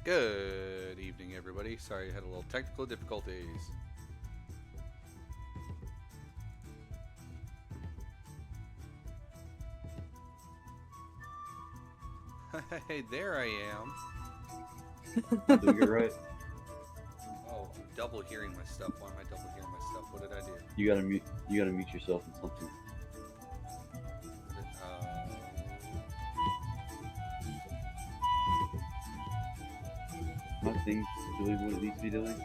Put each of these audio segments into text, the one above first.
Good evening, everybody. Sorry, I had a little technical difficulties. Hey, there I am. Doing it right. Oh, I'm double hearing my stuff. Why am I double hearing my stuff? What did I do? You gotta mute. You gotta mute yourself in something. I think doing what it needs to be doing.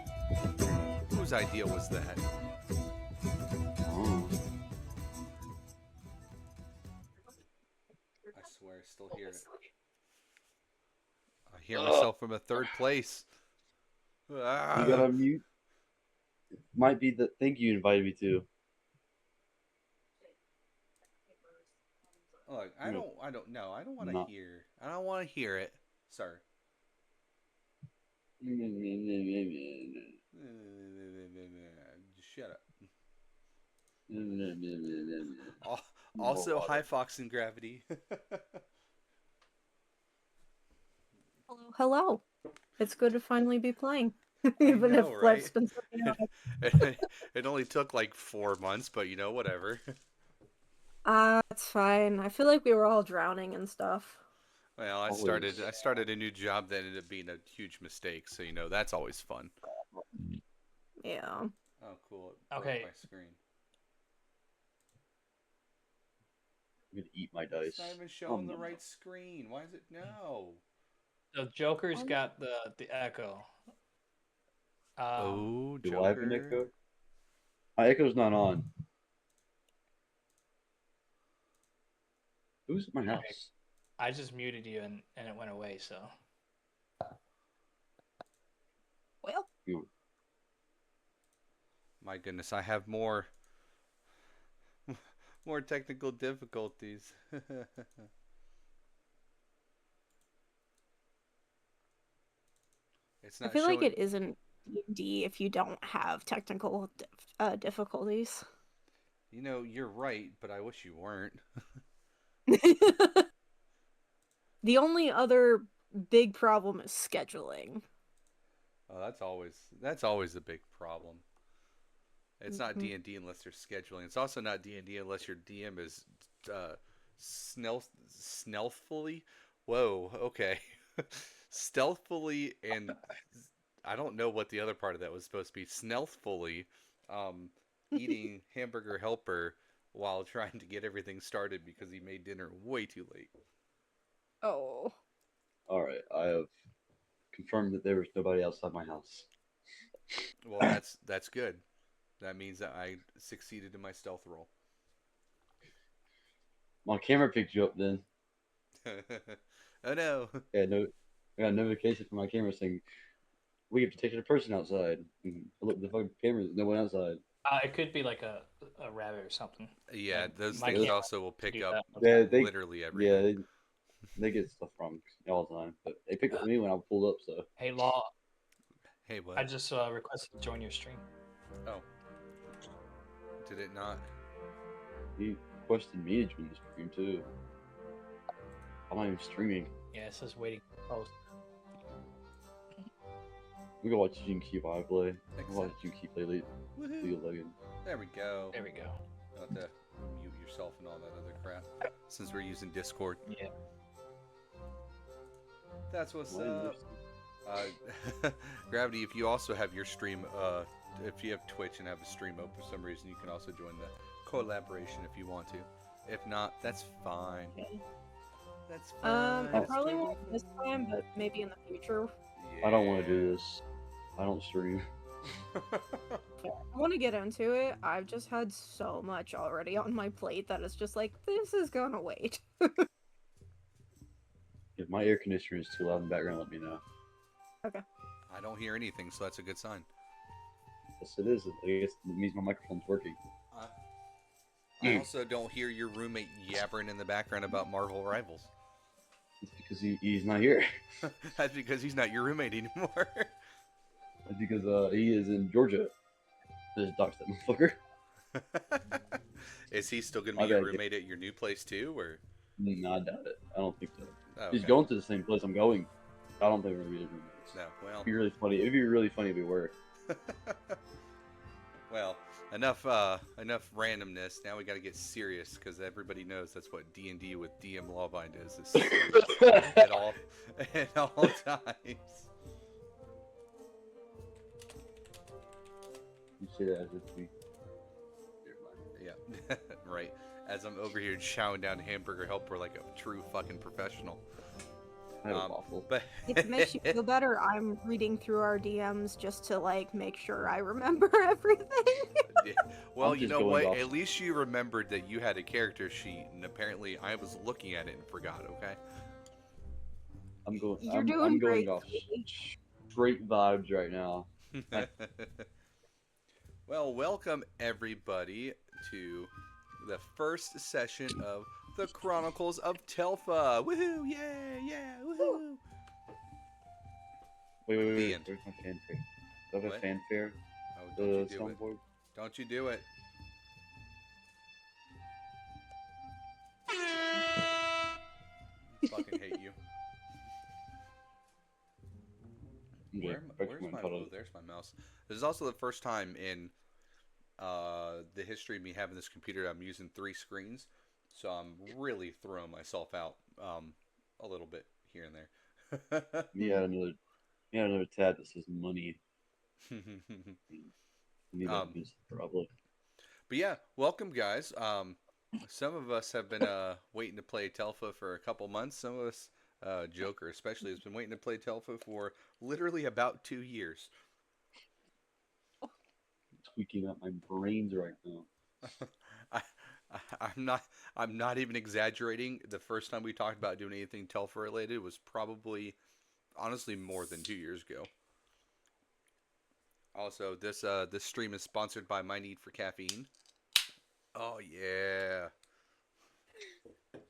Whose idea was that? Oh. I swear, I still hear it. I hear myself from a third place. You gotta mute. Might be the thing you invited me to. Look, I don't know. I don't want to Not. hear. I don't want to hear it, sir. Shut up. Also, hi, Fox and Gravity. Hello, hello. It's good to finally be playing. Even if right? life's been something else. It only took like 4 months, but you know, whatever. It's fine. I feel like we were all drowning and stuff. Well, I started a new job that ended up being a huge mistake, so you know that's always fun. Yeah. Oh, cool. It broke my screen. I'm gonna eat my dice. It's not even showing the right screen. Why is it no? So Joker's got the echo. Oh, Do Joker. I have an echo? My echo's not on. Who's at my house? Okay. I just muted you and it went away, so. Well. My goodness, I have more technical difficulties. It's not I feel showing... like it isn't D&D if you don't have technical difficulties. You know, you're right, but I wish you weren't. The only other big problem is scheduling. Oh, that's always a big problem. It's not D&D unless there's scheduling. It's also not D&D unless your DM is stealthily. Whoa, okay. Stealthily, and I don't know what the other part of that was supposed to be. Stealthfully eating hamburger helper while trying to get everything started because he made dinner way too late. Oh. Alright, I have confirmed that there was nobody outside my house. Well, that's good. That means that I succeeded in my stealth roll. My camera picked you up then. Oh no. Yeah, I got a notification from my camera saying we have detected a person outside. I look at the fucking camera, there's no one outside. It could be like a rabbit or something. Yeah, those My things also will pick up literally everything. Yeah, they get stuff wrong all the time. But they picked up me when I pulled up, so. Hey, Law. Hey, what? I just requested to join your stream. Oh. Did it not? He requested me to join the stream, too. I'm not even streaming. Yeah, it says waiting for post. We go watch Jim Key play. We watch Jim Key play League of Legends. There we go. There we go. You'll have to mute yourself and all that other crap. Since we're using Discord. Yeah. That's what's up. Gravity, if you also have your stream, if you have Twitch and have a stream open for some reason, you can also join the collaboration if you want to. If not, that's fine. Okay. That's fine. I probably won't this time, but maybe in the future. Yeah. I don't want to do this. I don't stream. I want to get into it. I've just had so much already on my plate that it's just like, this is gonna wait. If my air conditioner is too loud in the background, let me know. I don't hear anything, so that's a good sign. Yes, it is. I guess it means my microphone's working. I also don't hear your roommate yabbering in the background about Marvel Rivals. It's because he's not here. That's because he's not your roommate anymore. It's because he is in Georgia. Just dox that motherfucker. Is he still going to I be your gotta get- roommate at your new place too, or? No, I doubt it. I don't think so. Oh, He's okay. going to the same place I'm going. I don't think we're gonna be roommates. No, well, It'd be really funny. It'd be really funny if we were. well, enough randomness. Now we got to get serious because everybody knows that's what D&D with DM Lawbind is serious at all times. You say that as if we. Never mind. Yeah, right. As I'm over here chowing down hamburger helper like a true fucking professional. That was awful. But If it makes you feel better, I'm reading through our DMs just to like make sure I remember everything. Yeah. Well, I'm you just know going what? off. At least you remembered that you had a character sheet, and apparently I was looking at it and forgot. Okay. I'm going. You're I'm doing going great, off sweetie. straight vibes right now. Well, welcome everybody to the first session of the Chronicles of Telpha. Woohoo! Yeah, woohoo! Wait. The end. Where's my fanfare? Do I have a What? fanfare? Oh, The don't you do it! soundboard? Don't you do it! Fucking hate you. Yeah, Where's my? Oh, there's my mouse. This is also the first time in the history of me having this computer. I'm using 3 screens, so I'm really throwing myself out a little bit here and there. Yeah, another tab that says money. I need that Um, probably. But yeah, welcome guys. Some of us have been waiting to play Telpha for a couple months. Some of us, Joker especially, has been waiting to play Telpha for literally about 2 years. Tweaking out my brains right now. I, I'm not even exaggerating. The first time we talked about doing anything Telpha related was probably, honestly, more than 2 years ago. Also, this stream is sponsored by My Need for Caffeine. Oh yeah.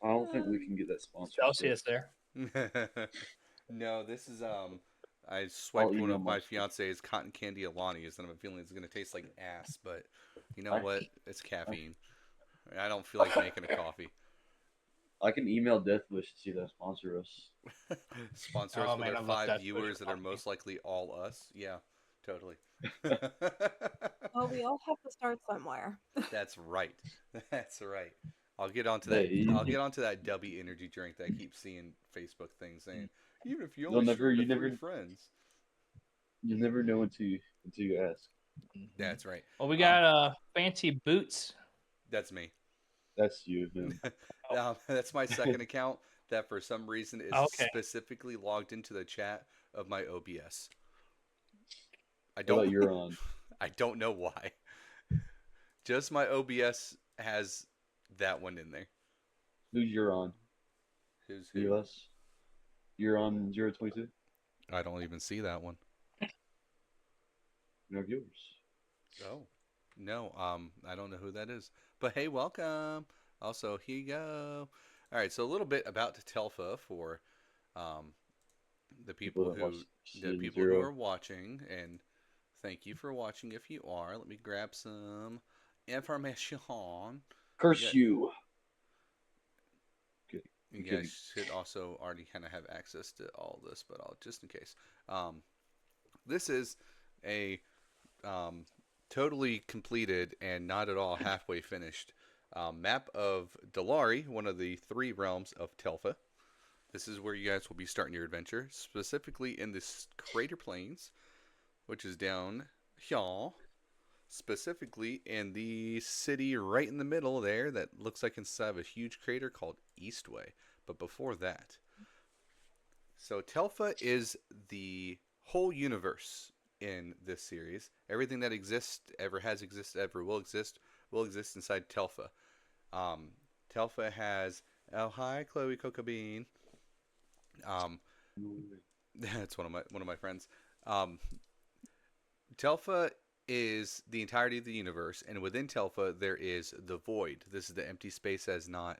I don't think we can get that sponsored. Celsius there. No, this is I swiped one email of my Mark. fiance's cotton candy Alani's, and I'm feeling it's gonna taste like ass. But you know I- what? It's caffeine. I don't feel like making a coffee. I can email Deathwish to see that sponsor us. Sponsor Oh, us with man, I our love 5 that viewers Twitch that are coffee. most likely all us. Yeah, totally. Well, we all have to start somewhere. That's right. That's right. I'll get onto Hey, that. you- I'll get onto that Dubby energy drink that I keep seeing Facebook things saying. Even if you You'll only never- share you to 3 never- friends. You never know until you ask. That's right. Well, we got fancy boots. That's me. That's you, him. That's my second account that for some reason is Okay. specifically logged into the chat of my OBS. I What about don't. you're on? I don't know why. Just my OBS has that one in there. Who's you're on? Who's You who? us? You're on 022? I don't even see that one. No viewers. Oh, no. I don't know who that is. But hey, welcome. Also, here you go. All right, so a little bit about Telpha for the people that watch who season who 0. are watching, and thank you for watching if you are. Let me grab some information. Curse Yeah. you. You kidding. guys should also already kind of have access to all this, but I'll just in case. This is a totally completed and not at all halfway finished map of Dalari, one of the 3 realms of Telpha. This is where you guys will be starting your adventure, specifically in this Crater Plains, which is down here. Specifically in the city right in the middle there that looks like inside of a huge crater called Eastway. But before that, so Telpha is the whole universe in this series. Everything that exists, ever has existed, ever will exist inside Telpha. Um, Telpha has, oh hi Chloe Coca Bean. Um, that's one of my friends. Um, Telpha is the entirety of the universe, and within Telpha there is the void. This is the empty space that is not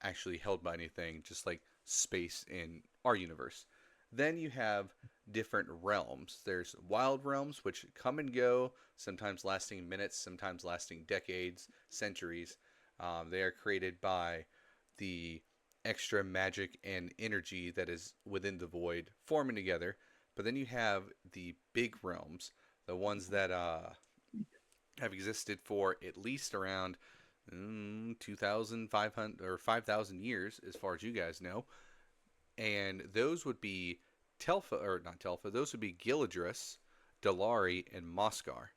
actually held by anything, just like space in our universe. Then you have different realms. There's wild realms, which come and go, sometimes lasting minutes, sometimes lasting decades, centuries. They are created by the extra magic and energy that is within the void forming together. But then you have the big realms, the ones that have existed for at least around 2,500 or 5,000 years, as far as you guys know. And those would be Telpha, or not Telpha, those would be Gilladris, Dalari, and Moscar.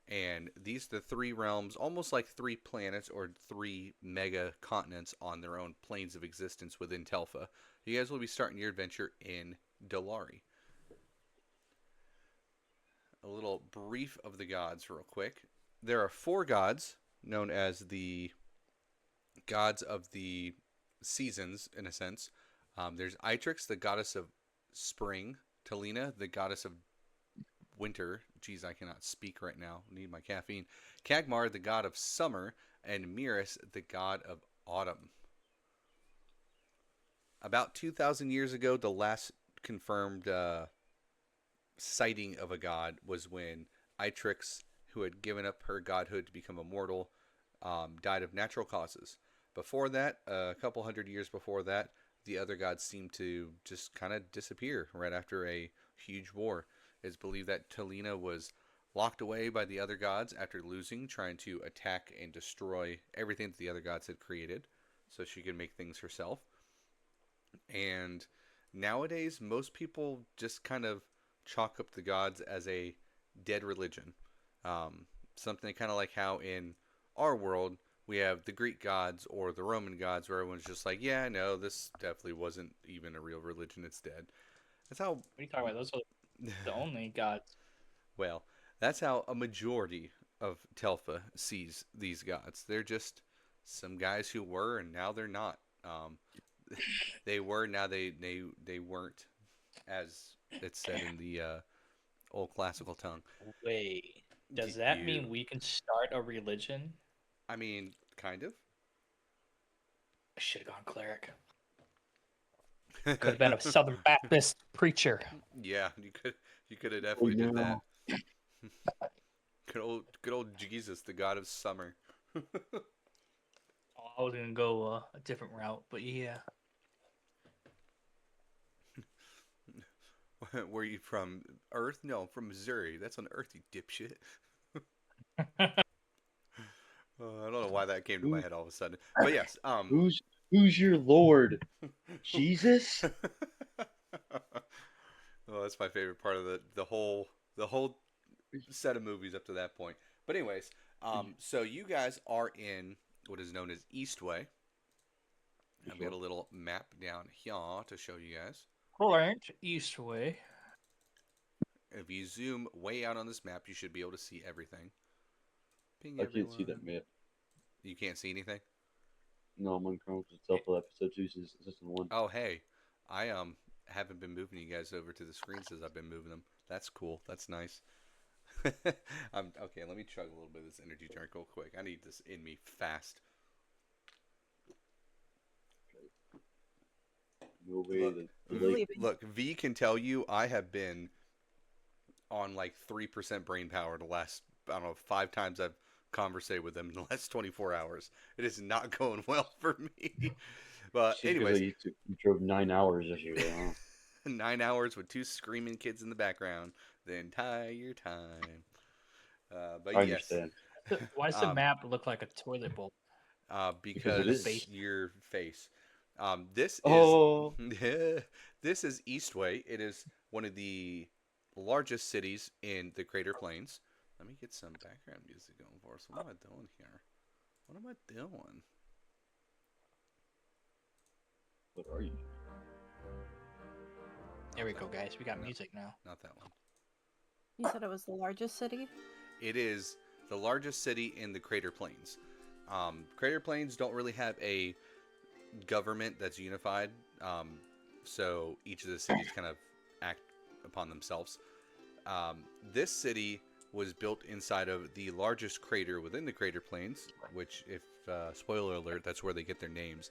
And these are the three realms, almost like three planets or three mega continents on their own planes of existence within Telpha. You guys will be starting your adventure in Dalari. A little brief of the gods, real quick. There are four gods known as the gods of the seasons, in a sense. There's Itrix, the goddess of spring. Talina, the goddess of winter. Geez, I cannot speak right now. Need my caffeine. Kagmar, the god of summer. And Miris, the god of autumn. About 2,000 years ago, the last confirmed sighting of a god was when Itrix, who had given up her godhood to become immortal, died of natural causes. Before that, a couple hundred years before that, the other gods seemed to just kind of disappear right after a huge war. It's believed that Talina was locked away by the other gods after losing, trying to attack and destroy everything that the other gods had created so she could make things herself. And nowadays, most people just kind of chalk up the gods as a dead religion. Something kind of like how in our world we have the Greek gods or the Roman gods, where everyone's just like, yeah, no, this definitely wasn't even a real religion. It's dead. That's how. What are you talking about? Those are the only gods. Well, that's how a majority of Telpha sees these gods. They're just some guys who were, and now they're not. They were, now they weren't, as it's said in the old classical tongue. Wait, does that You, mean we can start a religion? I mean, kind of. I should have gone cleric. Could have been a Southern Baptist preacher. Yeah, you could have definitely did that. Good old Jesus, the god of summer. Oh, I was gonna go a different route, but yeah. Where are you from? Earth? No, I'm from Missouri. That's on Earth, you dipshit. I don't know why that came to my head all of a sudden. But yes, Who's your lord? Jesus? Oh, that's my favorite part of the whole set of movies up to that point. But anyways, so you guys are in what is known as Eastway. I've got a little map down here to show you guys. Current Eastway. If you zoom way out on this map, you should be able to see everything. Ping I can't see everyone. that map. You can't see anything? No, I'm on Chronicles Telpha episode 2, season 1. Oh, hey. I haven't been moving you guys over to the screens as I've been moving them. That's cool. That's nice. Okay, let me chug a little bit of this energy drink real quick. I need this in me fast. No way. Look, V can tell you I have been on like 3% brain power the last, I don't know, 5 times I've conversated with them in the last 24 hours. It is not going well for me. But anyways. You drove 9 hours this year, huh? 9 hours with 2 screaming kids in the background the entire time. But I yes. understand. Why does the map look like a toilet bowl? Because it is. your face. This Oh. is this is Eastway. It is one of the largest cities in the Greater Plains. Let me get some background music going for us. What am I doing here? What am I doing? What are you? There we go, guys. We got music now. Not that one. You said it was the largest city? It is the largest city in the Crater Plains. Crater Plains don't really have a government that's unified, so each of the cities kind of act upon themselves. This city was built inside of the largest crater within the Crater Plains, which, if spoiler alert, that's where they get their names.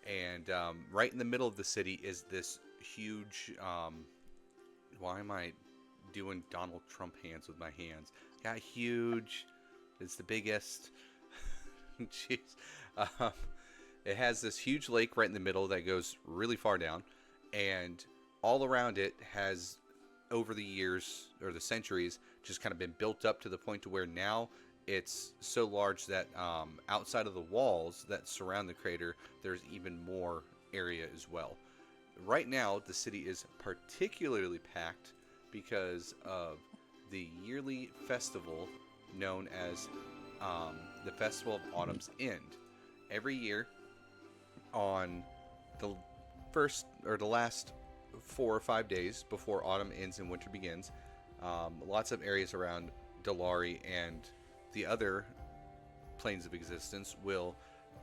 And right in the middle of the city is this huge. Why am I doing Donald Trump hands with my hands? Got huge. It's the biggest. Jeez. It has this huge lake right in the middle that goes really far down, and all around it has, over the years or the centuries, just kind of been built up to the point to where now it's so large that outside of the walls that surround the crater, there's even more area as well. Right now, the city is particularly packed because of the yearly festival known as the Festival of Autumn's End. Every year, on the first or the last 4 or 5 days before autumn ends and winter begins, lots of areas around Dalari and the other planes of existence will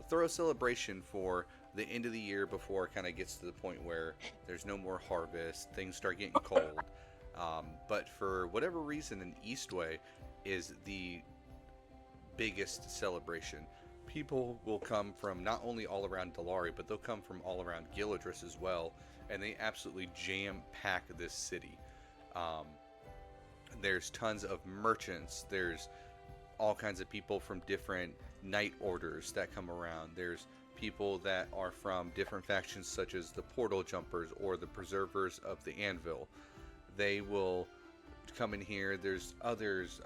throw a celebration for the end of the year before it kind of gets to the point where there's no more harvest, things start getting cold. But for whatever reason, an Eastway is the biggest celebration. People will come from not only all around Dalari, but they'll come from all around Gilladris as well, and they absolutely jam-pack this city. There's tons of merchants. There's all kinds of people from different knight orders that come around. There's people that are from different factions, such as the Portal Jumpers or the Preservers of the Anvil. They will come in here. There's others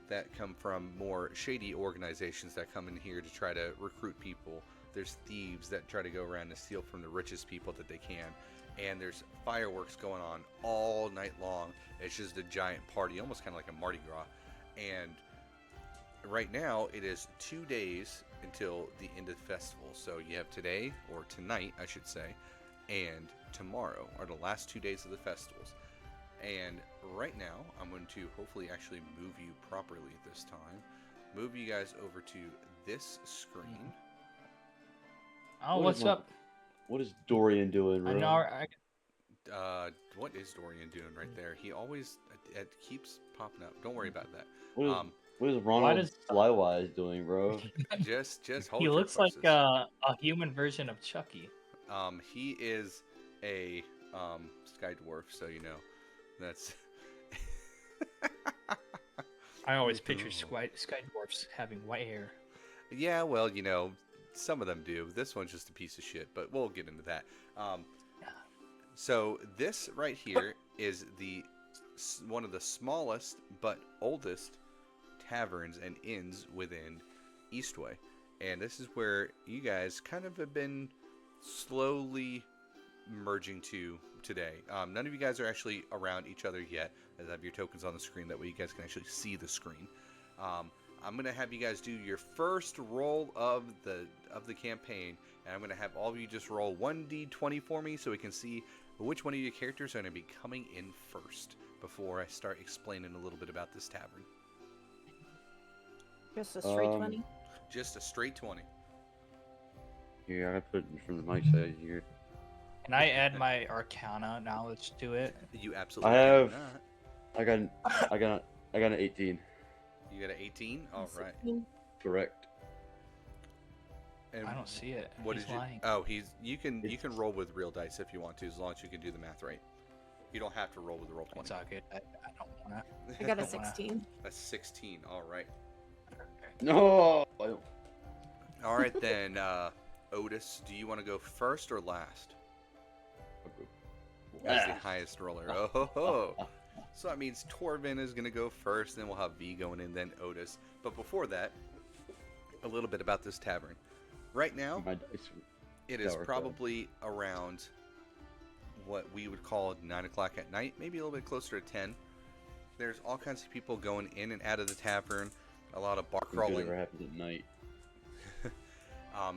that come from more shady organizations that come in here to try to recruit people. There's thieves that try to go around and steal from the richest people that they can. And there's fireworks going on all night long. It's just a giant party, almost kind of like a Mardi Gras. And right now, it is 2 days until the end of the festival. So you have today, or tonight, I should say, and tomorrow are the last 2 days of the festivals. And right now, I'm going to hopefully actually move you properly this time. Move you guys over to this screen. Oh, what's up? What is Dorian doing, bro? I know. What is Dorian doing right there? He always it keeps popping up. Don't worry about that. What is Ronald Flywise doing, bro? just hold He your looks like horses. a human version of Chucky. He is a sky dwarf, so you know that's. I always picture sky dwarfs having white hair. Yeah, well, you know, some of them do. This one's just a piece of shit, but we'll get into that. So this right here is one of the smallest but oldest taverns and inns within Eastway, and this is where you guys kind of have been slowly merging to today. None of you guys are actually around each other yet, as I have your tokens on the screen. That way you guys can actually see the screen. I'm gonna have you guys do your first roll of the campaign, and I'm gonna have all of you just roll 1d20 for me, so we can see which one of your characters are gonna be coming in first before I start explaining a little bit about this tavern. Just a straight 20? Just a straight 20. Here, I gotta put it from the mic side here. Can I add my Arcana knowledge to it? You absolutely I cannot. got an 18. You got an 18? All right. Correct. And I don't see it. What He's did you? lying. Oh, you can roll with real dice if you want to, as long as you can do the math right. You don't have to roll with the roll 20. It's all good. I don't wanna. I got a 16. That's 16. All right. No. All right then, Otis. Do you want to go first or last? As the highest roller. Oh, ho, ho. So that means Torvin is going to go first, then we'll have V going in, then Otis. But before that, a little bit about this tavern. Right now, My dice. it is Tower probably around what we would call 9 o'clock at night, maybe a little bit closer to 10. There's all kinds of people going in and out of the tavern, a lot of bar crawling. Whatever happens at night.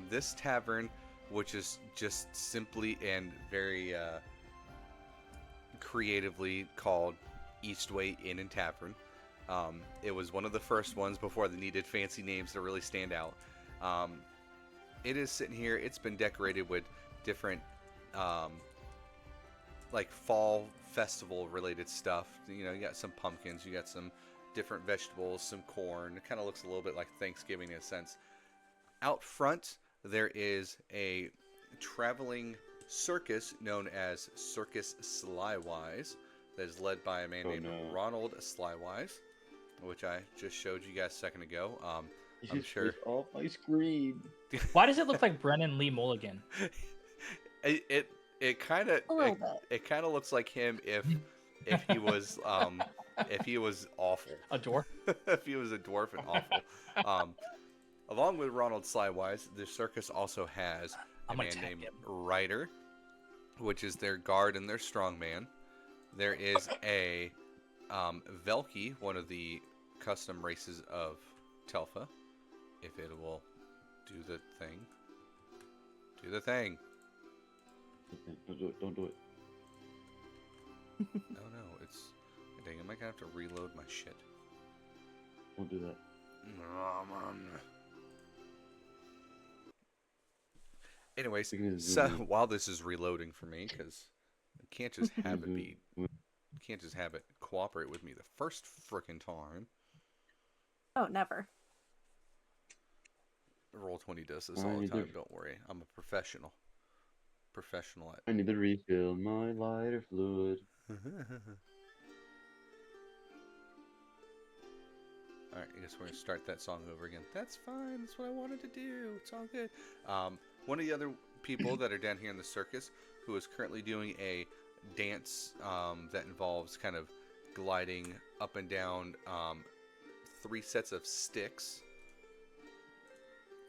This tavern, which is just simply and very creatively called Eastway Inn and Tavern. It was one of the first ones before they needed fancy names to really stand out. It is sitting here. It's been decorated with different like fall festival related stuff. You know, you got some pumpkins, you got some different vegetables, some corn. It kind of looks a little bit like Thanksgiving in a sense. Out front, there is a traveling circus known as Circus Slywise that is led by a man named Ronald Slywise, which I just showed you guys a second ago. I'm sure. Off my screen. Why does it look like Brennan Lee Mulligan? It kind of A little bit. it kind of looks like him if he was if he was awful. A dwarf? If he was a dwarf and awful. Along with Ronald Slywise, the circus also has a man named Ryder, which is their guard and their strongman. There is a Velki, one of the custom races of Telpha. If it will do the thing. Do the thing. Don't do it. Don't do it. No, it's... Dang, am I gonna have to reload my shit? Don't do that. Anyways, so while this is reloading for me, because I can't just have it be... Can't just have it cooperate with me the first frickin' time. Oh, never. Roll20 does this all the time, don't worry. I'm a professional. Professional at... I need to refill my lighter fluid. Alright, I guess we're going to start that song over again. That's fine, that's what I wanted to do. It's all good. One of the other people that are down here in the circus who is currently doing a dance that involves kind of gliding up and down 3 sets of sticks.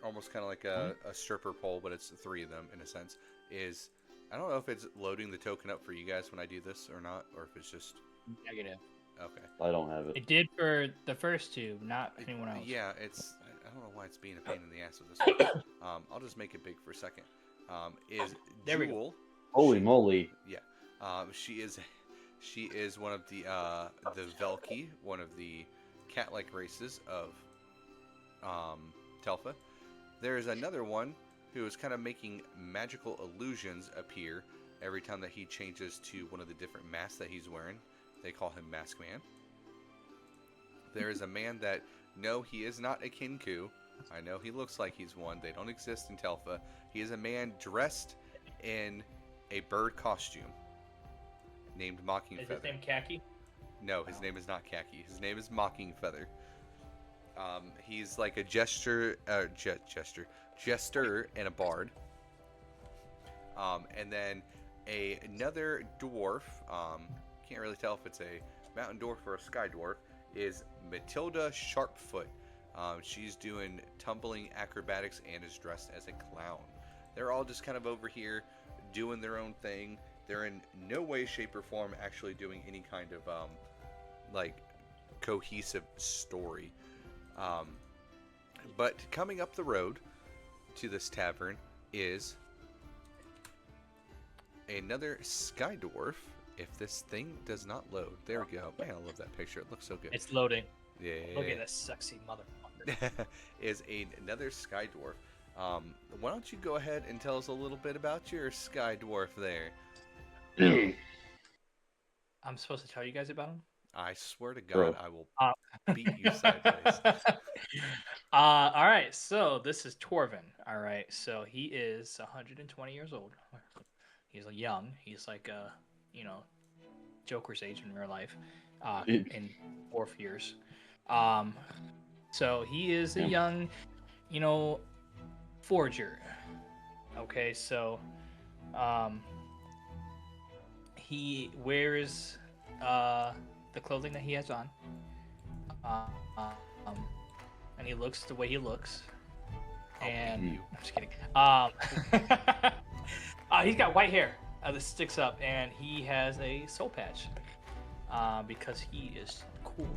Almost kind of like a stripper pole, but it's 3 of them in a sense. Is I don't know if it's loading the token up for you guys when I do this or not, or if it's just negative. Okay. I don't have it. It did for the first 2, not anyone else. Yeah, it's I don't know why it's being a pain in the ass with this one. I'll just make it big for a second. Is there we Jewel? go. Holy moly! Yeah. She is one of the Velki, one of the cat-like races of Telpha. There is another one who is kind of making magical illusions appear every time that he changes to one of the different masks that he's wearing. They call him Mask Man. There is a man that, no, he is not a Kinku. I know he looks like he's one. They don't exist in Telpha. He is a man dressed in a bird costume named Mocking Feather. Is his name Khaki? No, his name is not Khaki. His name is Mocking Feather. He's like a jester and a bard. And then another dwarf, can't really tell if it's a mountain dwarf or a sky dwarf, is Matilda Sharpfoot. She's doing tumbling acrobatics and is dressed as a clown. They're all just kind of over here doing their own thing. They're in no way, shape, or form actually doing any kind of like cohesive story. But coming up the road to this tavern is another sky dwarf. If this thing does not load, there we go. Man, I love that picture. It looks so good. It's loading. Yeah. Look at this sexy motherfucker. Is another sky dwarf. Why don't you go ahead and tell us a little bit about your sky dwarf there? I'm supposed to tell you guys about him? I swear to God, Bro. I will beat you sideways. All right, so this is Torvin. All right, so he is 120 years old. He's young. He's like Joker's age in real life, in dwarf years. So he is a young, forger. Okay, so he wears the clothing that he has on, and he looks the way he looks. And I'm just kidding. He's got white hair that sticks up, and he has a soul patch because he is cool.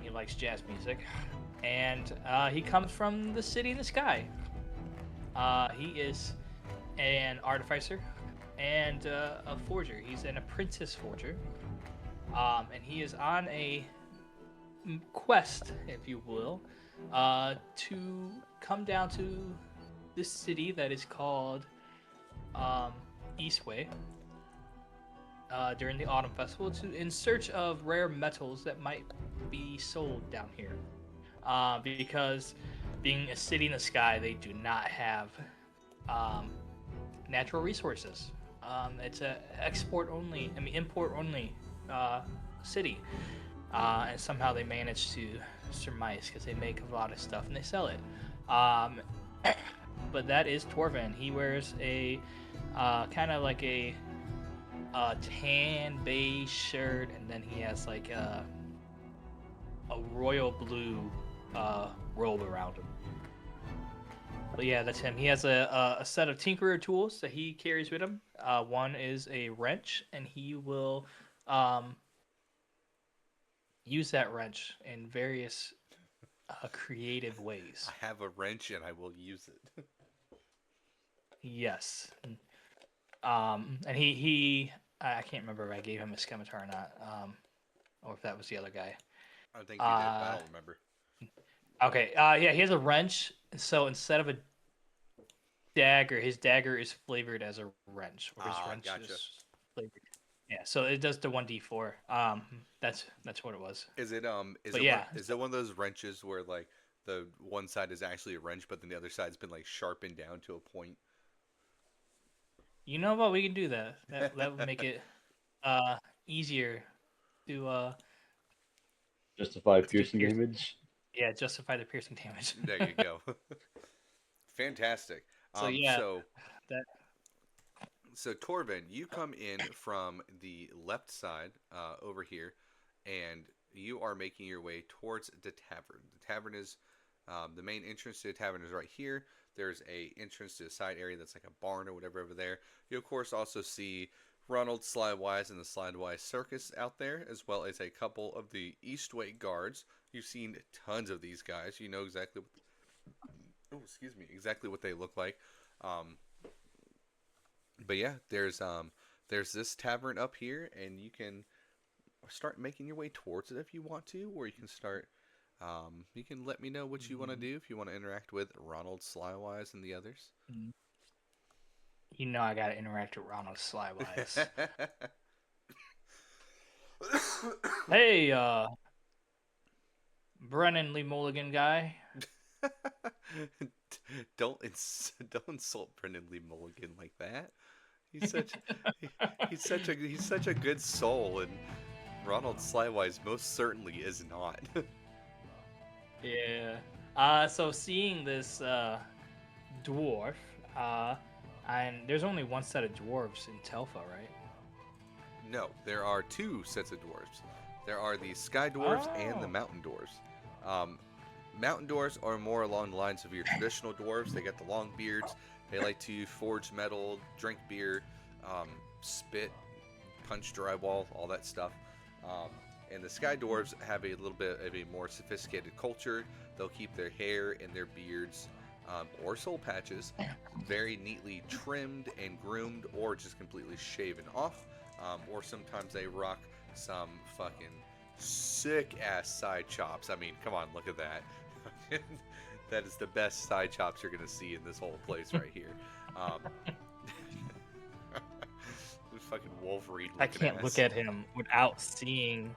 He likes jazz music, and he comes from the city in the sky. He is an artificer and a forger. He's an apprentice forger. and he is on a quest, if you will, to come down to this city that is called Eastway during the autumn festival in search of rare metals that might be sold down here. Because being a city in the sky, they do not have natural resources. It's a import only city, and somehow they manage to surmise because they make a lot of stuff and they sell it. But that is Torvin. He wears a kind of like a tan beige shirt, and then he has like a royal blue robe around him. But yeah, that's him. He has a set of tinkerer tools that he carries with him. One is a wrench, and he will use that wrench in various creative ways. I have a wrench and I will use it. Yes. And he I can't remember if I gave him a scimitar or not, or if that was the other guy. I think you did, but I don't remember. Okay. Yeah, he has a wrench. So instead of a dagger, his dagger is flavored as a wrench, or his wrench gotcha. is flavored. Yeah. So it does the 1d4. That's what it was. Is it is it one of those wrenches where like the one side is actually a wrench, but then the other side's been like sharpened down to a point? You know what? We can do that. That would make it easier to Justify piercing damage. yeah, justify the piercing damage. There you go. Fantastic. So yeah, So Torvin, you come in from the left side over here, and you are making your way towards the tavern. The tavern is the main entrance to the tavern is right here. There's a entrance to a side area that's like a barn or whatever over there. You of course also see Ronald Slidewise and the Slidewise Circus out there, as well as a couple of the Eastway guards. You've seen tons of these guys. You know exactly exactly what they look like. But yeah, there's this tavern up here, and you can start making your way towards it if you want to, or you can start. You can let me know what you want to do if you want to interact with Ronald Slywise and the others. You know I gotta interact with Ronald Slywise. Hey, Brennan Lee Mulligan guy. Don't insult Brendan Lee Mulligan like that. He's such a good soul, and Ronald Slywise most certainly is not. Yeah. So seeing this dwarf, and there's only one set of dwarves in Telpha, right? No, there are two sets of dwarves. There are the sky dwarves and the mountain dwarves. Mountain dwarves are more along the lines of your traditional dwarves. They got the long beards. They like to forge metal, drink beer, spit, punch drywall, all that stuff. And the sky dwarves have a little bit of a more sophisticated culture. They'll keep their hair and their beards or soul patches very neatly trimmed and groomed, or just completely shaven off. Or sometimes they rock some fucking sick ass side chops. I mean, come on, look at that. That is the best side chops you're gonna see in this whole place right here. Fucking Wolverine. I can't look at him without seeing.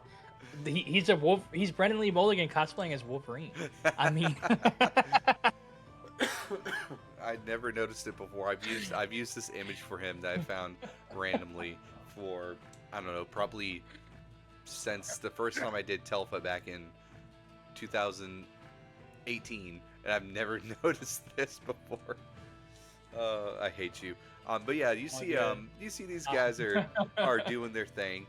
He's a wolf. He's Brendan Lee Mulligan cosplaying as Wolverine. I mean, I'd never noticed it before. I've used this image for him that I found randomly for, I don't know, probably since the first time I did Telpha back in 2018, and I've never noticed this before. I hate you. But yeah, you see these guys are doing their thing.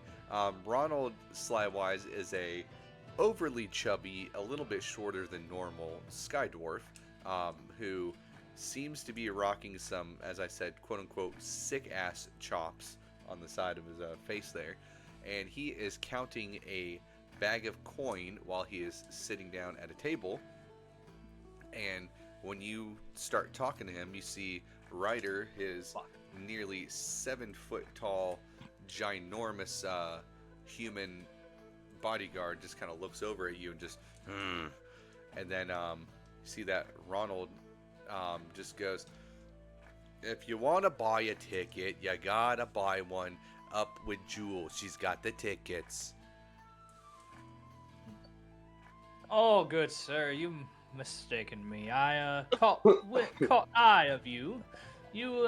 Ronald Slywise is a overly chubby, a little bit shorter than normal sky dwarf, who seems to be rocking some, as I said, quote unquote, sick ass chops on the side of his face there, and he is counting a bag of coin while he is sitting down at a table. And when you start talking to him, you see Ryder, his nearly 7 foot tall, ginormous human bodyguard just kind of looks over at you and just, and then you see that Ronald just goes, if you want to buy a ticket, you gotta buy one up with Jewel. She's got the tickets. Oh, good sir, you mistaken me. I caught eye of you. You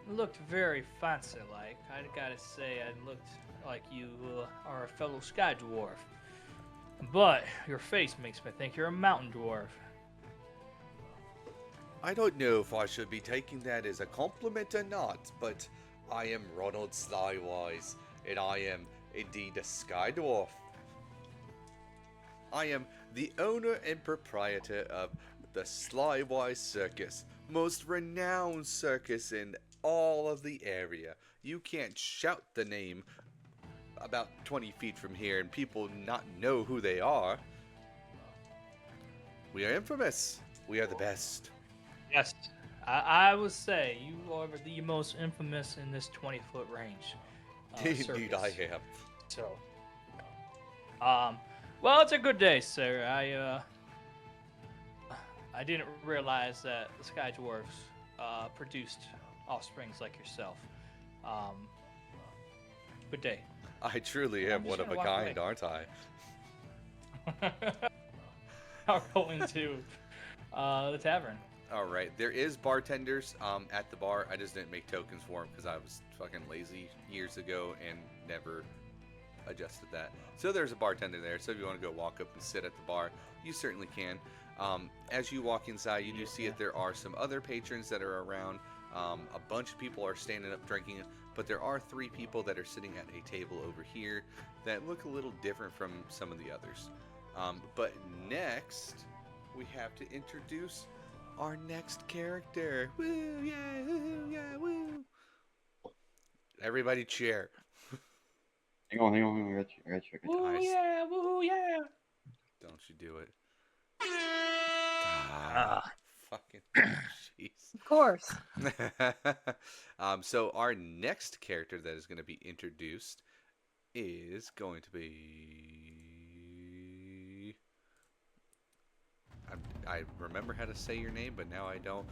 looked very fancy-like. I gotta say, I looked like you are a fellow sky dwarf. But your face makes me think you're a mountain dwarf. I don't know if I should be taking that as a compliment or not, but I am Ronald Slywise, and I am indeed a sky dwarf. I am the owner and proprietor of the Slywise Circus, most renowned circus in all of the area. You can't shout the name about 20 feet from here and people not know who they are. We are infamous. We are the best. Yes, I would say you are the most infamous in this 20-foot range. Indeed, I circus. am. So, well, it's a good day, sir. I didn't realize that the Sky Dwarfs produced offsprings like yourself. Good day. I truly am I'm one just of a gonna walk kind, aren't I? Now going to the tavern. All right, there is bartenders at the bar. I just didn't make tokens for them because I was fucking lazy years ago and never adjusted that. So there's a bartender there. So if you want to go walk up and sit at the bar, you certainly can. As you walk inside, you do see that there are some other patrons that are around. A bunch of people are standing up drinking, but there are 3 people that are sitting at a table over here that look a little different from some of the others. But next, we have to introduce our next character. Woo, yeah, woo, yeah, woo. Everybody cheer. Hang on. I got you. Woo Nice. yeah, woo yeah. Don't you do it. Ah. Fucking jeez. Of course. So our next character that is going to be introduced is going to be... I remember how to say your name, but now I don't.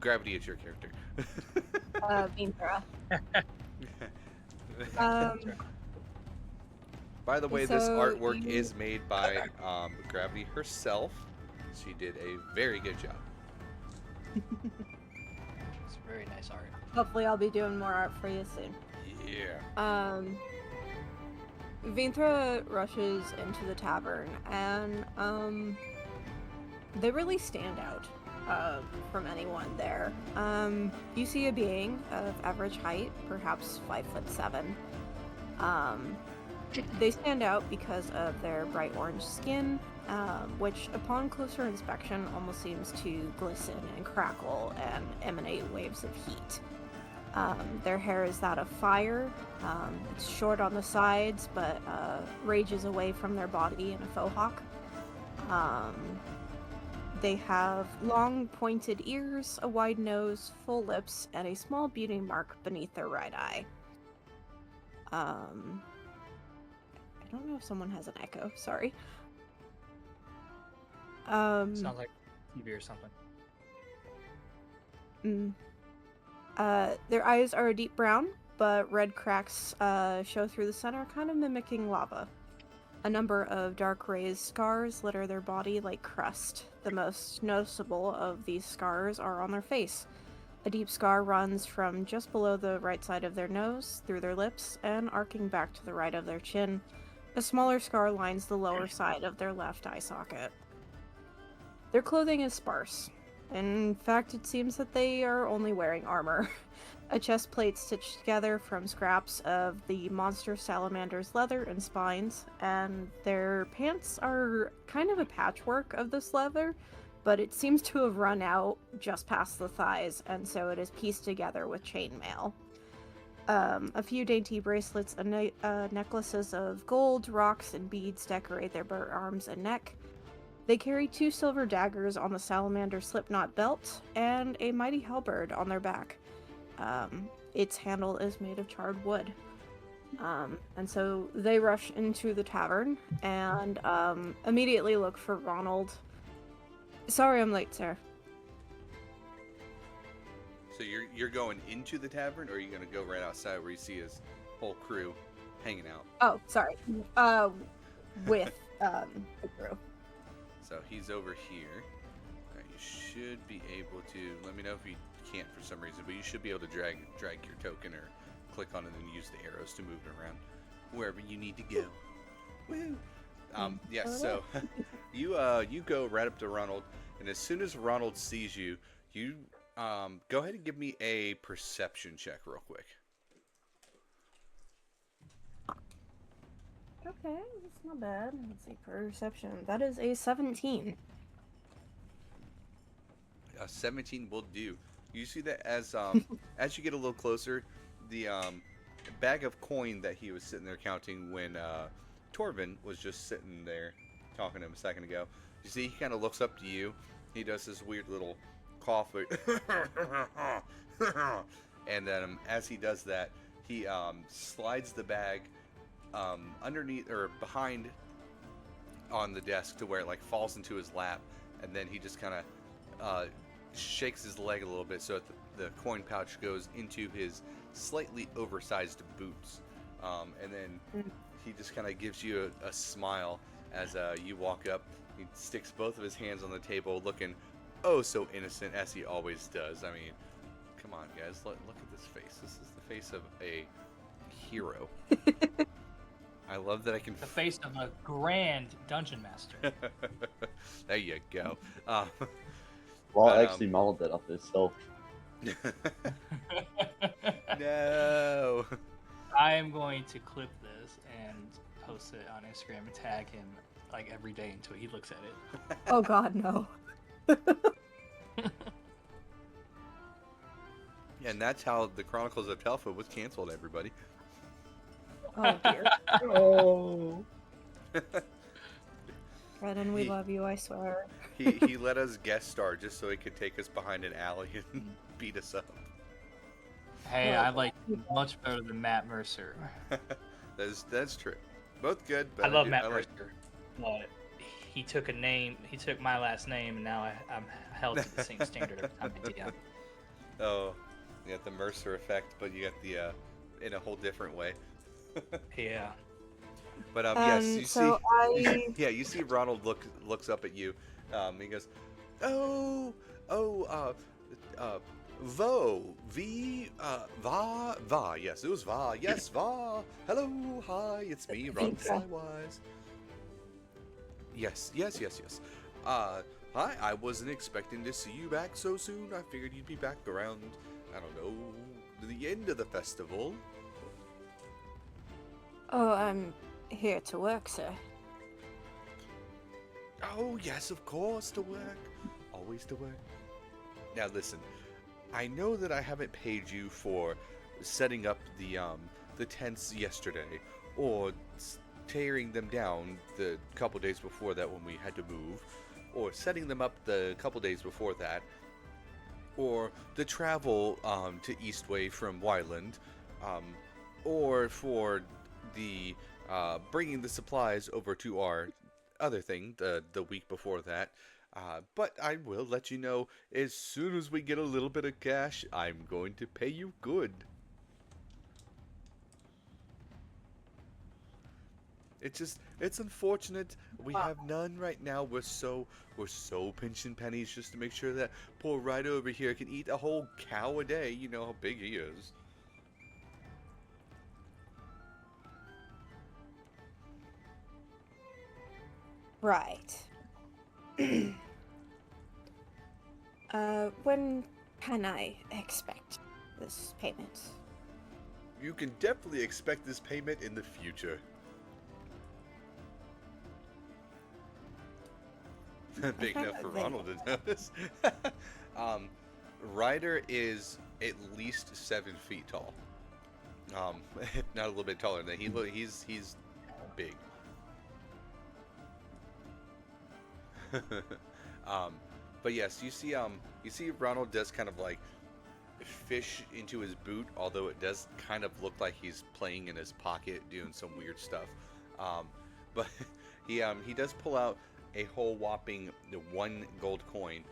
Gravity is your character. Vinthra. By the way, this So artwork you- is made by Gravity herself. She did a very good job. It's very nice art. Hopefully I'll be doing more art for you soon. Yeah. Vinthra rushes into the tavern and they really stand out from anyone there. You see a being of average height, perhaps 5'7". They stand out because of their bright orange skin, which upon closer inspection almost seems to glisten and crackle and emanate waves of heat. Their hair is that of fire. It's short on the sides, but rages away from their body in a faux hawk. They have long pointed ears, a wide nose, full lips, and a small beauty mark beneath their right eye. I don't know if someone has an echo, sorry. Sounds like TV or something. Their eyes are a deep brown, but red cracks show through the center, kind of mimicking lava. A number of dark raised scars litter their body like crust. The most noticeable of these scars are on their face. A deep scar runs from just below the right side of their nose, through their lips, and arcing back to the right of their chin. A smaller scar lines the lower side of their left eye socket. Their clothing is sparse. In fact, it seems that they are only wearing armor. A chest plate stitched together from scraps of the monster salamander's leather and spines, and their pants are kind of a patchwork of this leather, but it seems to have run out just past the thighs, and so it is pieced together with chainmail. A few dainty bracelets and necklaces of gold, rocks, and beads decorate their bare arms and neck. They carry 2 silver daggers on the salamander slipknot belt, and a mighty halberd on their back. Its handle is made of charred wood. And so they rush into the tavern and immediately look for Ronald. Sorry I'm late, sir. So you're going into the tavern, or are you gonna go right outside where you see his whole crew hanging out? Oh, sorry. With the crew. So he's over here. Alright, you should be able to. Let me know if you can't for some reason, but you should be able to drag your token or click on it and use the arrows to move it around wherever you need to go. Woo! Yeah. So you go right up to Ronald, and as soon as Ronald sees you, you go ahead and give me a perception check real quick. Okay, that's not bad. Let's see, perception. That is a 17. A 17 will do. You see that as as you get a little closer, the bag of coin that he was sitting there counting when Torvin was just sitting there talking to him a second ago. You see, he kind of looks up to you. He does this weird little cough, and then as he does that, he slides the bag underneath or behind on the desk to where it like falls into his lap, and then he just kind of shakes his leg a little bit so that the coin pouch goes into his slightly oversized boots, and then he just kind of gives you a smile as you walk up. He sticks both of his hands on the table, looking oh so innocent as he always does. I mean, come on guys, look at this face. This is the face of a hero. I love that I can. The face of a grand dungeon master. There you go. Well, I actually modeled that off himself. No. I am going to clip this and post it on Instagram and tag him like every day until he looks at it. Oh god, no. And that's how the Chronicles of Telpha was canceled, everybody. Oh dear. Oh. Brennan, we love you, I swear. He let us guest star just so he could take us behind an alley and beat us up. Hey, Well, I like him much better than Matt Mercer. That's true. Both good, but I love do- Matt I like- Mercer, but he took my last name, and now I'm held to the same standard every time I DM. Oh, you got the Mercer effect, but you got the in a whole different way. Yeah. But yes, you so see. I Yeah, you see Ronald looks up at you. He goes, Vo, V, Va. Yes, it was Va. Yes, Va. Hello, hi, it's me, Ronald Flywise. Yes. Hi, I wasn't expecting to see you back so soon. I figured you'd be back around, I don't know, the end of the festival. Oh, I'm here to work, sir. Oh, yes, of course, to work. Always to work. Now, listen. I know that I haven't paid you for setting up the tents yesterday, or tearing them down the couple days before that when we had to move, or setting them up the couple days before that, or the travel to Eastway from Wyland, or for the bringing the supplies over to our other thing the week before that. But I will let you know as soon as we get a little bit of cash, I'm going to pay you good. It's unfortunate we have none right now. We're so pinching pennies just to make sure that poor Ryder over here can eat a whole cow a day. You know how big he is. Right. When can I expect this payment? You can definitely expect this payment in the future. Big enough for Ronald to notice. Ryder is at least 7 feet tall. If not a little bit taller than that. He's big. But yes, you see Ronald does kind of like fish into his boot, although it does kind of look like he's playing in his pocket doing some weird stuff. Um, but he does pull out a whole whopping 1 gold coin,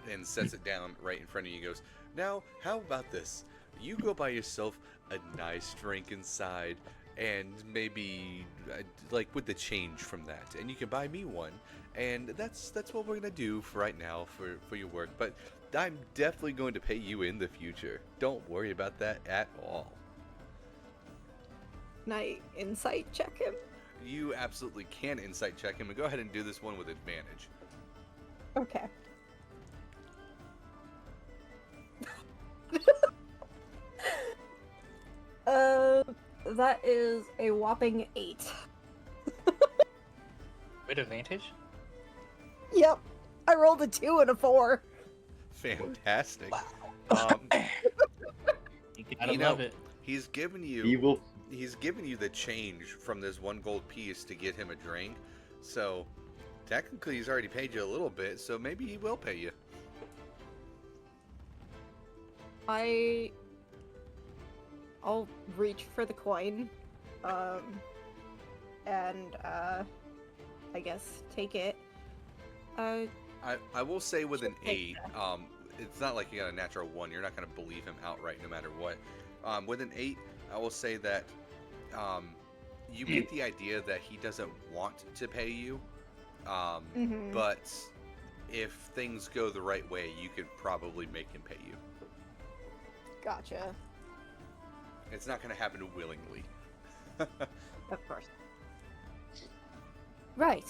and sets it down right in front of you. He goes, "Now, how about this? You go buy yourself a nice drink inside, and maybe like with the change from that, and you can buy me one. And that's what we're gonna do for right now for your work. But I'm definitely going to pay you in the future. Don't worry about that at all." Can I insight check him? You absolutely can insight check him, and go ahead and do this one with advantage. Okay. That is a whopping 8. With advantage? Yep. I rolled a 2 and a 4. Fantastic. You gotta You love know, it. he's given you Evil. he's given you the change from this 1 gold piece to get him a drink. So technically he's already paid you a little bit, so maybe he will pay you. I'll reach for the coin, and I guess take it. I will say with an Take 8, it's not like you got a natural 1. You're not going to believe him outright no matter what. With an 8, I will say that you get the idea that he doesn't want to pay you, but if things go the right way, you could probably make him pay you. Gotcha. It's not going to happen willingly. Of course. Right.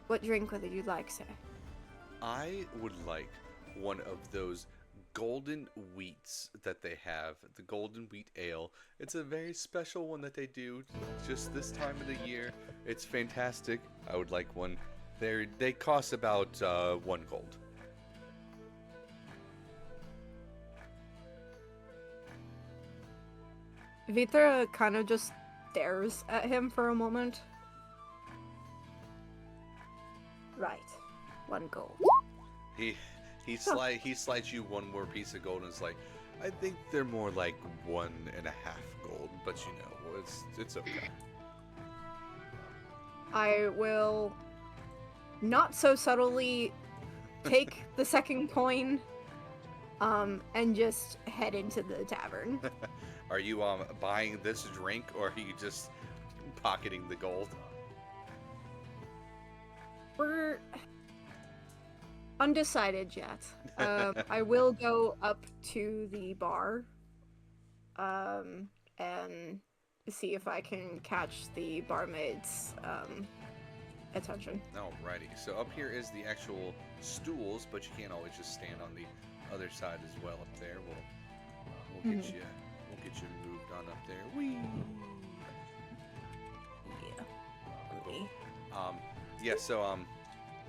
What drink would you like, sir? I would like one of those golden wheats that they have, the golden wheat ale. It's a very special one that they do just this time of the year. It's fantastic. I would like one. They cost about 1 gold. Vitra kind of just stares at him for a moment. Right. 1 gold. He slides you 1 more piece of gold and is like, "I think they're more like 1.5 gold, but you know, it's okay." I will not so subtly take the second coin, and just head into the tavern. Are you buying this drink, or are you just pocketing the gold? We're undecided yet. I will go up to the bar, and see if I can catch the barmaid's attention. Alrighty, so up here is the actual stools, but you can't always just stand on the other side as well. Up there, we'll get you. We'll get you moved on up there. Whee! Yeah. Yeah. So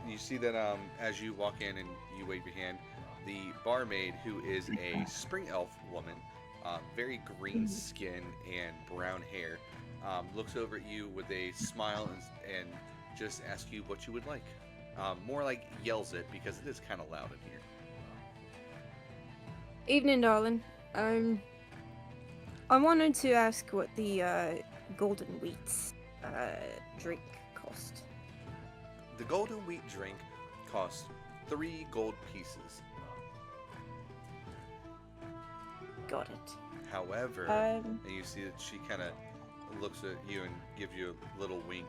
you see that as you walk in and you wave your hand, the barmaid, who is a spring elf woman, very green skin and brown hair, looks over at you with a smile and just asks you what you would like. More like yells it, because it is kind of loud in here. Evening, darling. I wanted to ask what the golden wheats drink cost. The golden wheat drink costs 3 gold pieces. Got it. However, and you see that she kind of looks at you and gives you a little wink.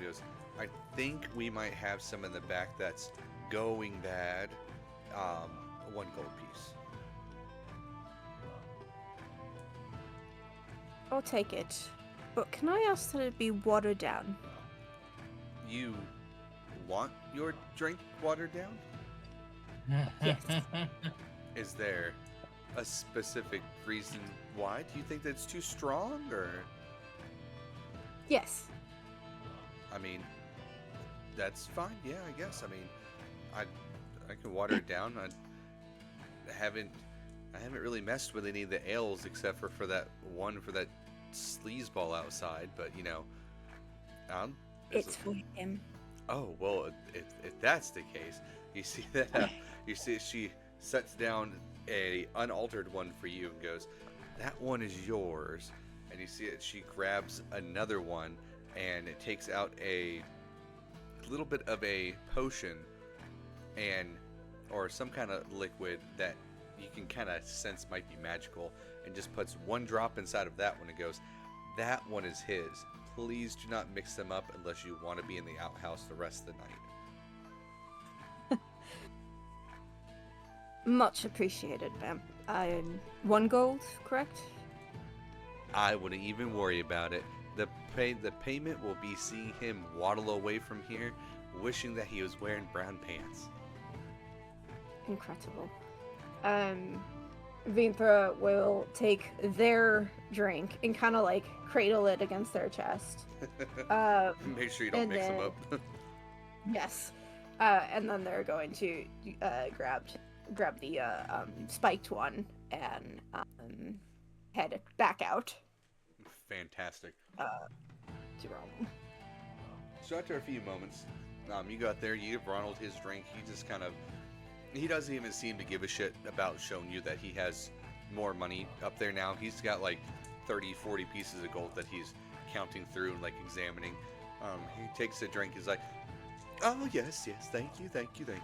Goes, "I think we might have some in the back that's going bad. 1 gold piece." I'll take it. But can I ask that it be watered down? You want your drink watered down? Yes. Is there a specific reason why? Do you think that's too strong, or? Yes. I mean, that's fine. Yeah, I guess. I mean, I can water it down. I haven't really messed with any of the ales except for that one for that sleazeball outside. But you know, It's for him. oh well. If that's the case, you see that you see she sets down a unaltered one for you and goes, "That one is yours." And you see it. She grabs another one, and it takes out a little bit of a potion, or some kind of liquid that you can kind of sense might be magical, and just puts one drop inside of that one and goes, "That one is his. Please do not mix them up unless you want to be in the outhouse the rest of the night." Much appreciated, ma'am. 1 gold, correct? I wouldn't even worry about it. The payment will be seeing him waddle away from here, wishing that he was wearing brown pants. Incredible. Vinthra will take their drink and kind of like cradle it against their chest. Make sure you don't and mix them then- up. Yes. And then they're going to grab the spiked one and head back out Fantastic. to Ronald. So after a few moments, you go out there, you give Ronald his drink. He doesn't even seem to give a shit about showing you that he has more money up there now. He's got like 30, 40 pieces of gold that he's counting through and like examining. He takes a drink. He's like, "Oh, yes, thank you. And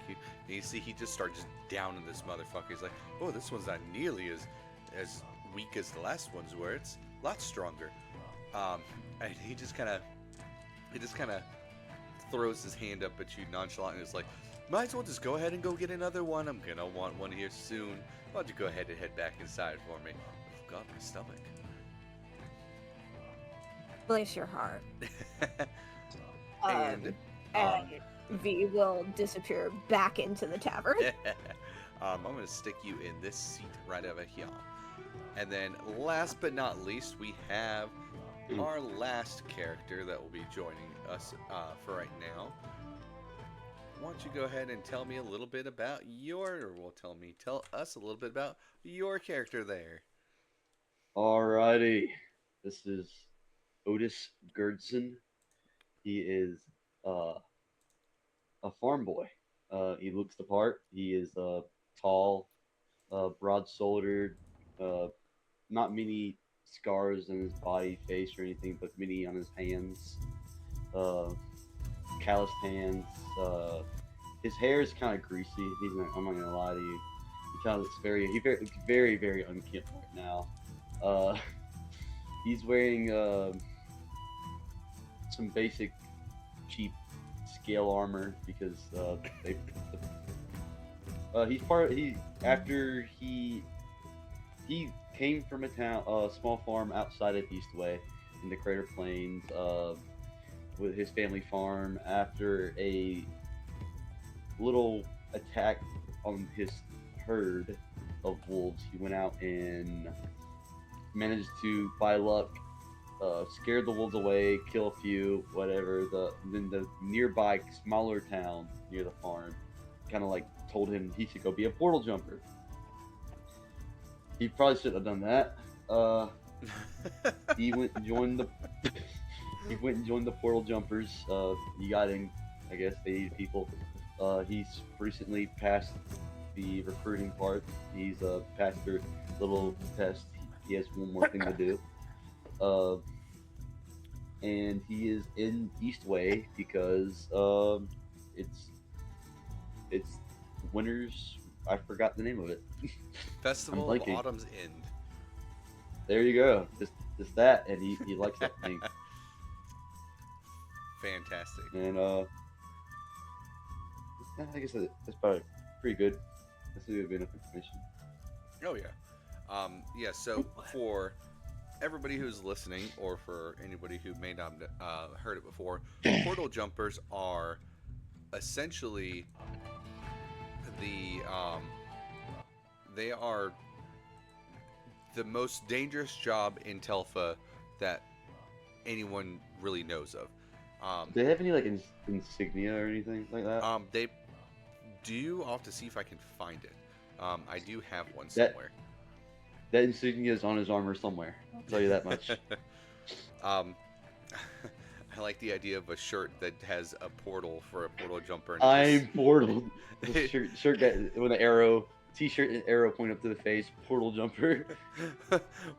you see he just starts just downing this motherfucker. He's like, "Oh, this one's not nearly as weak as the last ones were. It's a lot stronger." And he just kind of throws his hand up at you nonchalantly and is like, "Might as well just go ahead and go get another one. I'm gonna want one here soon. Why don't you go ahead and head back inside for me? I've got my stomach." Bless your heart. And And V will disappear back into the tavern. I'm gonna stick you in this seat right over here. And then last but not least, we have our last character that will be joining us for right now. Why don't you go ahead and tell me a little bit about tell us a little bit about your character there. Alrighty, this is Otis Gerdson. He is a farm boy. He looks the part. He is tall, broad-shouldered, not many scars on his body, face, or anything, but many on his hands, calloused hands. His hair is kind of greasy. I'm not gonna lie to you. He kind of looks very, very unkempt right now. He's wearing some basic, cheap scale armor because he came from a small farm outside of Eastway in the Crater Plains with his family farm. After a little attack on his herd of wolves, he went out and managed to, by luck, scared the wolves away, kill a few, whatever. Then the nearby smaller town near the farm kind of like told him he should go be a portal jumper. He probably shouldn't have done that. He went and joined the portal jumpers. He got in, I guess they needed people. He's recently passed the recruiting part. He's passed their little test. He has one more thing to do. And he is in Eastway because it's winter's. I forgot the name of it. Festival of Autumn's End. There you go. Just that, and he likes that thing. Fantastic. And I guess that's probably pretty good. That's a good enough information. Oh yeah. Yeah. So for everybody who's listening, or for anybody who may not have heard it before, portal jumpers are essentially they are the most dangerous job in Telpha that anyone really knows of. Do they have any like insignia or anything like that? They do. I'll have to see if I can find it. I do have one somewhere. That insignia is on his armor somewhere. I'll tell you that much. I like the idea of a shirt that has a portal for a portal jumper. I'm portal. Shirt with an arrow. T-shirt and arrow point up to the face, portal jumper.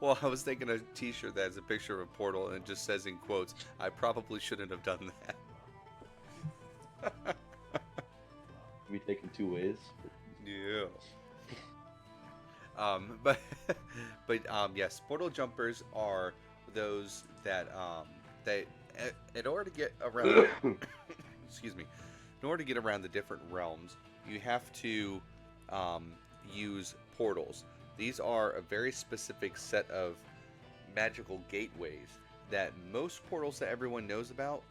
Well, I was thinking a T-shirt that has a picture of a portal and it just says in quotes, "I probably shouldn't have done that." We take them two ways. Yeah. But yes, portal jumpers are those that they in order to get around. Excuse me. In order to get around the different realms, you have to use portals. These are a very specific set of magical gateways that most portals that everyone knows about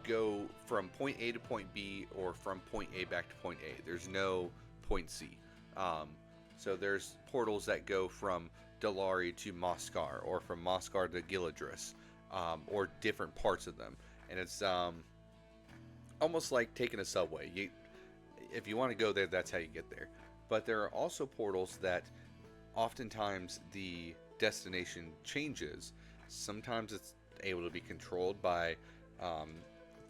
go from point A to point B or from point A back to point A. There's no point C. So there's portals that go from Dalari to Moscar or from Moscar to Gilladris, or different parts of them. And it's almost like taking a subway. If you want to go there, that's how you get there. But there are also portals that oftentimes the destination changes. Sometimes it's able to be controlled by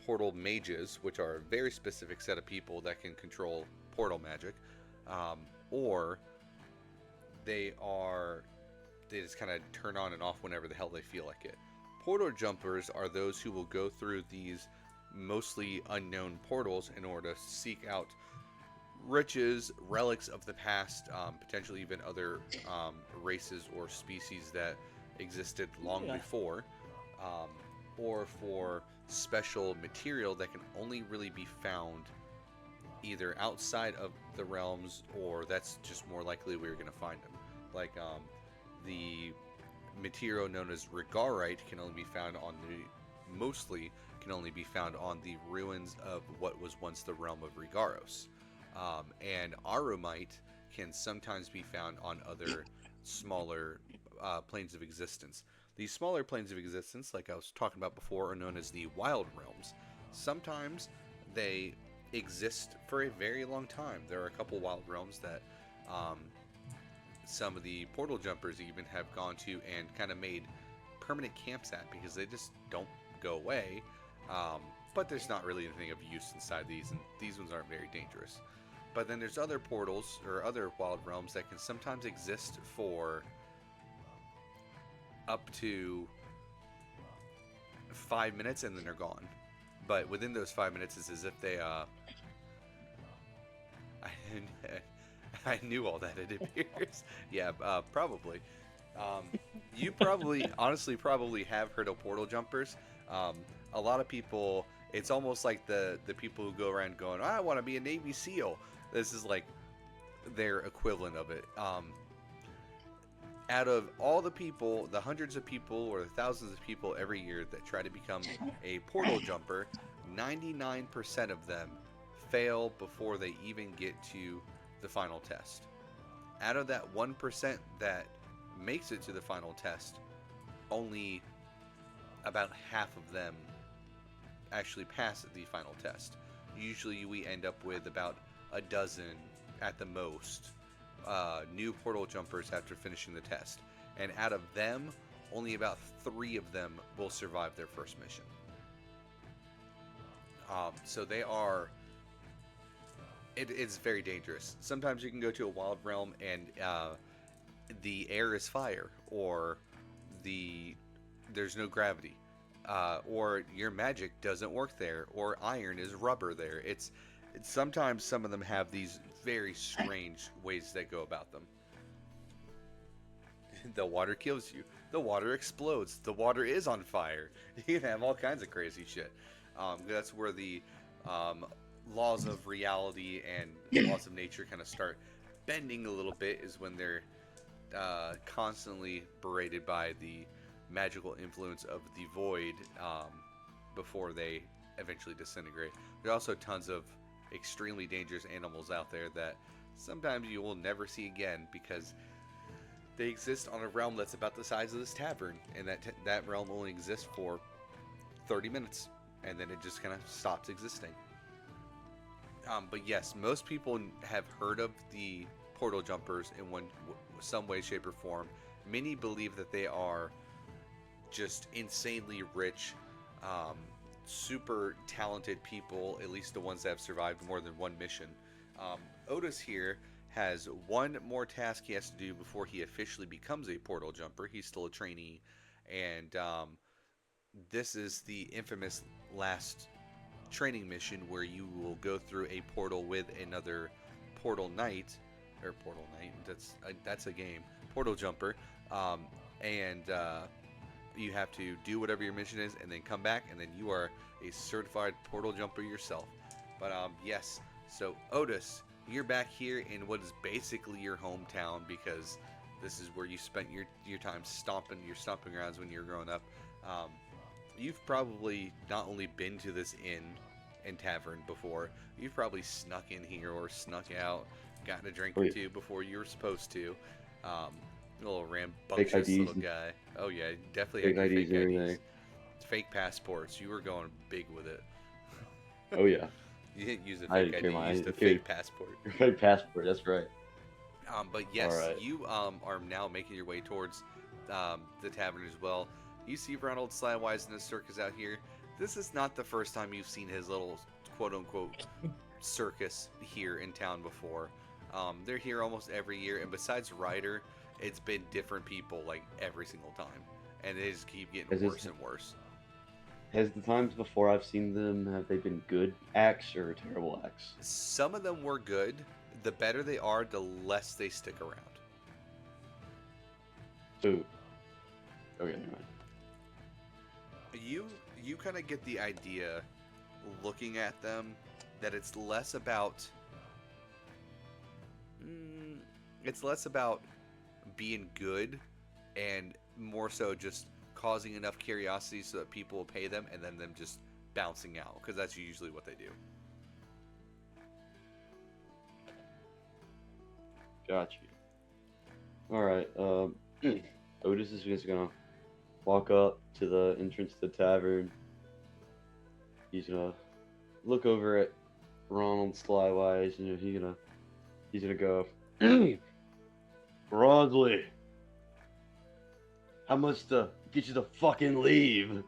portal mages, which are a very specific set of people that can control portal magic, or they just kind of turn on and off whenever the hell they feel like it. Portal jumpers are those who will go through these mostly unknown portals in order to seek out riches, relics of the past, potentially even other races or species that existed long before, or for special material that can only really be found either outside of the realms, or that's just more likely we're going to find them. Like the material known as Regarite can only be found on the ruins of what was once the realm of Regaros. And Arumite can sometimes be found on other smaller planes of existence. These smaller planes of existence, like I was talking about before, are known as the Wild Realms. Sometimes they exist for a very long time. There are a couple Wild Realms that some of the portal jumpers even have gone to and kind of made permanent camps at, because they just don't go away. But there's not really anything of use inside these, and these ones aren't very dangerous. But then there's other portals or other Wild Realms that can sometimes exist for up to 5 minutes and then they're gone. But within those 5 minutes, it's as if they I knew all that, it appears. Yeah, probably. You honestly probably have heard of portal jumpers. A lot of people, it's almost like the people who go around going, I want to be a Navy SEAL. This is like their equivalent of it. Out of all the people, the hundreds of people or the thousands of people every year that try to become a portal jumper, 99% of them fail before they even get to the final test. Out of that 1% that makes it to the final test, only about half of them actually pass the final test. Usually we end up with about a dozen at the most new portal jumpers after finishing the test. And out of them, only about 3 of them will survive their first mission. So they are... It's very dangerous. Sometimes you can go to a wild realm and the air is fire, or there's no gravity, or your magic doesn't work there, or iron is rubber there. It's sometimes some of them have these very strange ways that go about them. The water kills you. The water explodes. The water is on fire. You can have all kinds of crazy shit. That's where the laws of reality and laws of nature kind of start bending a little bit, is when they're constantly berated by the magical influence of the void before they eventually disintegrate. There are also tons of extremely dangerous animals out there that sometimes you will never see again, because they exist on a realm that's about the size of this tavern, and that realm only exists for 30 minutes, and then it just kind of stops existing. But yes, most people have heard of the portal jumpers in some way, shape, or form. Many believe that they are just insanely rich, super talented people, at least the ones that have survived more than one mission. Otis here has one more task he has to do before he officially becomes a portal jumper. He's still a trainee, and this is the infamous last training mission where you will go through a portal with another portal knight, or portal knight. That's a game. Portal jumper, and you have to do whatever your mission is, and then come back, and then you are a certified portal jumper yourself. But yes, so Otis, you're back here in what is basically your hometown because this is where you spent your time stomping your stomping grounds when you were growing up. You've probably not only been to this inn and tavern before, you've probably snuck in here or snuck out, gotten a drink or two before you were supposed to. A little rambunctious little guy. Oh yeah, definitely had your fake IDs. Fake passports. You were going big with it. Oh yeah. You didn't use a fake ID. You used a fake passport. Fake passport. That's right. But yes, you are now making your way towards the tavern as well. You see Ronald Slywise in his circus out here. This is not the first time you've seen his little quote-unquote circus here in town before. They're here almost every year, and besides Ryder, it's been different people like every single time, and they just keep getting worse and worse. Has the times before I've seen them, have they been good acts or terrible acts? Some of them were good. The better they are, the less they stick around. Ooh. Okay, never mind. You kind of get the idea, looking at them, that it's less about being good, and more so just causing enough curiosity so that people will pay them, and then them just bouncing out, because that's usually what they do. Got you. All right. Otis is just gonna walk up to the entrance to the tavern. He's gonna look over at Ronald Slywise, and he's gonna go, Broadly, how much to get you to fucking leave?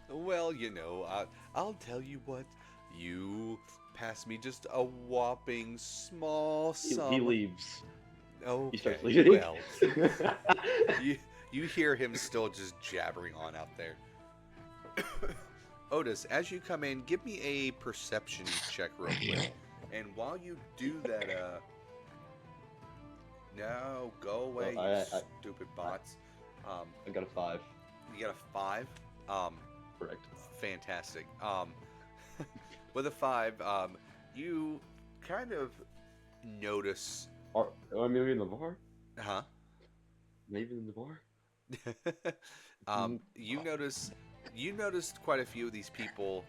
Well, I'll tell you what. You pass me just a whopping small sum. He leaves. Okay. He starts leaving. Well, you hear him still just jabbering on out there. Otis, as you come in, give me a perception check real quick. And while you do that, no, go away, you stupid bots. I got a 5. You got a 5? Correct. Fantastic. With a 5, you kind of notice. Am I maybe in the bar? Huh? Maybe in the bar? You noticed quite a few of these people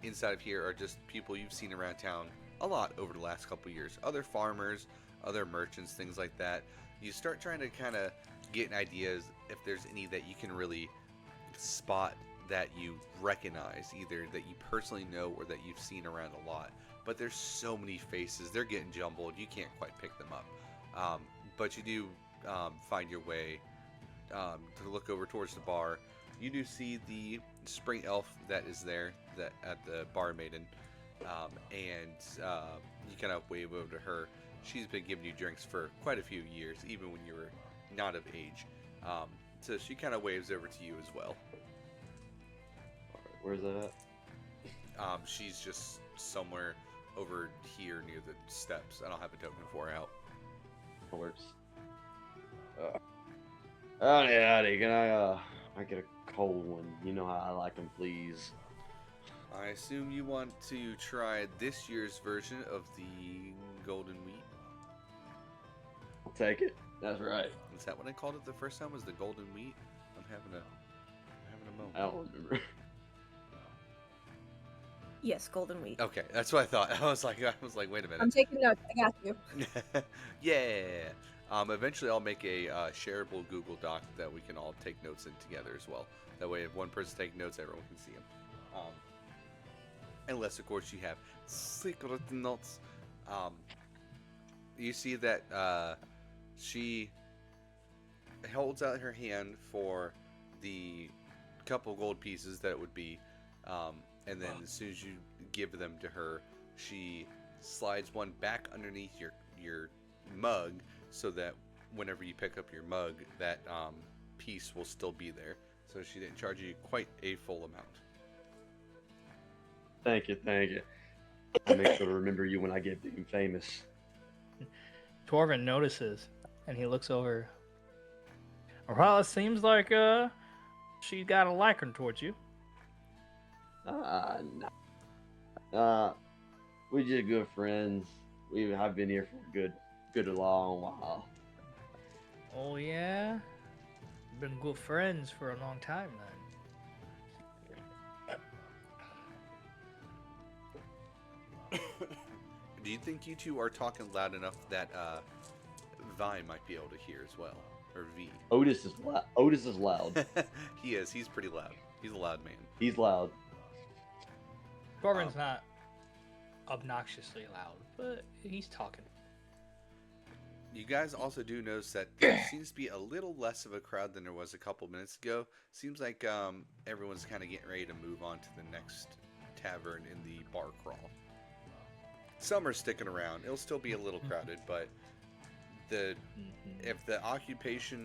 inside of here are just people you've seen around town a lot over the last couple years. Other farmers, other merchants, things like that. You start trying to kind of get an idea if there's any that you can really spot that you recognize, either that you personally know or that you've seen around a lot. But there's so many faces, they're getting jumbled, you can't quite pick them up. But you do find your way to look over towards the bar. You do see the spring elf that is there at the bar maiden, and you kind of wave over to her. She's been giving you drinks for quite a few years, even when you were not of age. So she kind of waves over to you as well. Alright, where's that at? She's just somewhere over here near the steps. I don't have a token for her out. That works. Howdy, can I get a cold one? You know how I like them, please. I assume you want to try this year's version of the golden wheat. I'll take it. That's right. Is that what I called it the first time? Was the golden wheat? I'm having a moment. I don't remember. Yes, golden wheat. Okay, that's what I thought. I was like, wait a minute. I'm taking notes. I got you. Yeah. Eventually, I'll make a shareable Google Doc that we can all take notes in together as well. That way, if one person takes notes, everyone can see them. Unless, of course, you have secret notes. You see that she holds out her hand for the couple gold pieces that it would be. And then as soon as you give them to her, she slides one back underneath your mug so that whenever you pick up your mug, that piece will still be there. So she didn't charge you quite a full amount. Thank you, thank you. I'll make sure to remember you when I get big and famous. Torvin notices, and he looks over. Well, it seems like she got a liking towards you. No. We just good friends. I've been here for a good long while. Oh yeah, been good friends for a long time then. Do you think you two are talking loud enough that Vine might be able to hear as well? Or V? Otis is loud. He is. He's pretty loud. He's a loud man. He's loud. Torvin's not obnoxiously loud, but he's talking. You guys also do notice that there seems to be a little less of a crowd than there was a couple minutes ago. Seems like everyone's kind of getting ready to move on to the next tavern in the bar crawl. Some are sticking around. It'll still be a little crowded, but if the occupancy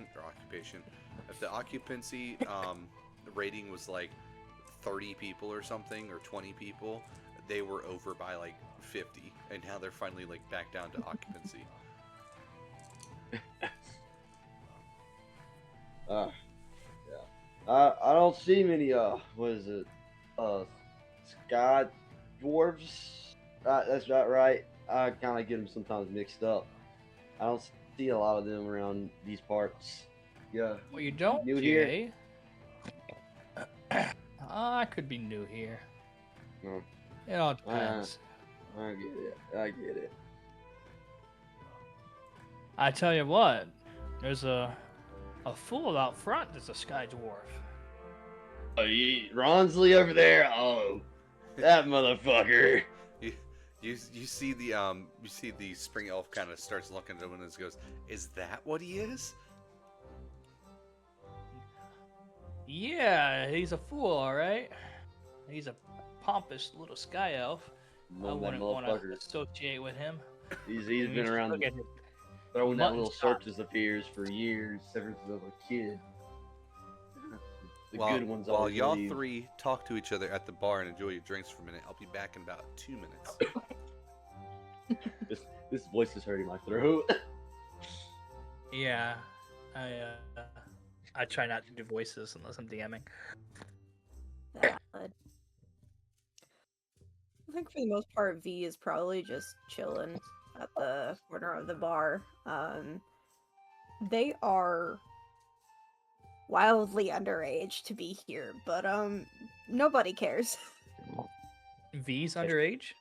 rating was like 30 people or something, or 20 people, they were over by like 50, and now they're finally like back down to occupancy. Yeah. I don't see many what is it? Sky dwarves. That's not right. I kind of get them sometimes mixed up. I don't see a lot of them around these parts. Yeah. Well, you don't, New GA. I could be new here. No. It all depends. I get it. I tell you what, there's a fool out front that's a sky dwarf. Oh, Ronsley over there. Oh, that motherfucker. You see the spring elf kind of starts looking at him and goes, "Is that what he is?" Yeah, he's a fool, all right. He's a pompous little sky elf. I wouldn't want to associate with him. He's been around throwing that little circus of ears for years, ever since I was a kid. The good ones. While y'all three talk to each other at the bar and enjoy your drinks for a minute, I'll be back in about 2 minutes. This voice is hurting my throat. Yeah, I try not to do voices unless I'm DMing. I think for the most part, V is probably just chilling at the corner of the bar. They are wildly underage to be here, but nobody cares. V's underage?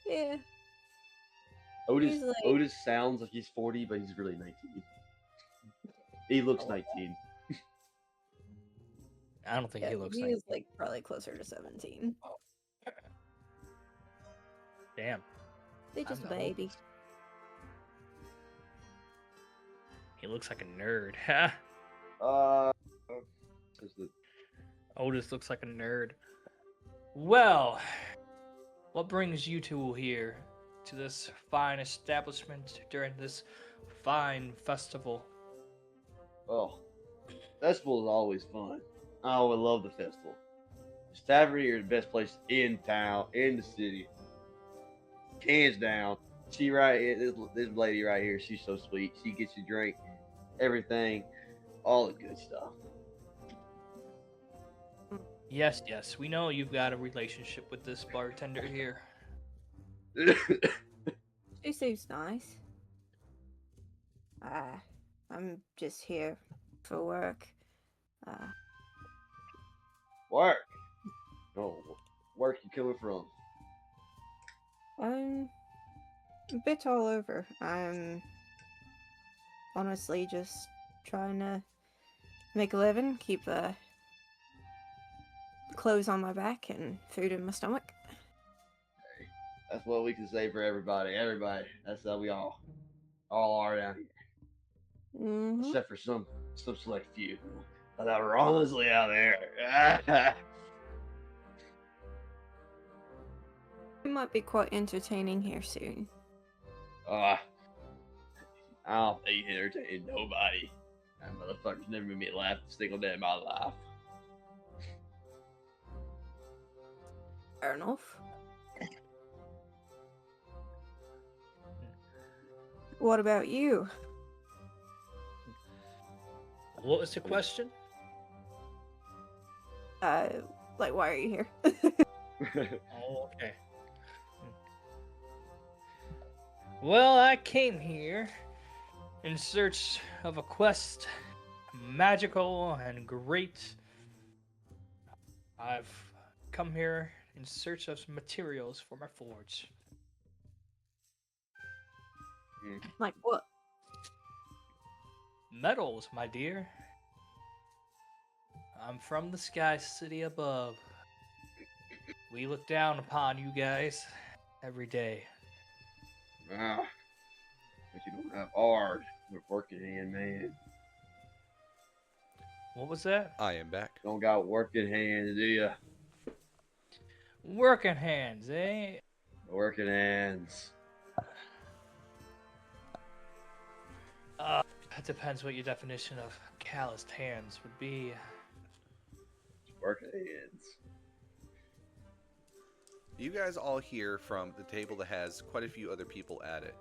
Yeah. Otis sounds like he's 40, but he's really 19. He looks 19. I don't think he looks he 19. is like probably closer to 17. Damn. They just I'm baby. He looks like a nerd. Otis looks like a nerd. Well, what brings you two here to this fine establishment during this fine festival? Oh, festival is always fun. I would love the festival. This tavern here is the best place in town, in the city. Hands down. She right here, this lady right here, she's so sweet. She gets you drink, everything, all the good stuff. Yes, we know you've got a relationship with this bartender here. She seems nice. I'm just here for work. Work? Oh, work you coming from? I'm a bit all over. I'm honestly just trying to make a living, keep clothes on my back and food in my stomach. Hey, that's what we can say for everybody. Everybody. That's how we all are down here. Mm-hmm. Except for some select few. Like that Ronsley out there. might be quite entertaining here soon. I don't think he's entertaining nobody. That motherfucker's never made me laugh a single day in my life. Fair enough. What about you? What was the question? Like, why are you here? Oh, okay. Well, I came here in search of a quest magical and great. I've come here in search of some materials for my forge. Like what? Metals, my dear. I'm from the sky city above. We look down upon you guys every day. Ah, but you don't have hard with working hand, man. What was that? I am back. Don't got working hands, do ya? Working hands, eh? Working hands. It depends what your definition of calloused hands would be. Working hands. You guys all hear from the table that has quite a few other people at it.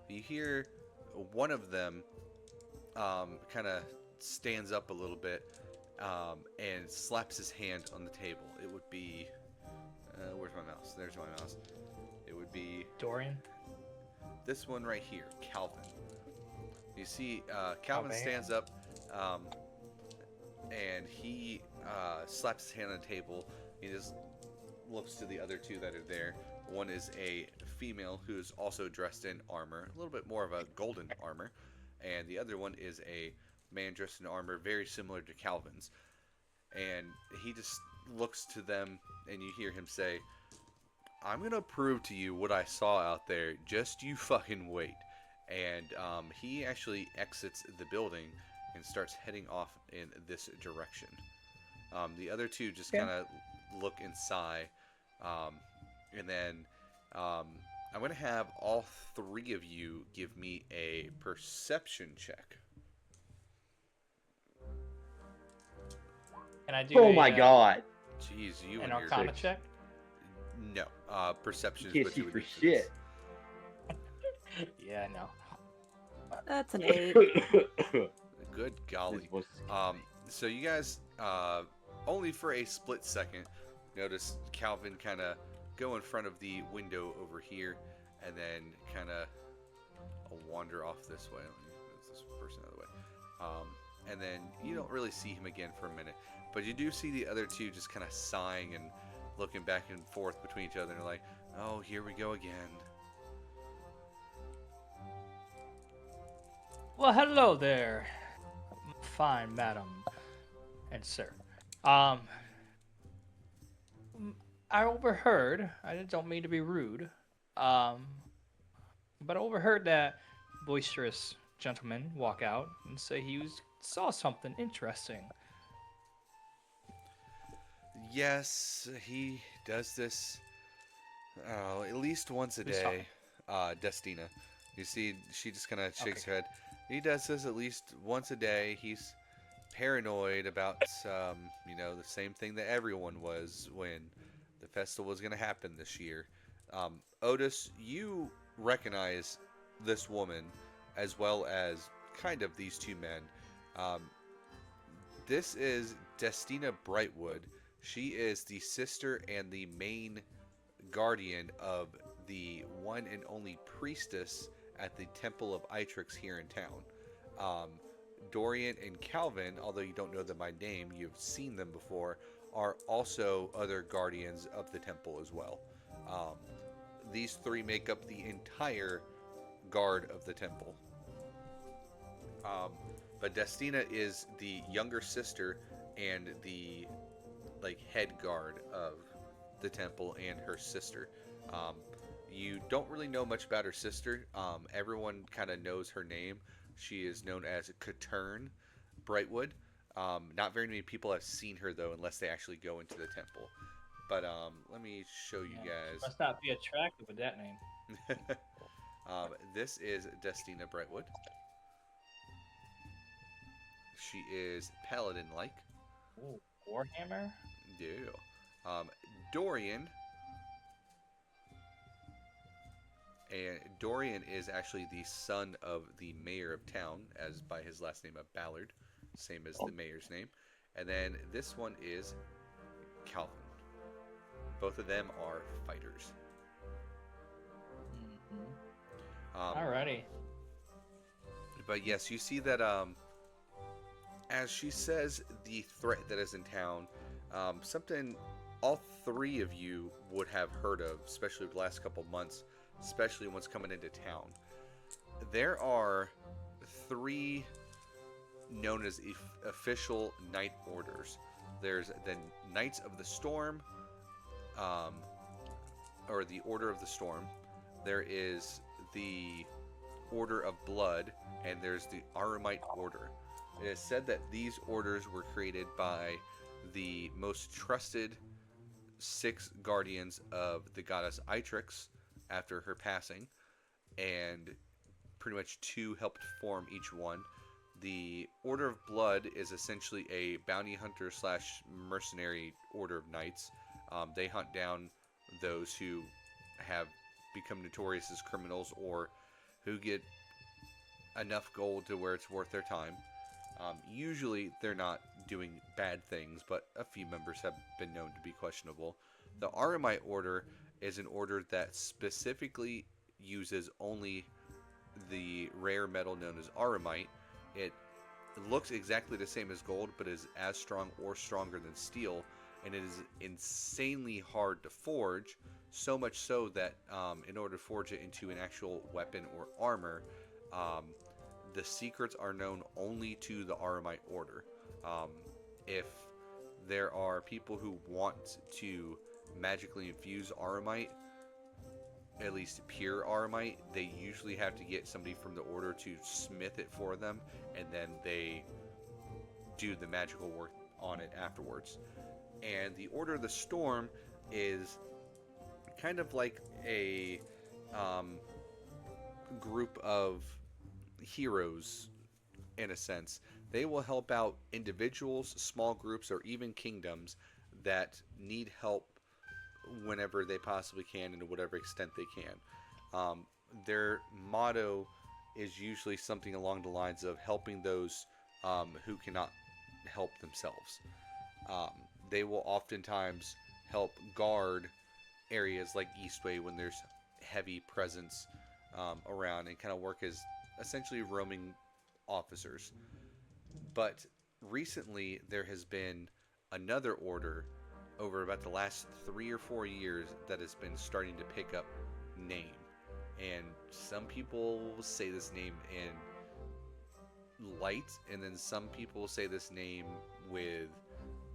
You hear one of them kind of stands up a little bit and slaps his hand on the table. It would be... where's my mouse? There's my mouse. It would be... Dorian? This one right here, Calvin. You see, Calvin man. stands up and he slaps his hand on the table. He just looks to the other two that are there. One is a female who's also dressed in armor, a little bit more of a golden armor, and the other one is a man dressed in armor very similar to Calvin's. And he just looks to them, and you hear him say, "I'm gonna prove to you what I saw out there. Just you fucking wait." And he actually exits the building and starts heading off in this direction. The other two just kind of look inside, and then I'm going to have all three of you give me a perception check. Can I do Oh my god. Jeez, you an and your... Arcana check? No, perception is Can't what see you would for do for shit. this. Yeah, I know. That's an 8. Good golly. So you guys, only for a split second, notice Calvin kind of go in front of the window over here, and then kind of wander off this way. Let me move this person out of the way. And then you don't really see him again for a minute, but you do see the other two just kind of sighing and looking back and forth between each other, and they're like, "Oh, here we go again." Well, hello there, fine madam and sir. I overheard, I don't mean to be rude, but I overheard that boisterous gentleman walk out and say saw something interesting. Yes, he does this at least once a day. Destina. You see, she just kind of shakes her head. He does this at least once a day. He's paranoid about, the same thing that everyone was when the festival was going to happen this year. Otis, you recognize this woman as well as kind of these two men. This is Destina Brightwood. She is the sister and the main guardian of the one and only priestess at the Temple of Itrix here in town. Dorian and Calvin, although you don't know them by name, you've seen them before, are also other guardians of the temple as well. These three make up the entire guard of the temple. But Destina is the younger sister and the head guard of the temple, and her sister. You don't really know much about her sister. Everyone kind of knows her name. She is known as Catern Brightwood. Not very many people have seen her though, unless they actually go into the temple. But let me show you Yeah, she guys. must not be attractive with that name. This is Destina Brightwood. She is paladin-like. Ooh, Warhammer? Yeah. Dorian, and Dorian is actually the son of the mayor of town, as by his last name of Ballard, same as the mayor's name. And then this one is Calvin. Both of them are fighters. Alrighty. But yes, you see that as she says the threat that is in town, something all three of you would have heard of, especially the last couple months, especially what's coming into town. There are three known as official night orders. There's the Knights of the Storm, or the Order of the Storm. There is the Order of Blood, and there's the Aramite Order. It is said that these orders were created by the most trusted 6 guardians of the goddess Itrix after her passing, and pretty much 2 helped form each one. The Order of Blood is essentially a bounty hunter slash mercenary order of knights. They hunt down those who have become notorious as criminals or who get enough gold to where it's worth their time. Usually they're not doing bad things, but a few members have been known to be questionable. The Aramite Order is an order that specifically uses only the rare metal known as Aramite. It looks exactly the same as gold, but is as strong or stronger than steel, and it is insanely hard to forge, so much so that in order to forge it into an actual weapon or armor, the secrets are known only to the Aramite Order. If there are people who want to magically infuse Aramite, at least pure Aramite, they usually have to get somebody from the Order to smith it for them, and then they do the magical work on it afterwards. And the Order of the Storm is kind of like a group of heroes, in a sense. They will help out individuals, small groups, or even kingdoms that need help whenever they possibly can and to whatever extent they can. Their motto is usually something along the lines of helping those who cannot help themselves. They will oftentimes help guard areas like Eastway when there's heavy presence around, and kind of work as essentially roaming officers. But recently there has been another order over about the last 3 or 4 years that has been starting to pick up name. And some people will say this name in light, and then some people will say this name with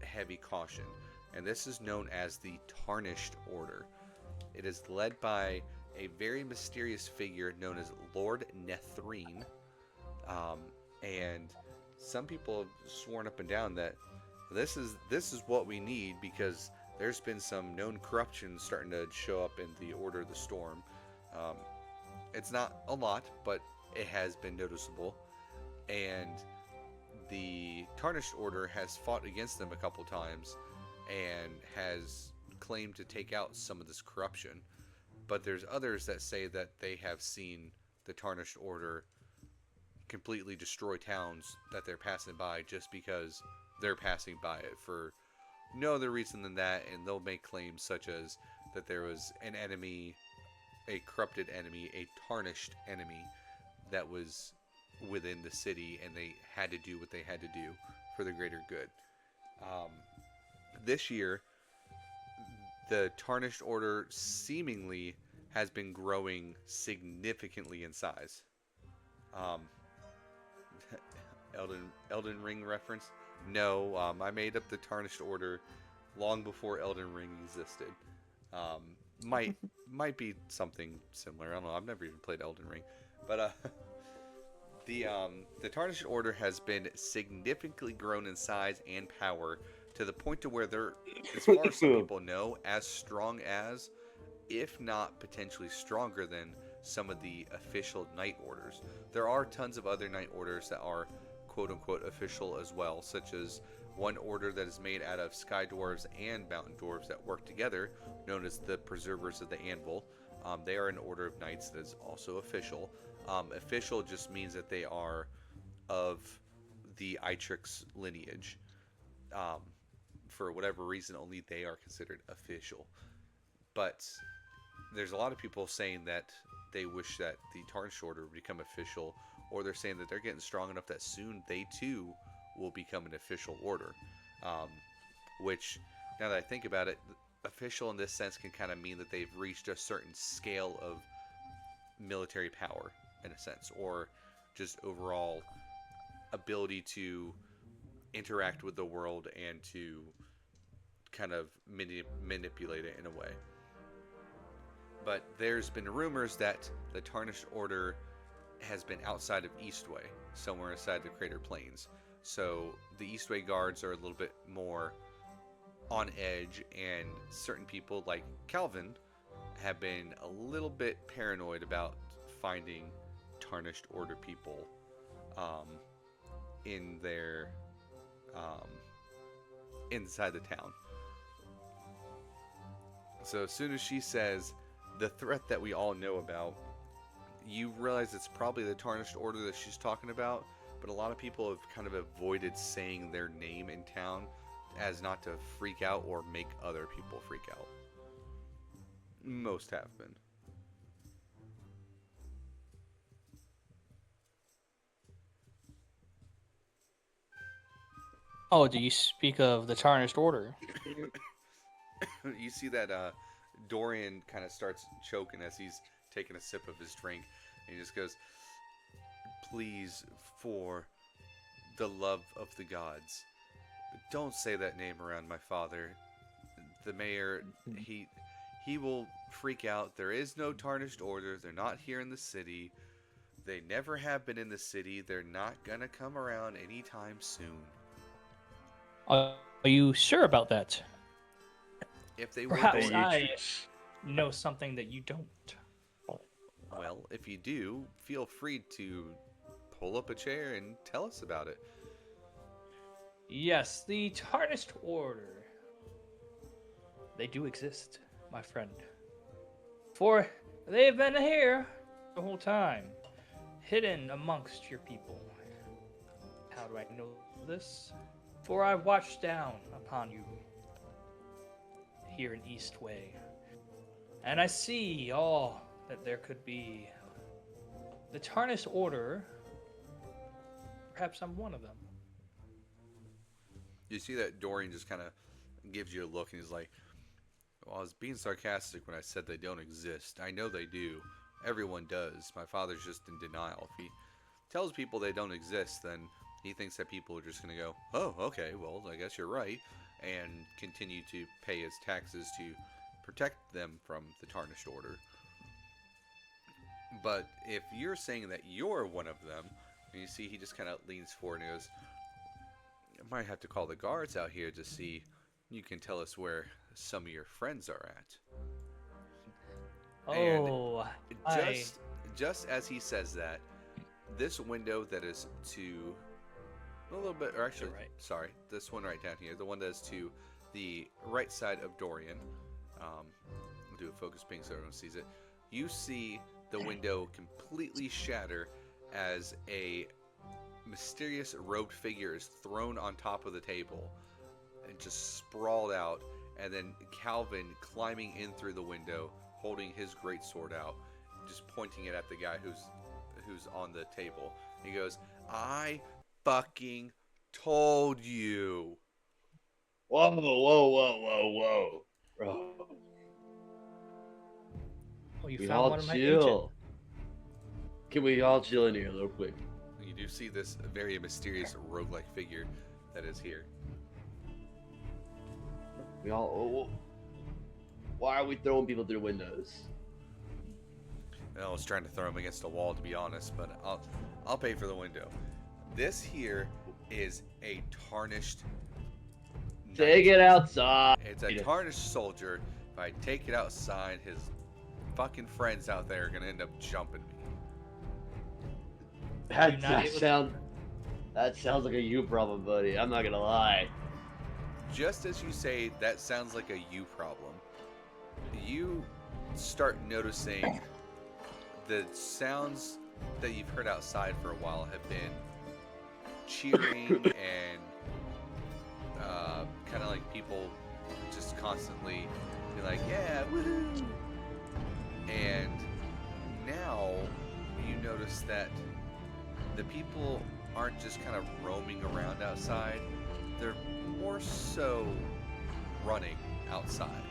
heavy caution. And this is known as the Tarnished Order. It is led by a very mysterious figure known as Lord Nethrine. And some people have sworn up and down that this is what we need, because there's been some known corruption starting to show up in the Order of the Storm. It's not a lot, but it has been noticeable. And the Tarnished Order has fought against them a couple times and has claimed to take out some of this corruption. But there's others that say that they have seen the Tarnished Order completely destroy towns that they're passing by just because they're passing by it for no other reason than that. And they'll make claims such as that there was an enemy, a corrupted enemy, a tarnished enemy that was within the city, and they had to do what they had to do for the greater good. This year, the Tarnished Order seemingly has been growing significantly in size. Elden Ring reference? No, I made up the Tarnished Order long before Elden Ring existed. Might be something similar. I don't know. I've never even played Elden Ring, but the Tarnished Order has been significantly grown in size and power to the point to where they're, as far as some people know, as strong as, if not potentially stronger than, some of the official Night Orders. There are tons of other Night Orders that are quote-unquote official as well, such as one order that is made out of Sky Dwarves and Mountain Dwarves that work together, known as the Preservers of the Anvil. They are an order of knights that is also official. Official just means that they are of the Itrix lineage. For whatever reason, only they are considered official. But there's a lot of people saying that they wish that the Tarnished Order would become official, or they're saying that they're getting strong enough that soon they too will become an official order. Which, now that I think about it, official in this sense can kind of mean that they've reached a certain scale of military power, in a sense, or just overall ability to interact with the world and to kind of manipulate it in a way. But there's been rumors that the Tarnished Order has been outside of Eastway, somewhere inside the Crater Plains. So the Eastway guards are a little bit more on edge, and certain people like Calvin have been a little bit paranoid about finding Tarnished Order people in their inside the town. So as soon as she says the threat that we all know about, you realize it's probably the Tarnished Order that she's talking about, but a lot of people have kind of avoided saying their name in town as not to freak out or make other people freak out. Most have been. Oh, do you speak of the Tarnished Order? You see that Dorian kind of starts choking as he's taking a sip of his drink, and he just goes, "Please, for the love of the gods, don't say that name around my father. The mayor, he will freak out. There is no Tarnished Order. They're not here in the city. They never have been in the city. They're not gonna come around anytime soon. Are you sure about that? If they were Perhaps going, I know something that you don't. well, if you do, feel free to pull up a chair and tell us about it." Yes, the Tarnished Order. They do exist, my friend. For they've been here the whole time, hidden amongst your people. How do I know this? For I've watched down upon you here in Eastway, and I see all that there could be. The Tarnished Order, perhaps I'm one of them. You see that Dorian just kind of gives you a look, and he's like, "Well, I was being sarcastic when I said they don't exist. I know they do. Everyone does. My father's just in denial. If he tells people they don't exist, then he thinks that people are just going to go, 'Oh, okay, well, I guess you're right,' and continue to pay his taxes to protect them from the Tarnished Order. But if you're saying that you're one of them," and you see he just kind of leans forward and goes, "I might have to call the guards out here to see. You can tell us where some of your friends are at." Oh, Just as he says that, this window that is to a little bit, or actually, right. sorry, this one right down here, the one that is to the right side of Dorian, I'll do a focus ping so everyone sees it. You see the window completely shatter as a mysterious robed figure is thrown on top of the table and just sprawled out, and then Calvin climbing in through the window, holding his great sword out, just pointing it at the guy who's on the table. He goes, "I fucking told you." Whoa, whoa, whoa, whoa, whoa. Bro. Oh, you We found all one of my chill. Can we all chill in here real quick? You do see this very mysterious roguelike figure that is here. We all. Why are we throwing people through windows? And I was trying to throw him against a wall, to be honest, but I'll pay for the window. This here is a tarnished Take it outside. It's a tarnished soldier. If I take it outside, his fucking friends out there are gonna end up jumping me. That sounds like a you problem, buddy. I'm not gonna lie. Just as you say, that sounds like a you problem. You start noticing the sounds that you've heard outside for a while have been cheering and kind of like people just constantly be like, yeah, woohoo! And now you notice that the people aren't just kind of roaming around outside, they're more so running outside.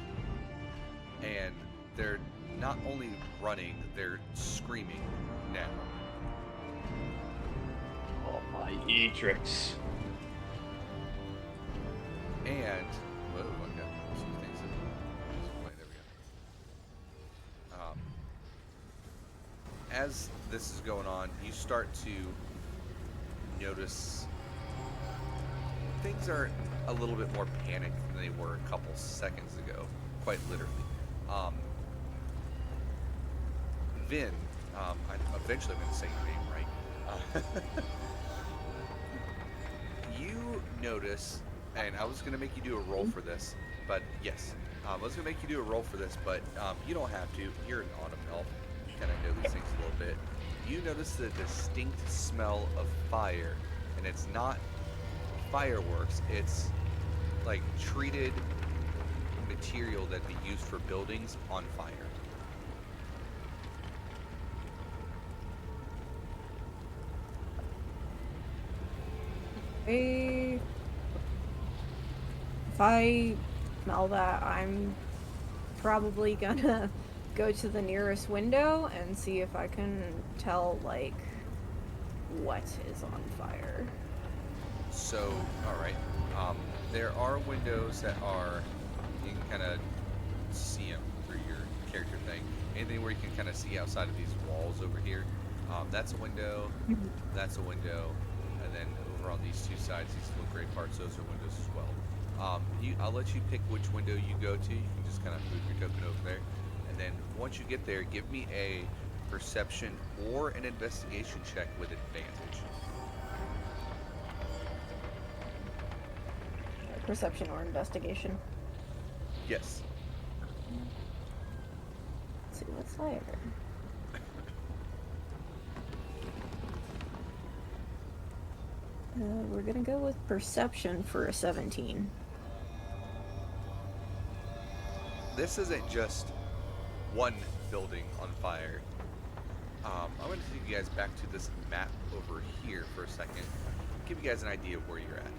And they're not only running, they're screaming now. Oh my E-tricks. And whoa, I got some things that there we go. As this is going on, you start to notice things are a little bit more panicked than they were a couple seconds ago, quite literally. Vin, eventually I'm going to say your name right. You notice, and I was going to make you do a roll for this, but yes, I was going to make you do a roll for this, but you don't have to. You're an autumn elf. You kind of know these things a little bit. You notice the distinct smell of fire, and it's not fireworks. It's like treated material that'd be used for buildings on fire. If I smell that, I'm probably gonna go to the nearest window and see if I can tell, like, what is on fire. So, alright. There are windows that are, you can kind of see them through your character thing. Anything where you can kind of see outside of these walls over here. That's a window, that's a window, and then over on these two sides, these little gray parts, those are windows as well. I'll let you pick which window you go to. You can just kind of move your token over there. And then once you get there, give me a perception or an investigation check with advantage. Perception or investigation. Yes. Let's see what's higher. We're gonna go with perception for a 17. This isn't just one building on fire. I'm going to take you guys back to this map over here for a second. Give you guys an idea of where you're at.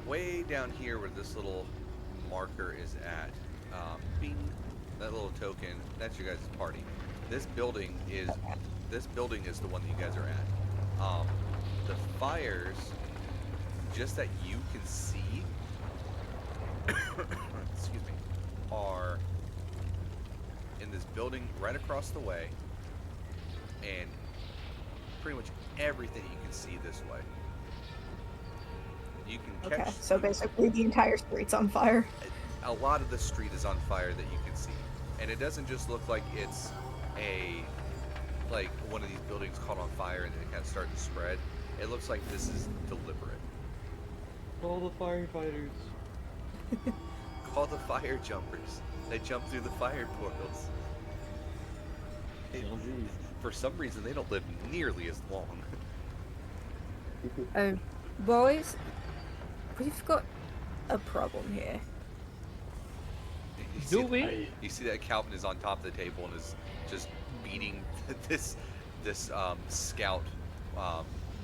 Way down here where this little marker is at, bing, that little token, that's your guys' party. This building is the one that you guys are at. The fires, just that you can see, excuse me, are in this building right across the way, and pretty much everything you can see this way. You can catch. Okay, so basically the entire street's on fire. A lot of the street is on fire that you can see, and it doesn't just look like it's like one of these buildings caught on fire and then it kind of started to spread. It looks like this is deliberate. Call the firefighters. Call the fire jumpers. They jump through the fire portals. For some reason, they don't live nearly as long. Boys, we've got a problem here. You Do we? You see that Calvin is on top of the table and is just beating this scout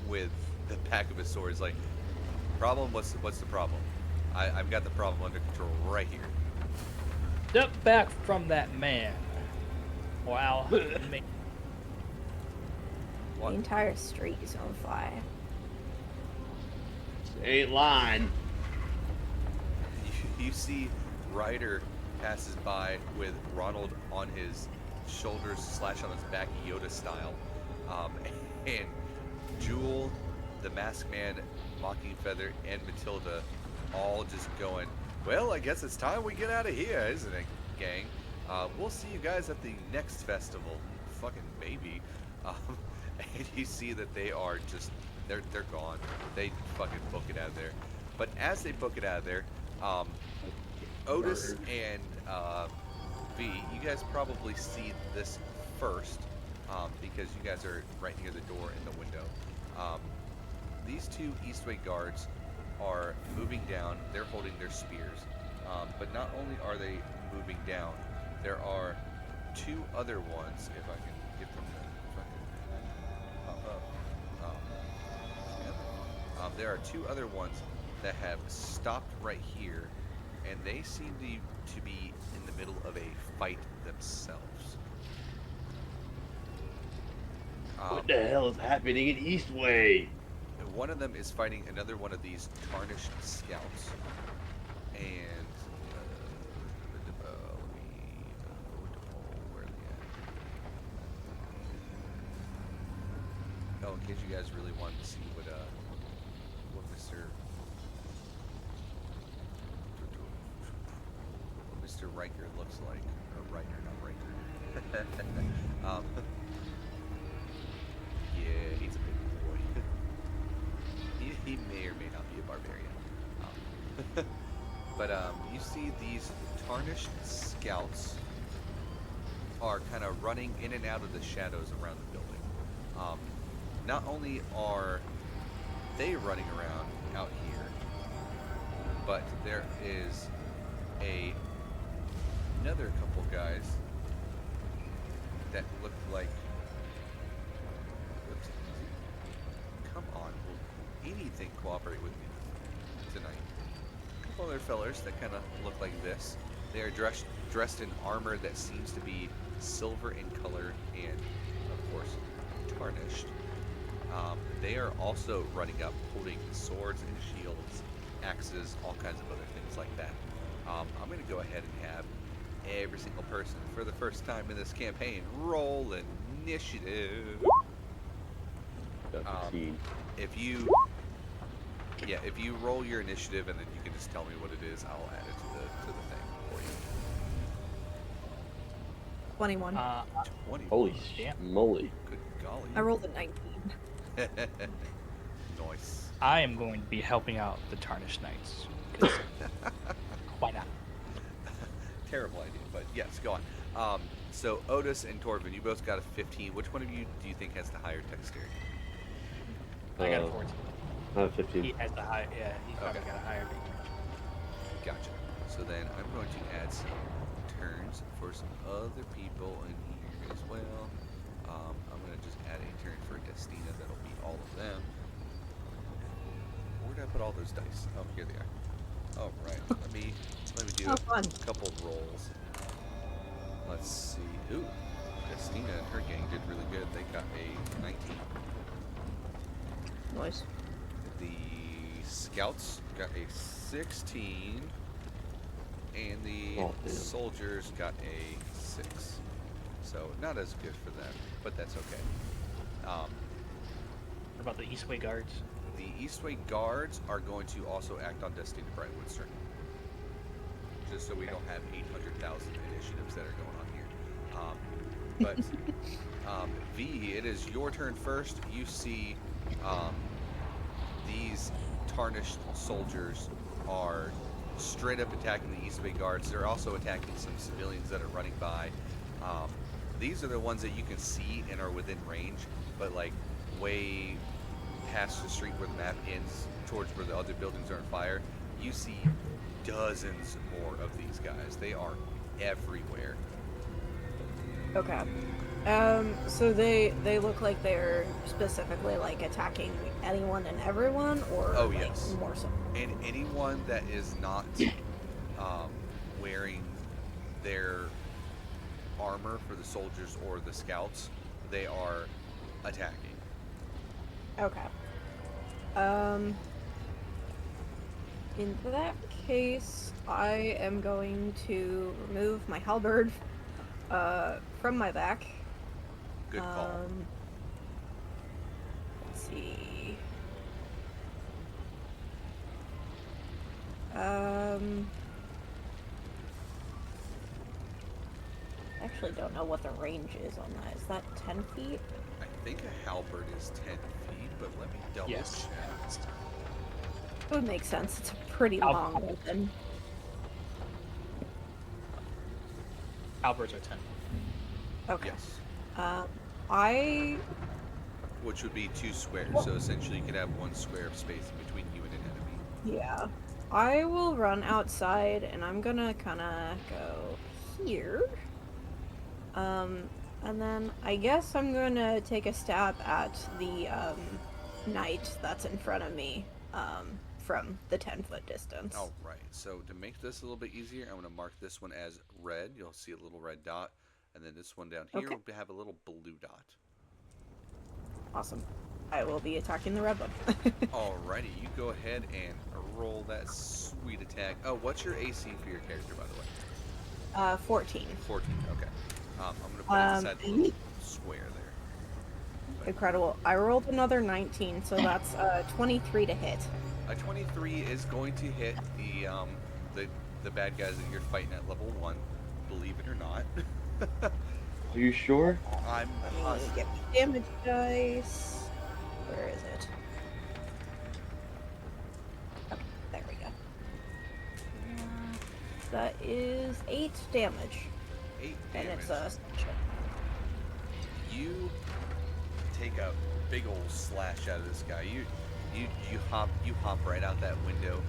with the back of his sword. He's like, problem? What's the problem? I've got the problem under control right here. Step back from that man. Wow. The entire street is on fire. Ain't lying. You see Ryder passes by with Ronald on his shoulders / on his back, Yoda style, and Jewel, the masked man, Mocking Feather, and Matilda all just going, well, I guess it's time we get out of here, isn't it, gang? We'll see you guys at the next festival. Fucking maybe. Um, and you see that they are just, they're gone. They fucking book it out of there. But as they book it out of there, Otis and V, you guys probably see this first because you guys are right near the door in the window. These two Eastway guards are moving down. They're holding their spears. But not only are they moving down, there are two other ones, if I can get them to fucking pop up. There are two other ones that have stopped right here, and they seem to be in the middle of a fight themselves. What the hell is happening in Eastway? One of them is fighting another one of these tarnished scouts, and where are they at? Oh, in case you guys really wanted to see what Mr. Riker looks like, or Riker, not Riker. Yeah, he's a big boy. he may or may not be a barbarian. But you see these tarnished scouts are kind of running in and out of the shadows around the building. Not only are they running around out here, but there is another couple guys that look like. Come on, will anything cooperate with me tonight? A couple other fellers that kind of look like this. They are dressed in armor that seems to be silver in color and, of course, tarnished. They are also running up, holding swords and shields, axes, all kinds of other things like that. I'm going to go ahead and have every single person, for the first time in this campaign, roll initiative. If you roll your initiative and then you can just tell me what it is, I'll add it to the thing for you. 21. 20. Holy moly. Good golly. I rolled a 19. Nice. I am going to be helping out the Tarnished Knights. 'Cause why not? Terrible idea, but yes, go on. So Otis and Torvin, you both got a 15. Which one of you do you think has the higher dexterity? I got a 14. I have 15. He has the high. Yeah, he's probably Okay. got a higher. Gotcha. So then I'm going to add some turns for some other people in here as well. I'm going to just add a turn for Destina. That'll be all of them. Where did I put all those dice? Oh, here they are. All right. Let me do Oh, fun. a couple of rolls. Let's see. Ooh, Destina and her gang did really good. They got a 19. Nice. The Scouts got a 16. And the soldiers got a 6. So not as good for them, but that's okay. What about the Eastway Guards? The Eastway Guards are going to also act on Destina Brightwood's turn. Just so we don't have 800,000 initiatives that are going on here. But V, it is your turn first. You see these tarnished soldiers are straight up attacking the Eastway Guards. They're also attacking some civilians that are running by. These are the ones that you can see and are within range, but like way past the street where the map ends towards where the other buildings are on fire. You see dozens more of these guys. They are everywhere. Okay. So they look like they're specifically like attacking anyone and everyone, or Oh, like, yes. more so. And anyone that is not wearing their armor for the soldiers or the scouts, they are attacking. Okay. In that case, I am going to remove my halberd from my back. Good call. Let's see. I actually don't know what the range is on that. Is that 10 feet? I think a halberd is 10 feet, but let me double Yes. check. It would make sense. It's a pretty long weapon. Halberds are 10. Okay. Yes. I Which would be 2 squares, so essentially you could have 1 square of space between you and an enemy. Yeah. I will run outside and I'm gonna kinda go here. And then I guess I'm gonna take a stab at the knight that's in front of me, from the 10-foot distance. Alright, so to make this a little bit easier, I'm going to mark this one as red. You'll see a little red dot. And then this one down here Okay. will have a little blue dot. Awesome. I will be attacking the red one. Alrighty, you go ahead and roll that sweet attack. Oh, what's your AC for your character, by the way? 14. 14, okay. I'm going to put it inside the little square there. Incredible. I rolled another 19, so that's 23 to hit. A 23 is going to hit the bad guys that you're fighting at level 1, believe it or not. Are you sure? I'm Let me positive. get my damage dice. Where is it? Okay, there we go. That is 8 damage. 8 And damage. it's a special. You take a big old slash out of this guy. You hop right out that window.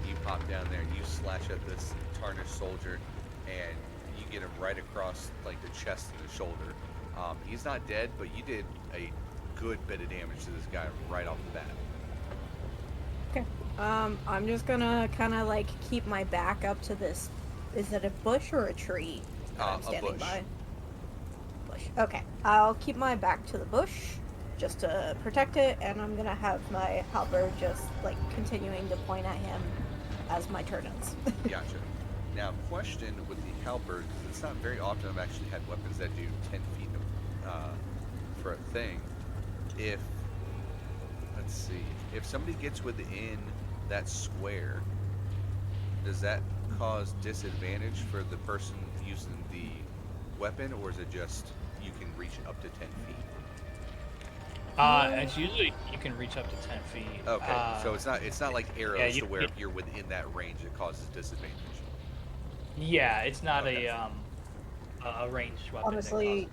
You pop down there and you slash at this tarnished soldier, and you get him right across like the chest and the shoulder. He's not dead, but you did a good bit of damage to this guy right off the bat. Okay. I'm just gonna kind of like keep my back up to this. Is it a bush or a tree that I'm A standing bush. by? Bush. Okay. I'll keep my back to the bush just to protect it, and I'm gonna have my halberd just like continuing to point at him as my turn ends. Gotcha. Now, question with the halberd, 'cause it's not very often I've actually had weapons that do 10 feet for a thing. Let's see, if somebody gets within that square, does that cause disadvantage for the person using the weapon, or is it just you can reach up to 10 feet? It's usually you can reach up to 10 feet. Okay, so it's not like arrows you- to where if you're within that range it causes disadvantage. Yeah, it's not Okay. a ranged weapon. that Honestly, causes-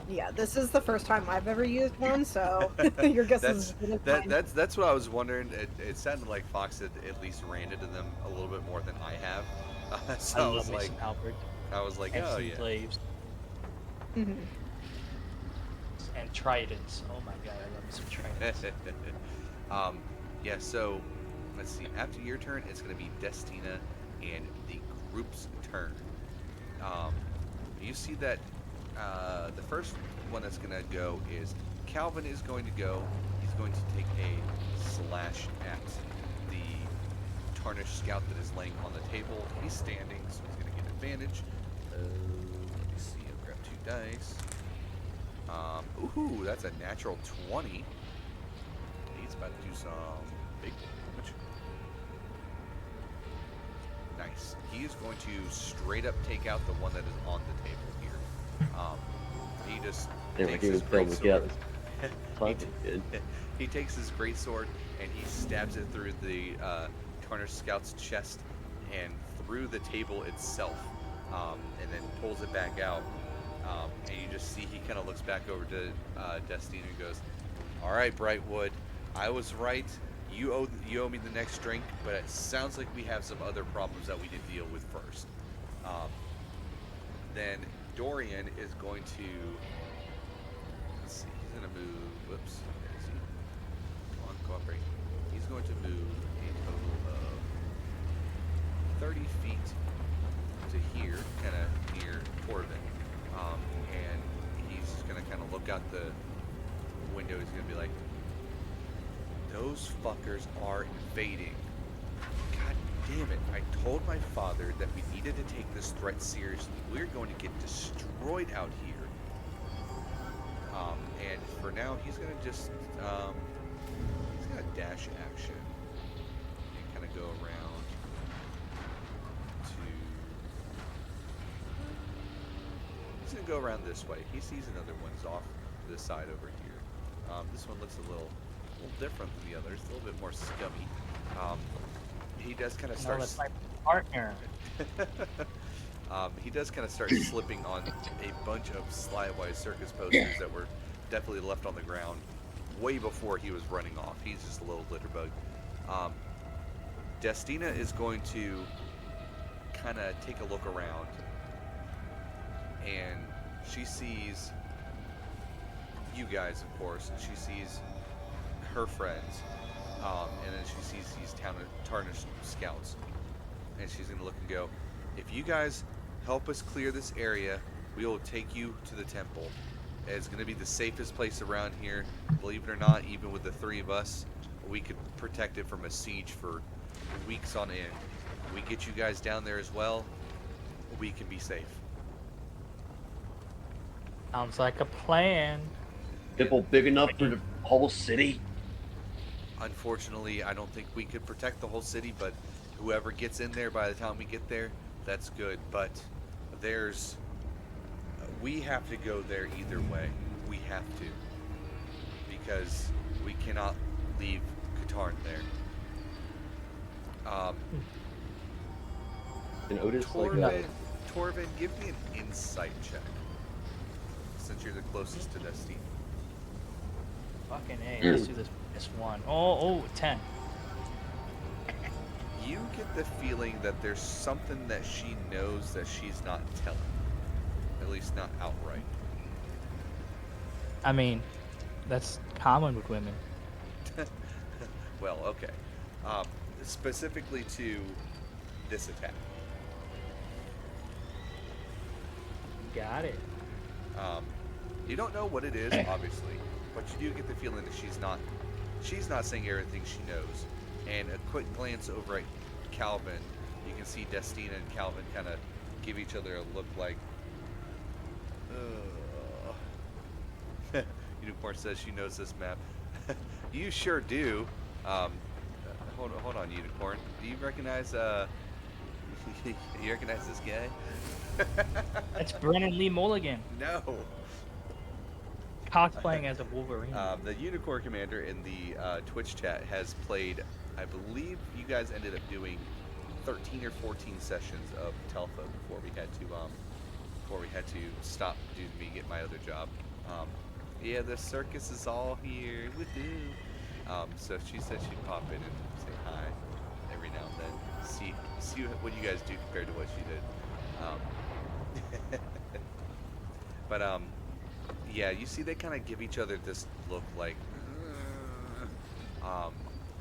yeah, this is the first time I've ever used one, so your guess is as good as mine. That's what I was wondering. It sounded like Fox had at least ran into them a little bit more than I have. So I was love me like, some halberd and oh some yeah. glaives Mhm. and tridents. Oh my god, I love me some tridents. Yeah. So let's see. After your turn, it's going to be Destina and the group's turn. You see that the first one that's going to go is Calvin is going to go. He's going to take a slash at the tarnished scout that is laying on the table. He's standing, so he's going to get advantage. Let me see. I'll grab 2 dice. Ooh, that's a natural 20. He's about to do some big damage. Nice. He is going to straight up take out the one that is on the table here. He just They were takes giving his great Phil sword. the Fucking good. He takes his great sword and he stabs it through the tarnished scout's chest and through the table itself, and then pulls it back out. And you just see he kind of looks back over to Destina and goes, "All right, Brightwood, I was right. You owe me the next drink, but it sounds like we have some other problems that we need to deal with first." Then Dorian is going to, let's see, he's going to move. Whoops, there is he? Come on, cooperate. He's going to move a total of 30 feet to here, kind of near Torvin. And he's just going to kind of look out the window. He's going to be like, "Those fuckers are invading. God damn it. I told my father that we needed to take this threat seriously. We're going to get destroyed out here." And for now, he's going to just, he's going to dash action and kind of go around gonna go around this way. He sees another one's off to the side over here. This one looks a little different than the others, a little bit more scummy. He does kind of No, start. that's my partner. He does kind of start slipping on a bunch of Slywise Circus posters that were definitely left on the ground way before he was running off. He's just a little litter bug. Destina is going to kind of take a look around, and she sees you guys, of course, and she sees her friends, and then she sees these tarnished scouts, and she's going to look and go, if you guys help us clear this area, we will take you to the temple. It's going to be the safest place around here. Believe it or not, even with the three of us, we could protect it from a siege for weeks on end. We get you guys down there as well, we can be safe. Sounds like a plan. Temple big enough for the whole city? Unfortunately, I don't think we could protect the whole city, but whoever gets in there by the time we get there, that's good. But we have to go there either way. We have to, because we cannot leave Katarn there. And Otis, Torvin, give me an insight check, since you're the closest to Destiny. Fucking A. Let's do this one. Oh, 10. You get the feeling that there's something that she knows that she's not telling. At least not outright. I mean, that's common with women. Well, okay. Specifically to this attack. Got it. You don't know what it is, obviously, but you do get the feeling that she's not saying everything she knows. And a quick glance over at Calvin, you can see Destina and Calvin kind of give each other a look like, Unicorn says she knows this map. You sure do. Hold on, Unicorn. Do you recognize you recognize this guy? That's Brennan Lee Mulligan. No. Cosplaying as a Wolverine. The Unicorn Commander in the Twitch chat has played, I believe you guys ended up doing 13 or 14 sessions of Telpha before we had to stop due to me get my other job. Yeah, the circus is all here. Woohoo! So she said she'd pop in and say hi every now and then. See what you guys do compared to what she did. But yeah, you see they kind of give each other this look like,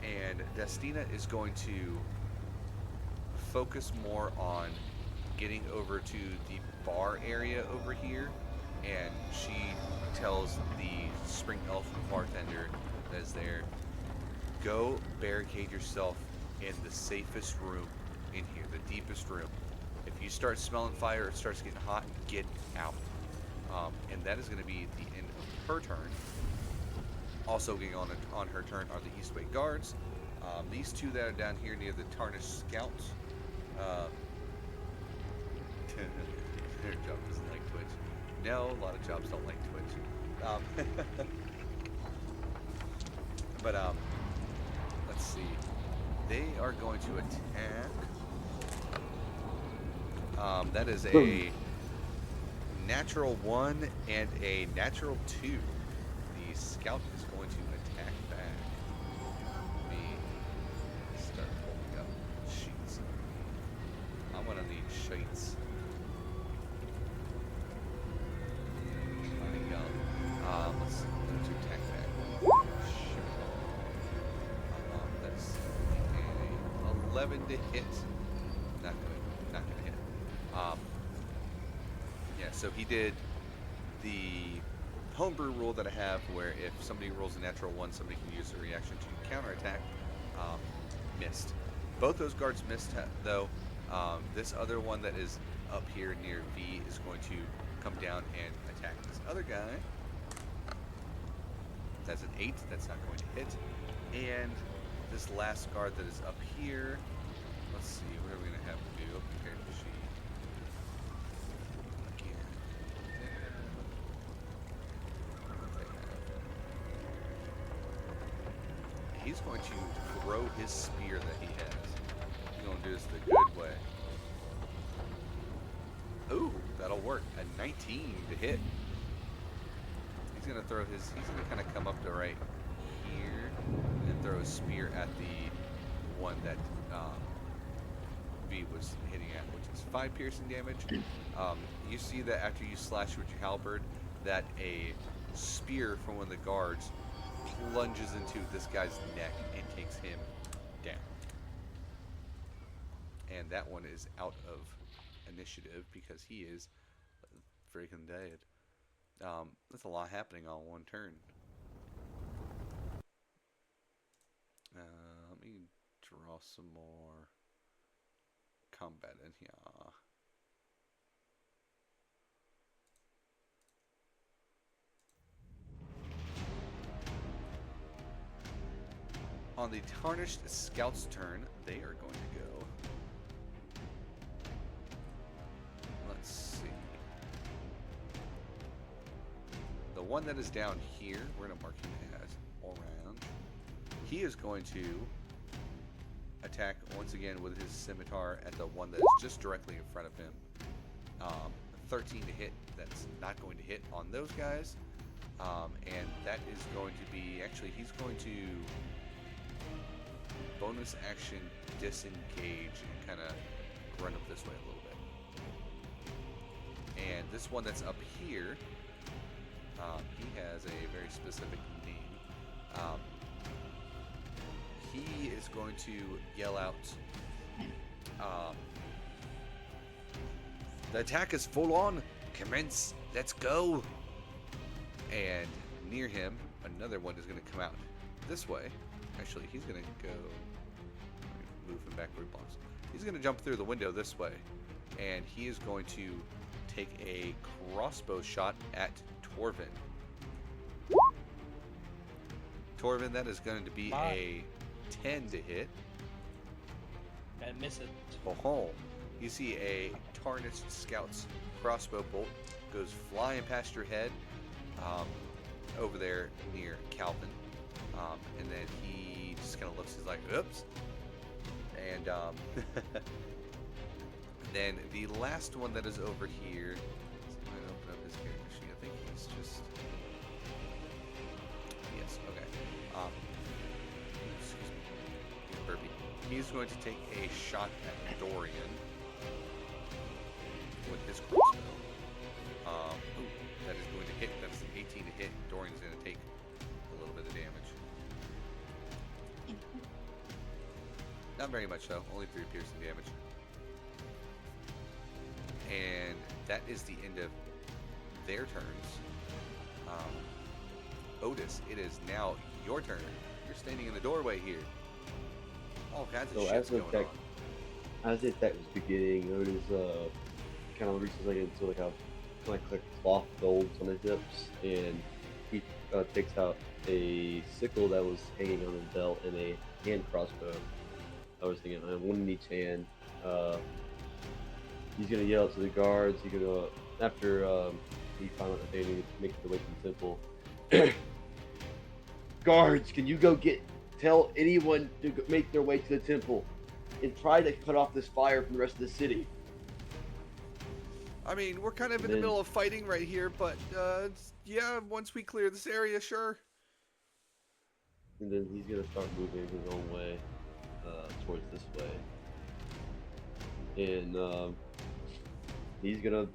and Destina is going to focus more on getting over to the bar area over here, and she tells the Spring Elf bartender that is there, go barricade yourself in the safest room in here, the deepest room. If you start smelling fire, it starts getting hot, get out. And that is going to be the end of her turn. Also getting on her turn are the Eastway Guards. These two that are down here near the Tarnished Scouts. Their job doesn't like Twitch. No, a lot of jobs don't like Twitch. But let's see. They are going to attack. That is a natural 1 and a natural 2. The scout is going to attack back. Let me start pulling up sheets. I'm gonna need sheets. There you go. Let's to attack back. That's a 11 to hit. Not good. Not gonna hit. Yeah, so he did the homebrew rule that I have, where if somebody rolls a natural 1, somebody can use a reaction to counterattack. Missed. Both those guards missed, though. This other one that is up here near V is going to come down and attack this other guy. That's an 8. That's not going to hit. And this last guard that is up here. Let's see, what are we going to have to do compared to she? Again. he's going to throw his spear that he has. He's going to do this the good way. Ooh, that'll work. A 19 to hit. He's going to throw his... He's going to kind of come up to right here and throw a spear at the one that V was hitting at, which is 5 piercing damage. You see that after you slash with your halberd, that a spear from one of the guards plunges into this guy's neck and takes him down. And that one is out of initiative because he is freaking dead. That's a lot happening on one turn. Let me draw some more combat in here. On the Tarnished Scout's turn, they are going to go. Let's see. The one that is down here, we're going to mark him as orange. He is going to attack once again with his scimitar at the one that is just directly in front of him. 13 to hit. That's not going to hit on those guys. And that is going to be, actually, he's going to bonus action disengage and kind of run up this way a little bit. And this one that's up here, he has a very specific name. He is going to yell out, the attack is full on, commence, let's go. And near him, another one is going to come out this way. Actually, he's going to go, move him back where he belongs. He's going to jump through the window this way, and he is going to take a crossbow shot at Torvin. Torvin, that is going to be a 10 to hit. And miss it. Oh, you see a Tarnished Scout's crossbow bolt goes flying past your head over there near Calvin. And then he just kind of looks, he's like, oops. And then the last one that is over here, let's see if I can open up his character sheet. I think he's just, yes, okay. Excuse me, burpee. He's going to take a shot at Dorian with his crossbow. Ooh, that is going to hit. That is an 18 to hit. Dorian's going to take a little bit of damage. Not very much though, only 3 piercing damage. And that is the end of their turns. Otis, it is now your turn. You're standing in the doorway here. All kinds of shit's going on. As the attack was beginning, Otis kind of reaches like into like a kind of like cloth folds on his hips, and he takes out a sickle that was hanging on his belt and a hand crossbow. I was thinking, one in each hand. He's gonna yell out to the guards. He's gonna, after he found out that they needed to make their way to the temple. Guards, can you go tell anyone to make their way to the temple and try to cut off this fire from the rest of the city? I mean, we're kind of in the middle of fighting right here, but yeah, once we clear this area, sure. And then he's gonna start moving his own way towards this way, and he's gonna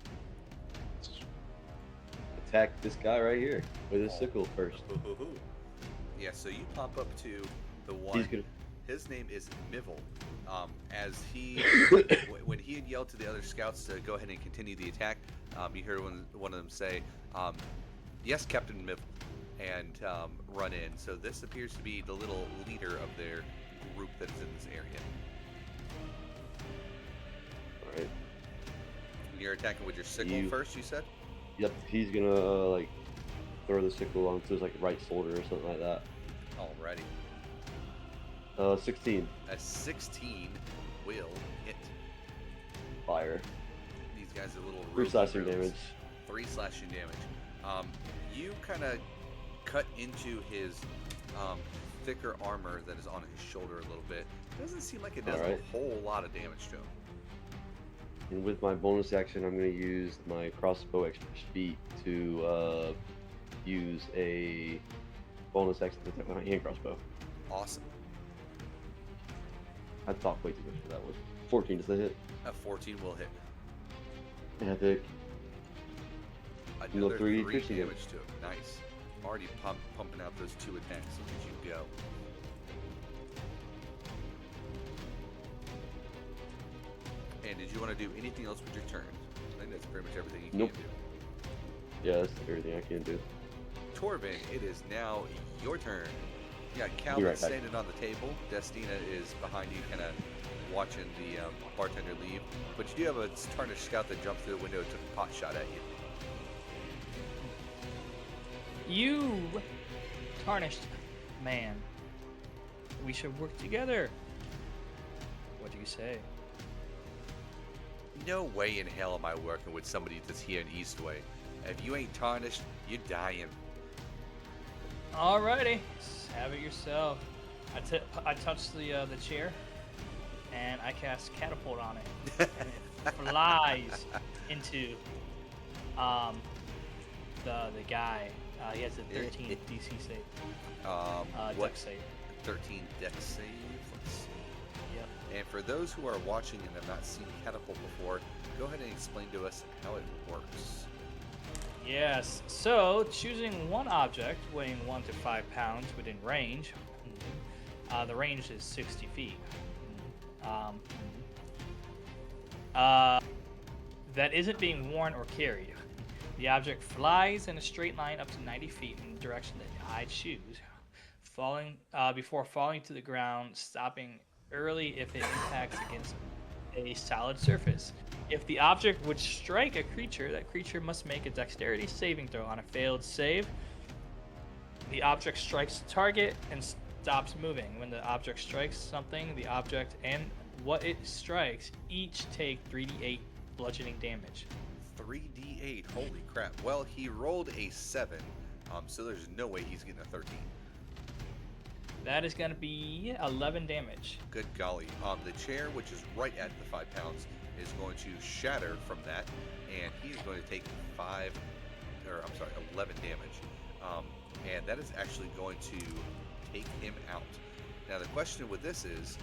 attack this guy right here with his sickle first. Yeah, so you pop up to the one. His name is Mivel. As he, when he had yelled to the other scouts to go ahead and continue the attack, you heard one of them say, "Yes, Captain Mivel," and run in. So this appears to be the little leader of their group that is in this area. All right. You're attacking with your sickle first, you said? Yep. He's gonna like throw the sickle onto his like right shoulder or something like that. Alrighty. 16. A 16 will hit. Fire. These guys are little 3 slashing damage. 3 slashing damage. You kind of cut into his thicker armor that is on his shoulder a little bit. Doesn't seem like it does Alright. a whole lot of damage to him. And with my bonus action, I'm going to use my crossbow extra feat to use a bonus action to attack my hand crossbow. Awesome. I thought way too much for that one. 14 is the hit. A 14 will hit. Epic. Another 3 piercing damage to him. Nice. Already pumping out those 2 attacks. Look at you go. And did you want to do anything else with your turn? I think that's pretty much everything you Nope. can do. Yeah, that's everything I can do. Torvin, it is now your turn. You got Be Calvin right back. standing on the table. Destina is behind you, kind of watching the bartender leave. But you do have a tarnished scout that jumped through the window and took a pot shot at you. You tarnished man. We should work together. What do you say? No way in hell am I working with somebody that's here in Eastway. If you ain't tarnished, you're dying. Alrighty, have it yourself. I touch the chair, and I cast catapult on it, and it flies into the guy. He has a 13 DC save. What? Dex save. 13 dex save. Let's see. Yep. And for those who are watching and have not seen Catapult before, go ahead and explain to us how it works. Yes. So choosing one object weighing 1 to 5 pounds within range. The range is 60 feet. That isn't being worn or carried. The object flies in a straight line up to 90 feet in the direction that I choose, before falling to the ground, stopping early if it impacts against a solid surface. If the object would strike a creature, that creature must make a dexterity saving throw. On a failed save, the object strikes the target and stops moving. When the object strikes something, the object and what it strikes each take 3d8 bludgeoning damage. 3d8. Holy crap. Well, he rolled a 7, so there's no way he's getting a 13. That is going to be 11 damage. Good golly. The chair, which is right at the 5 pounds, is going to shatter from that, and he's going to take 11 damage. And that is actually going to take him out. Now, the question with this is,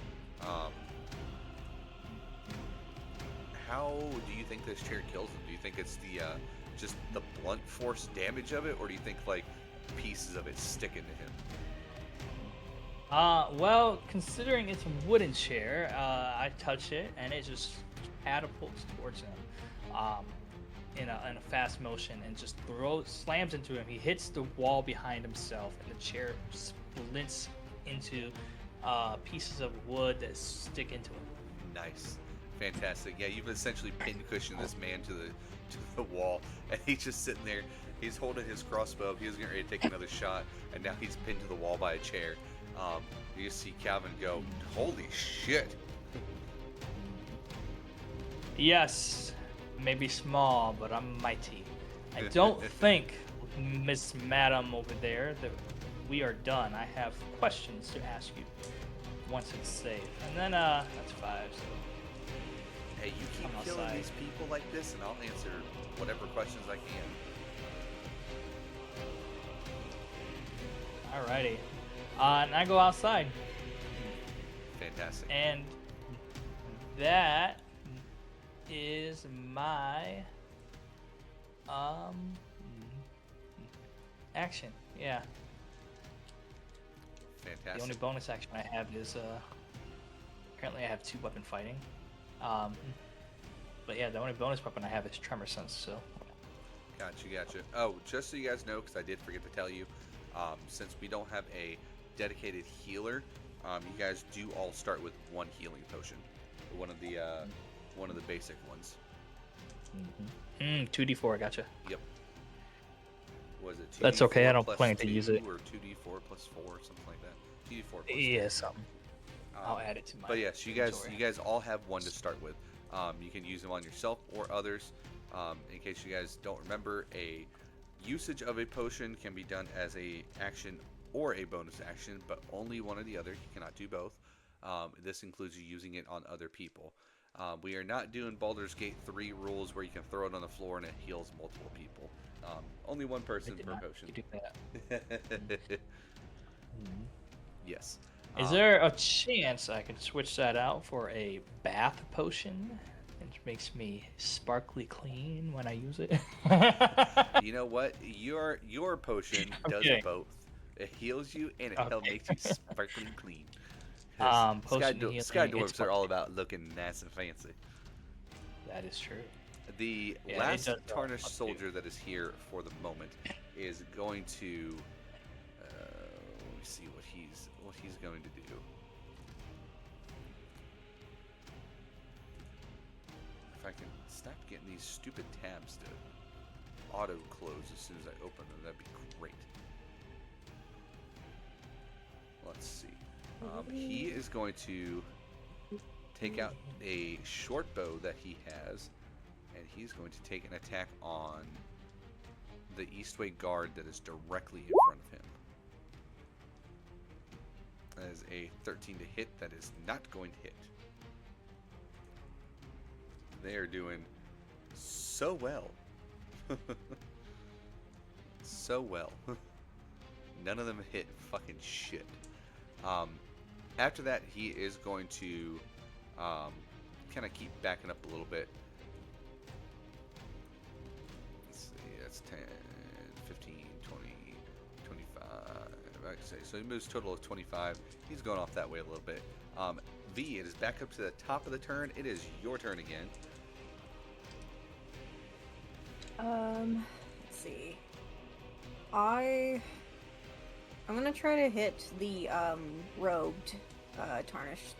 how do you think this chair kills him? Do you think it's the just the blunt force damage of it, or do you think like pieces of it sticking to him? Well, considering it's a wooden chair, I touch it and it just catapults towards him, in a fast motion and just slams into him. He hits the wall behind himself, and the chair splints into pieces of wood that stick into him. Nice, fantastic. Yeah, you've essentially pincushioned this man to the wall, and he's just sitting there. He's holding his crossbow. He was getting ready to take another shot, and now he's pinned to the wall by a chair. You see Calvin go, "Holy shit!" Yes, maybe small, but I'm mighty. I don't think, Miss Madam over there, that we are done. I have questions to ask you once it's safe. And then, that's 5, so... Hey, you keep I'm killing outside. these people like this, and I'll answer whatever questions I can. Alrighty. And I go outside. Fantastic. And that is my action. Yeah. Fantastic. The only bonus action I have is currently I have 2 weapon fighting. But yeah, the only bonus weapon I have is Tremor Sense, so. Gotcha. Oh, just so you guys know, because I did forget to tell you, since we don't have a dedicated healer, you guys do all start with 1 healing potion, one of the basic ones. 2d4, gotcha. Yep. Was it 2d4 That's okay, I don't plus plan to 2, use it. or 2d4 plus 4, something like that. 2d4 plus 2. Yeah, something. I'll add it to my. But yes, you inventory. guys all have 1 to start with. You can use them on yourself or others. In case you guys don't remember, a usage of a potion can be done as a action or a bonus action, but only one or the other. He cannot do both. This includes you using it on other people. We are not doing Baldur's Gate 3 rules where you can throw it on the floor and it heals multiple people. Only one I person did per not potion. do that. Yes. Is there a chance I can switch that out for a bath potion? It makes me sparkly clean when I use it. You know what? Your potion does Okay. both. It heals you and it Okay. makes you sparkling clean. 'Cause Potion healing, Sky it's Dwarves are all about looking nice and fancy. That is true. The Yeah, it last does tarnished up to. soldier that is here for the moment is going to. Let me see what he's going to do. If I can stop getting these stupid tabs to auto close as soon as I open them, that'd be great. Let's see. He is going to take out a short bow that he has, and he's going to take an attack on the Eastway guard that is directly in front of him. That is a 13 to hit. That is not going to hit. They are doing so well. So well. None of them hit fucking shit. After that, he is going to kind of keep backing up a little bit. Let's see, that's 10, 15, 20, 25. I'd say. So he moves a total of 25. He's going off that way a little bit. V, it is back up to the top of the turn. It is your turn again. Let's see. I'm gonna try to hit the robed, tarnished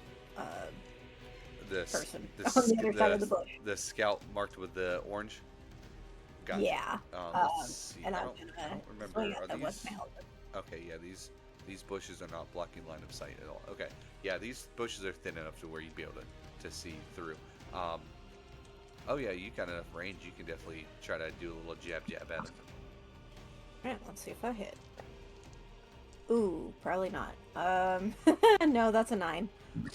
person on the other side of the bush. The scout marked with the orange. Gotcha. Yeah. Let's see. And I I'm don't gonna remember. swing Are at them these? with my halberd. Okay, yeah. These bushes are not blocking line of sight at all. Okay, yeah. These bushes are thin enough to where you'd be able to see through. Oh yeah, you got enough range. You can definitely try to do a little jab at them. Alright, let's see if I hit. Ooh, probably not. No, that's a 9.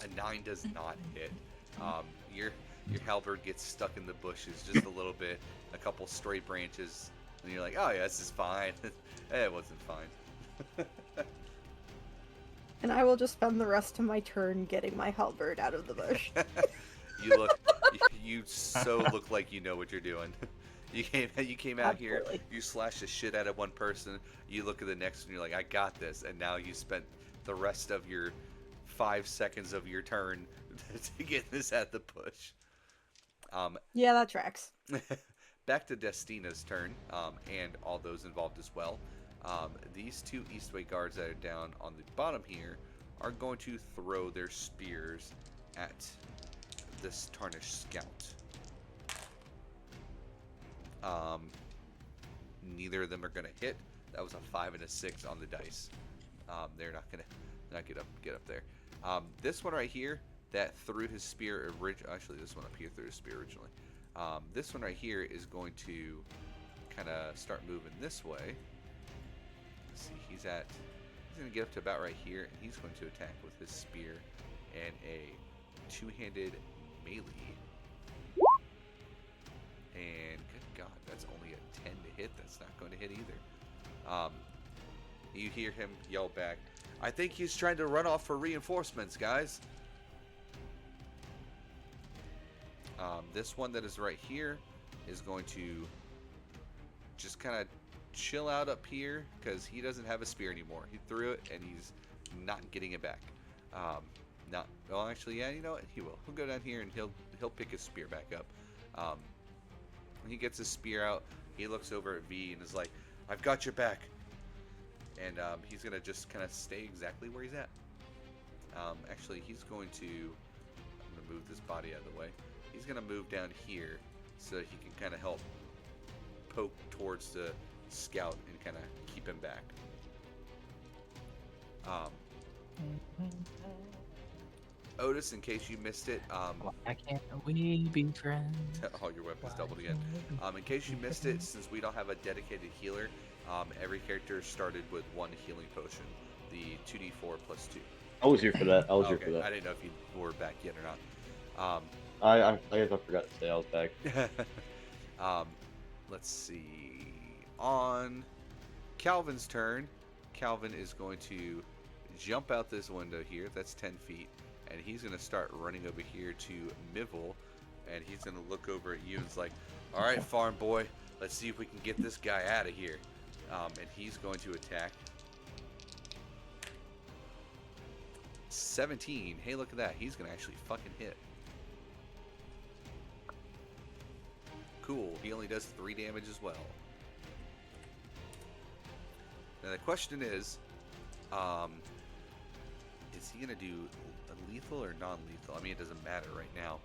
A 9 does not hit. Your halberd gets stuck in the bushes just a little bit, a couple stray branches, and you're like, oh yeah, this is fine. It wasn't fine. And I will just spend the rest of my turn getting my halberd out of the bush. You so look like you know what you're doing. You came out here, you slashed the shit out of one person, you look at the next one, you're like, I got this, and now you spent the rest of your 5 seconds of your turn to get this at the push. Yeah, that tracks. Back to Destina's turn, and all those involved as well. These two Eastway guards that are down on the bottom here are going to throw their spears at this tarnished scout. Neither of them are going to hit. That was a 5 and a 6 on the dice. They're not going to get up there. This one right here that threw his spear actually this one up here threw his spear originally. This one right here is going to kind of start moving this way. Let's see, he's going to get up to about right here, and he's going to attack with his spear and a two-handed melee. And good God, that's only a 10 to hit. That's not going to hit either. You hear him yell back, I think he's trying to run off for reinforcements, guys. This one that is right here is going to just kind of chill out up here because he doesn't have a spear anymore. He threw it and he's not getting it back. Well, actually, yeah, you know what? He will. He'll go down here and he'll pick his spear back up. When he gets his spear out, he looks over at V and is like, I've got your back. And he's going to just kind of stay exactly where he's at. Actually, he's going to... I'm going to move this body out of the way. He's going to move down here so that he can kind of help poke towards the scout and kind of keep him back. Otis, in case you missed it, Why can't we be friends? oh, your weapon's doubled again. In case you missed it, since we don't have a dedicated healer, every character started with one healing potion. the 2d4 plus 2. I was here for that. I was here Okay, for that. I didn't know if you were back yet or not. I guess I forgot to say I was back. Um, let's see. On Calvin's turn, Calvin is going to jump out this window here. That's 10 feet. And he's going to start running over here to Mivel. And he's going to look over at you and is like, all right, farm boy, let's see if we can get this guy out of here. And he's going to attack. 17. Hey, look at that. He's going to actually fucking hit. Cool. He only does 3 damage as well. Now the question is he gonna do a lethal or non-lethal? I mean, it doesn't matter right now.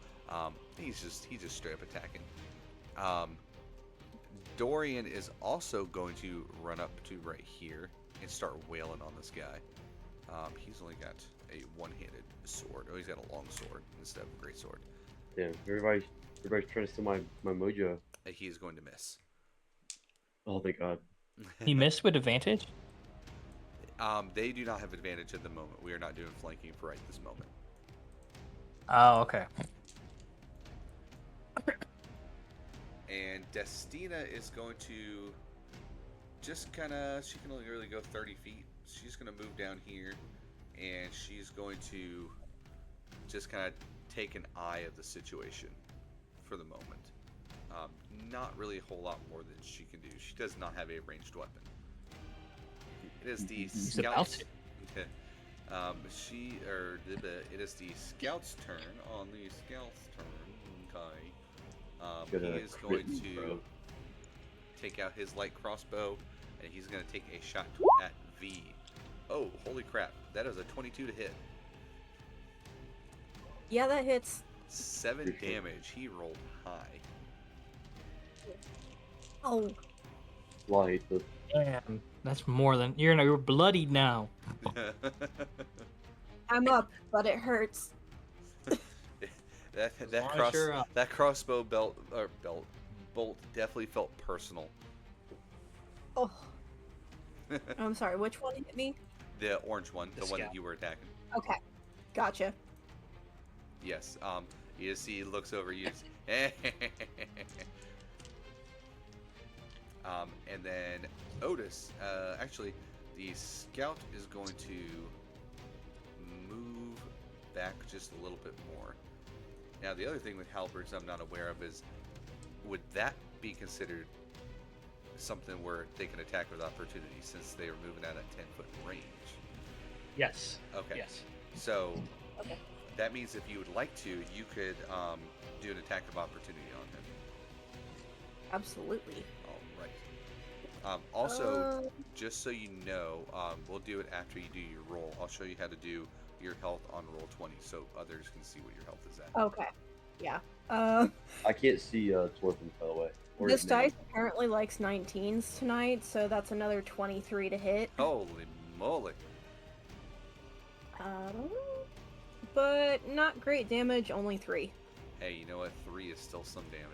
He's just straight up attacking. Dorian is also going to run up to right here and start wailing on this guy. He's only got a one-handed sword. Oh, he's got a long sword instead of a great sword. Damn, everybody's trying to steal my mojo. He is going to miss. Oh, thank God. He missed with advantage? They do not have advantage at the moment. We are not doing flanking for right this moment. Oh, okay. And Destina is going to just kind of, she can only really go 30 feet. She's going to move down here, and she's going to just kind of take an eye of the situation for the moment. Not really a whole lot more than she can do. She does not have a ranged weapon. It is the scout's. It is the scout's turn. On the scout's turn, okay. He is going to take out his light crossbow, and he's going to take a shot at V. Oh, holy crap! That is a 22 to hit. Yeah, that hits. 7 damage. He rolled high. Oh. Well, I hate this. Damn, that's more than you're bloodied now. I'm up, but it hurts. that crossbow bolt definitely felt personal. Oh. I'm sorry, which one hit me? The orange one, the one that you were attacking. Okay. Gotcha. Yes. You just see he looks over you. And then Otis. Actually, the scout is going to move back just a little bit more. Now, the other thing with halberds I'm not aware of is, would that be considered something where they can attack with opportunity since they are moving out at 10-foot range? Yes. Okay. Yes. So Okay. that means if you would like to, you could do an attack of opportunity on him. Absolutely. All right. Also, just so you know, we'll do it after you do your roll. I'll show you how to do your health on roll 20 so others can see what your health is at. Okay. Yeah. I can't see Torfin, by the way. Or This his name. dice apparently likes 19s tonight, so that's another 23 to hit. Holy moly. But not great damage, only 3. Hey, you know what? 3 is still some damage.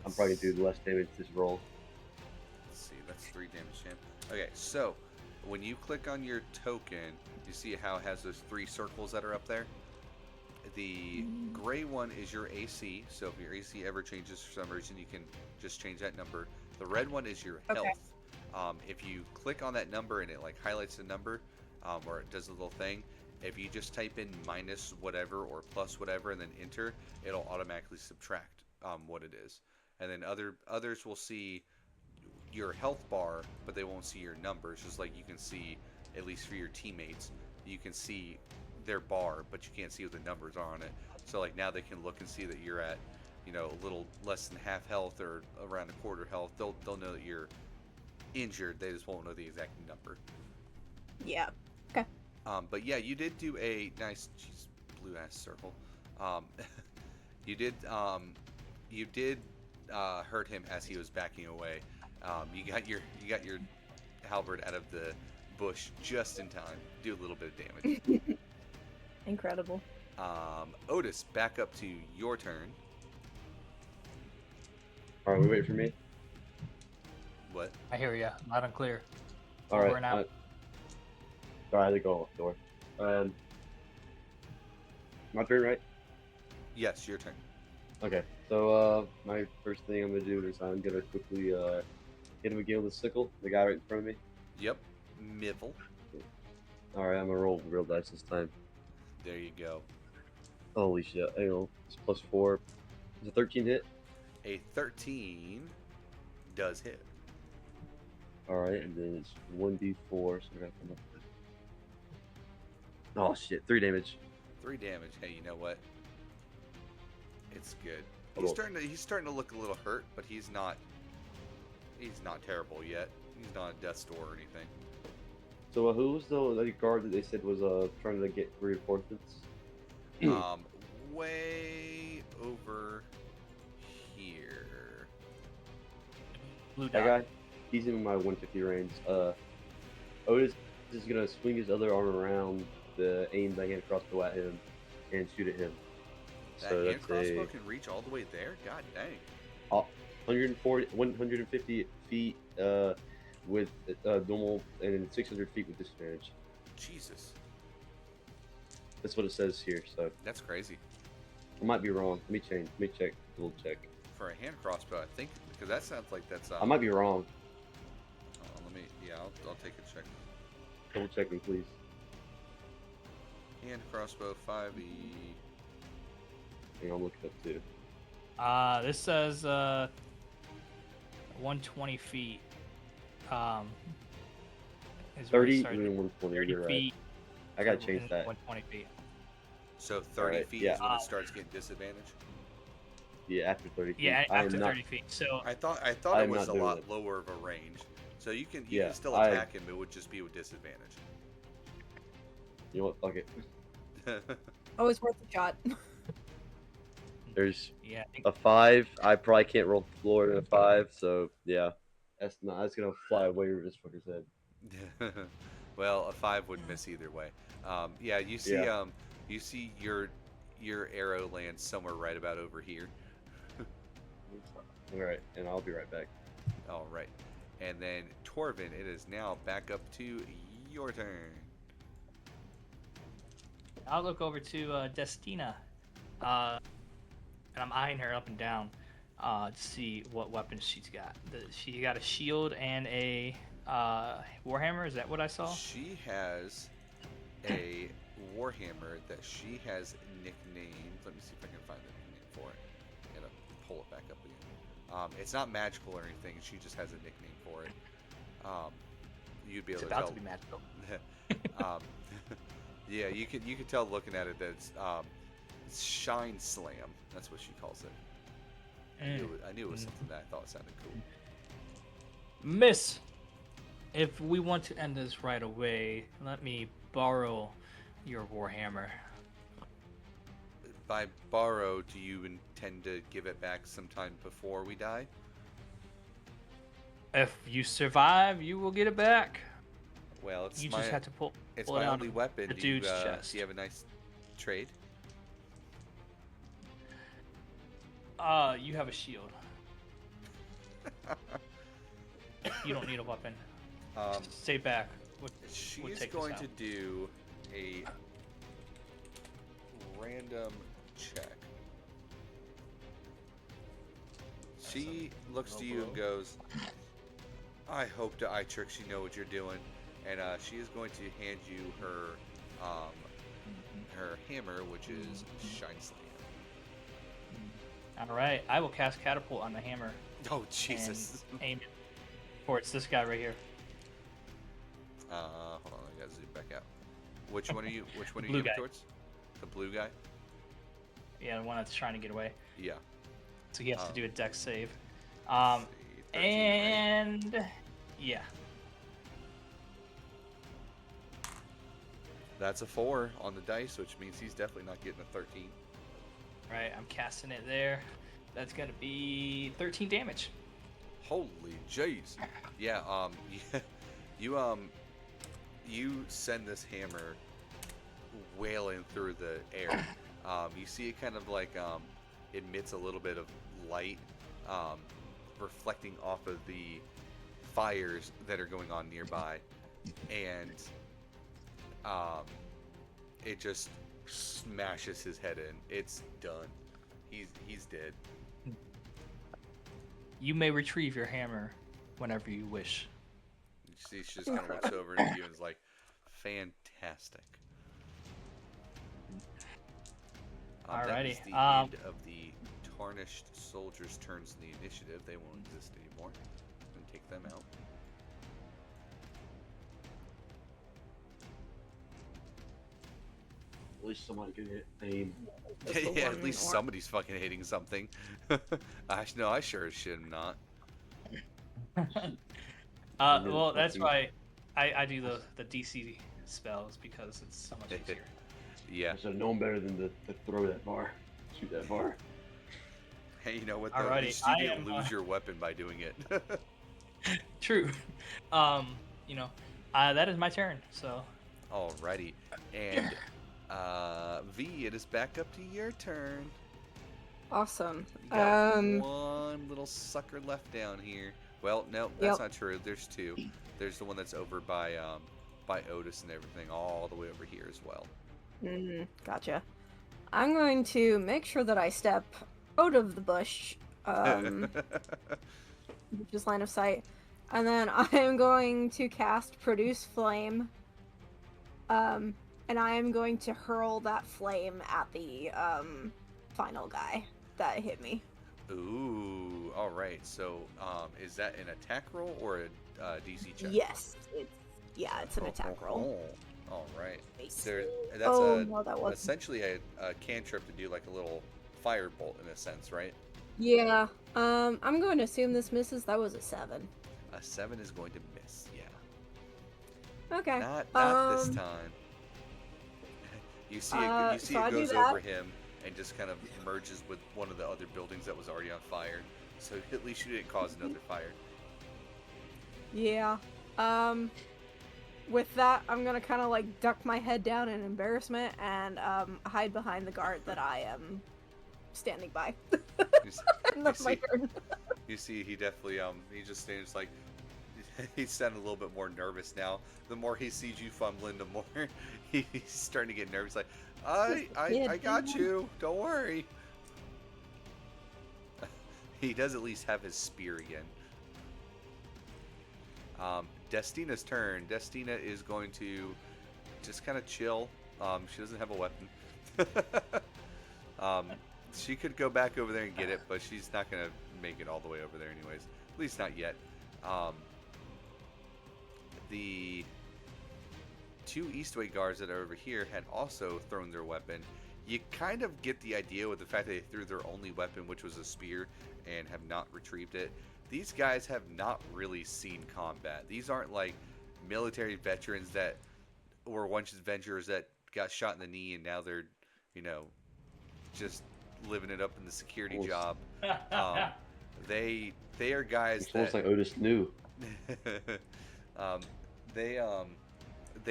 I'm probably gonna do less damage this roll. Let's see, that's 3 damage, champ. Okay, so when you click on your token, you see how it has those 3 circles that are up there? The gray one is your AC, so if your AC ever changes for some reason, you can just change that number. The red one is your health. Okay. If you click on that number and it like highlights the number, or it does a little thing, if you just type in minus whatever or plus whatever and then enter, it'll automatically subtract what it is. And then others will see your health bar, but they won't see your numbers. Just like you can see, at least for your teammates, you can see their bar, but you can't see what the numbers are on it. So like now they can look and see that you're at, a little less than half health or around a quarter health. They'll know that you're injured. They just won't know the exact number. Yeah. Okay. But yeah, you did do a nice, blue ass circle. You did hurt him as he was backing away. You got your halberd out of the bush just in time. Do a little bit of damage. Incredible. Otis, back up to your turn. Alright, we wait for me. what? I hear you. Loud and clear. All Over right. and out. Sorry, I had to go off the door. My turn, right? Yes, your turn. Okay. So my first thing I'm gonna do is I'm gonna quickly hit him again with a sickle. The guy right in front of me. Yep. Mivel. All right, I'm gonna roll real dice this time. There you go. Holy shit! Hang on. It's +4. It's a 13 hit. A 13 does hit. All right, and then it's 1d4. So I gotta come up with. Oh shit! 3 damage. 3 damage. Hey, you know what? It's good. Hold He's starting to look a little hurt, but he's not terrible yet. He's not a death's door or anything. So who was the guard that they said was trying to get reinforcements? Way over here. Blue That dot. guy, he's in my 150 range. Otis is gonna swing his other arm around the aim the hand crossbow at him and shoot at him. That So hand that's crossbow a can reach all the way there? God dang. 150 feet with normal, and then 600 feet with disadvantage. Jesus. That's what it says here. So That's crazy. I might be wrong. Let me change. Let me check. Double check. For a hand crossbow, I think, because that sounds like that's... I might be wrong. I'll take a check. Double check me, please. Hand crossbow 5e. Hang on, I'll look it up too. This says 120 feet. Is where it 30 started. and 120. 30 You're right. feet. I gotta change that. 120 feet. So 30 Alright, feet yeah. is when it starts getting disadvantage? Yeah, after 30 feet. Yeah, I am after not. 30 feet. So I thought I it am was not a doing lot it. lower of a range. So you can Yeah, still I- attack him, it would just be with disadvantage. You know what? Fuck it. Always worth a shot. There's yeah, I think a 5. I probably can't roll the floor in a 5. So yeah, that's gonna fly away over this fucker's head. Well, a 5 would miss either way. Yeah, you see Yeah. you see your arrow lands somewhere right about over here. All right, and I'll be right back. All right. And then Torvin, it is now back up to your turn. I'll look over to Destina, and I'm eyeing her up and down to see what weapons she's got. She got a shield and a warhammer. Is that what I saw? She has a warhammer that she has nicknamed. Let me see if I can find the nickname for it. I'm gonna pull it back up again. It's not magical or anything. She just has a nickname for it. You'd be able It's to about tell. to be magical. Yeah, you could tell looking at it that it's Shine Slam. That's what she calls it. I knew it was something that I thought sounded cool. Miss, if we want to end this right away, let me borrow your warhammer. By borrow, do you intend to give it back sometime before we die? If you survive, you will get it back. Well, it's You my just have to pull it's pull it my out only of weapon. the Do you, dude's chest. do you have a nice trade? You have a shield. You don't need a weapon. Stay back. We'll She take is this going out. to do a random check. She looks to you and goes, I hope to eye tricks you know what you're doing. And she is going to hand you her her hammer, which is Shine Slam. All right, I will cast catapult on the hammer Oh Jesus! and aim it towards this guy right here. Hold on, I gotta zoom back out. Which one are you? Which one are you Blue aiming guy. towards? The blue guy? Yeah, the one that's trying to get away. Yeah. So he has to do a dex save. Let's see, 13, right? And yeah, That's a 4 on the dice, which means he's definitely not getting a 13. right. I'm casting it there. That's gonna be 13 damage. Holy jeez. Yeah, you send this hammer wailing through the air. You see it kind of like emits a little bit of light reflecting off of the fires that are going on nearby, and it just smashes his head in. It's done. He's dead. You may retrieve your hammer whenever you wish. She just kind of looks over at you and is like, fantastic. That is Alrighty. the end of the tarnished soldiers' turns in the initiative. They won't exist anymore. I'm gonna take them out. At least somebody could hit fame. Yeah, at least somebody's fucking hitting something. I sure should not. Well, that's why I do the DC spells, because it's so much easier. Yeah. I should have known better than to throw that far, shoot that far. Hey, you know what? Though? Alrighty, At least you didn't lose your weapon by doing it. True. That is my turn. So. Alrighty, and V, it is back up to your turn. Awesome. You got one little sucker left down here. Well, no, that's not true. There's two. There's the one that's over by Otis and everything, all the way over here as well. Gotcha. I'm going to make sure that I step out of the bush, which is line of sight, and then I am going to cast Produce Flame, and I am going to hurl that flame at the final guy that hit me. Ooh, all right. So, is that an attack roll or a DC check? Yes, it's an attack roll. All right. That's no, that wasn't. Essentially a cantrip to do like a little firebolt in a sense, right? Yeah. I'm going to assume this misses. That was a 7. A 7 is going to miss. Yeah. Okay. Not this time. You see it goes over him and just kind of merges with one of the other buildings that was already on fire. So at least you didn't cause another fire. Yeah. With that, I'm gonna kind of like duck my head down in embarrassment and hide behind the guard that I am standing by. And that's my turn. You see, he definitely he just stands like he's sounding a little bit more nervous now. The more he sees you fumbling, the more he's starting to get nervous. Like, I got you. Don't worry. He does at least have his spear again. Destina's turn. Destina is going to just kind of chill. She doesn't have a weapon. She could go back over there and get it, but she's not going to make it all the way over there anyways. At least not yet. The two Eastway guards that are over here had also thrown their weapon. You kind of get the idea with the fact that they threw their only weapon, which was a spear, and have not retrieved it. These guys have not really seen combat. These aren't like military veterans that were once adventurers that got shot in the knee and now they're, just living it up in the security job. They are guys it's almost like Otis knew. They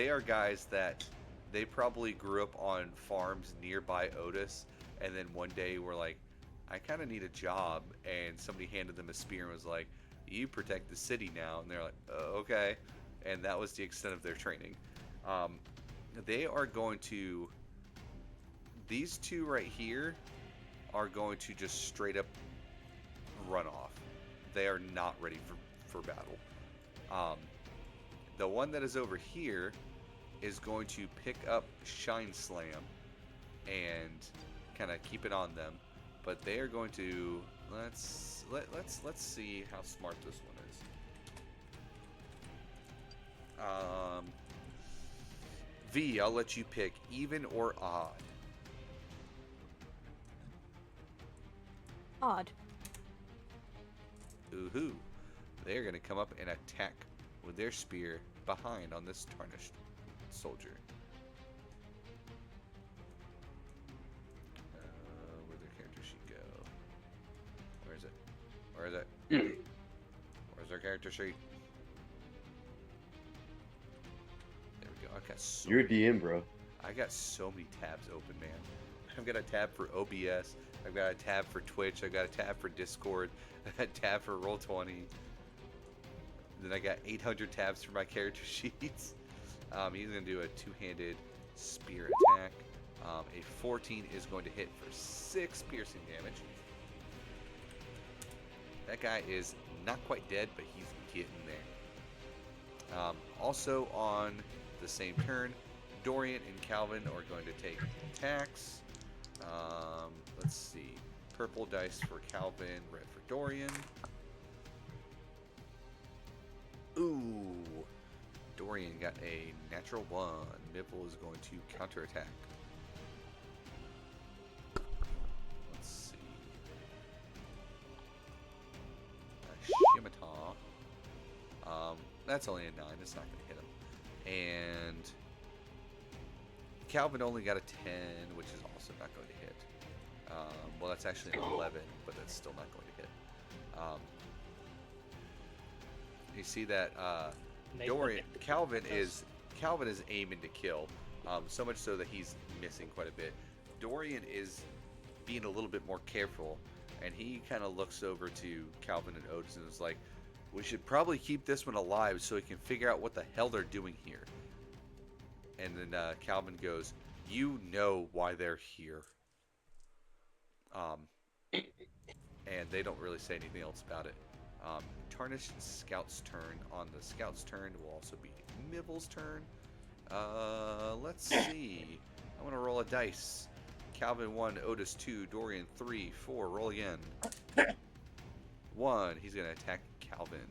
are guys that they probably grew up on farms nearby Otis, and then one day were like, I kind of need a job, and somebody handed them a spear and was like, you protect the city now, and they're like, okay, and that was the extent of their training. They are going to, these two right here are going to just straight up run off. They are not ready for battle. The one that is over here is going to pick up Shine Slam and kind of keep it on them. But they are going to let's see how smart this one is. V, I'll let you pick even or odd. Odd. Ooh-hoo. They're going to come up and attack with their spear behind on this tarnished soldier. Where'd their character sheet go? Where is it? Where is it? Where's their character sheet? There we go. I got so You're a DM, bro. I got so many tabs open, man. I've got a tab for OBS. I've got a tab for Twitch. I've got a tab for Discord. I've got a tab for Roll20. Then I got 800 tabs for my character sheets. He's going to do a two-handed spear attack. A 14 is going to hit for 6 piercing damage. That guy is not quite dead, but he's getting there. Also on the same turn, Dorian and Calvin are going to take attacks. Let's see. Purple dice for Calvin, red for Dorian. Ooh. Dorian got a natural 1. Mibble is going to counterattack. Let's see. Scimitar. That's only a 9. It's not going to hit him. And Calvin only got a 10, which is also not going to hit. Well, that's actually an 11, but that's still not going to hit. You see that Dorian Calvin is aiming to kill, so much so that he's missing quite a bit. Dorian is being a little bit more careful, and he kind of looks over to Calvin and Otis and is like, "We should probably keep this one alive so we can figure out what the hell they're doing here." And then Calvin goes, "You know why they're here." And they don't really say anything else about it. Tarnished Scout's turn. On the Scout's turn will also be Mibble's turn. Let's see. I want to roll a dice. Calvin 1, Otis 2, Dorian 3, 4. Roll again. 1. He's going to attack Calvin.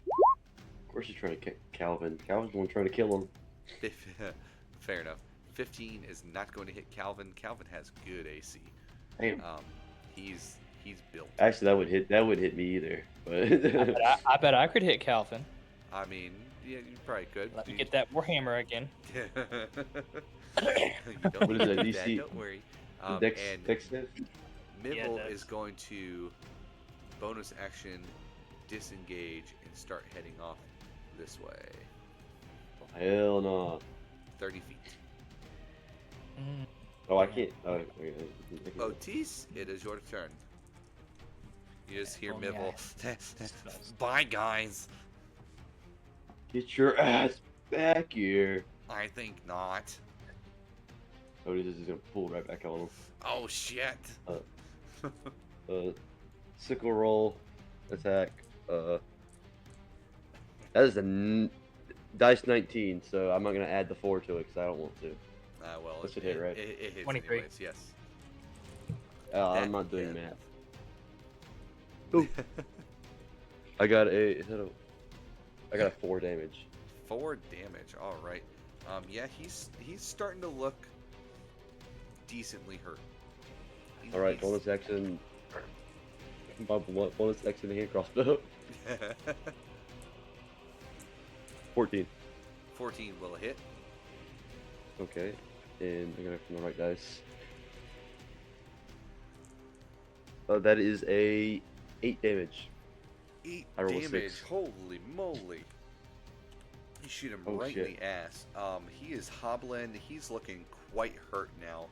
Of course he's trying to kick Calvin. Calvin's the one trying to kill him. Fair enough. 15 is not going to hit Calvin. Calvin has good AC. Damn. He's built. Actually, that would hit me either. But I bet I could hit Calvin. I mean, yeah, you probably could. Let me get that Warhammer again. You don't What is need it, to do that, DC? don't worry. Dex And save? Mibble Yeah, is going to bonus action disengage and start heading off this way. Hell no. 30 feet. Mm. Oh, I can't. Oh, okay. Otis, it is your turn. You just hear Oh, Mibble. yeah. Bye, guys. Get your ass back here. I think not. Oh, this is gonna pull right back on him. Oh, shit. Sickle roll, attack. That is a dice 19, so I'm not gonna add the 4 to it because I don't want to. Well, That should hit, right? It hits 23. anyways, yes. I'm not doing math. Ooh. I got a 4 damage. 4 damage. All right. Yeah, he's starting to look decently hurt. All right, bonus action. Bonus action hand crossbow. 14. 14 will hit. Okay, and I got it from the right dice. That is a 8 damage. 8 I rolled a damage. 6. Holy moly. You shoot him Oh, right shit. in the ass. He is hobbling. He's looking quite hurt now.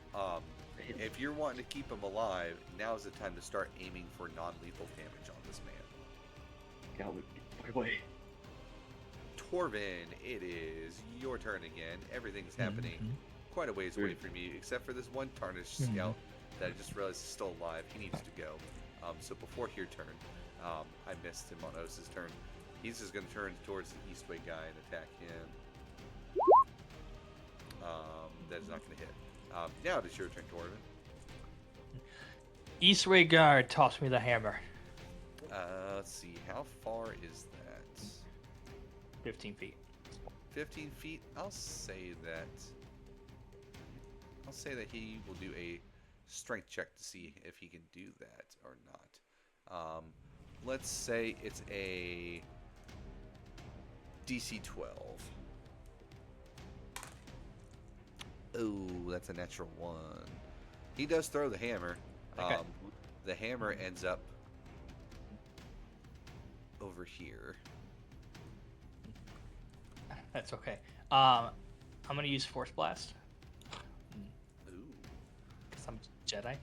If you're wanting to keep him alive, now's the time to start aiming for non-lethal damage on this man. Calvin, get away. Torvin, it is your turn again. Everything's happening quite a ways away from you, except for this one tarnished scout that I just realized is still alive. He needs to go. So before your turn, I missed him on Otis' turn. He's just going to turn towards the Eastway guy and attack him. That's not going to hit. Now it is your turn, Torvin. Eastway guard, toss me the hammer. Let's see. How far is that? 15 feet. 15 feet. I'll say that he will do a strength check to see if he can do that or not. Let's say it's a DC 12. Oh, that's a natural 1. He does throw the hammer. Okay. The hammer ends up over here. That's okay. I'm gonna use Force Blast Ooh. because I'm a Jedi.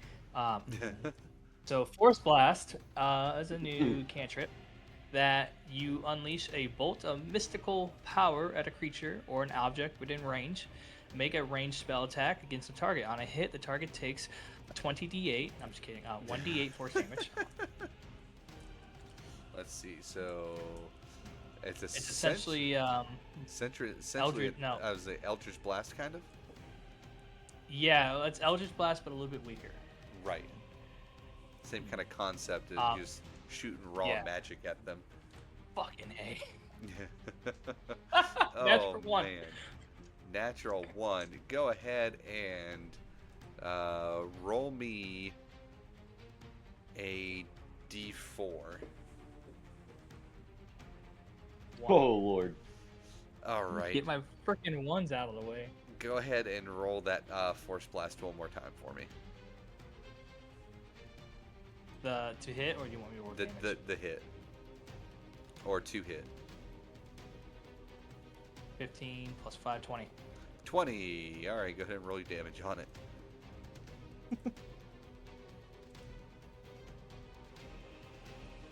So Force Blast is a new cantrip. that you unleash a bolt of mystical power at a creature or an object within range. Make a ranged spell attack against the target. On a hit, the target takes 20d8. I'm just kidding. 1d8 force damage. Let's see. So it's Essentially essentially Eldritch. No. I was a Eldritch Blast kind of. Yeah, it's Eldritch Blast, but a little bit weaker. Right. Same kind of concept as just shooting raw magic at them. Fucking A. Oh, Natural 1. man. Natural 1. Go ahead and roll me a d4. Oh Lord. All right. Get my freaking ones out of the way. Go ahead and roll that Force Blast one more time for me. To hit, or do you want me to roll damage? The hit. Or to hit. 15 plus 5, 20. 20. All right, go ahead and roll your damage on it.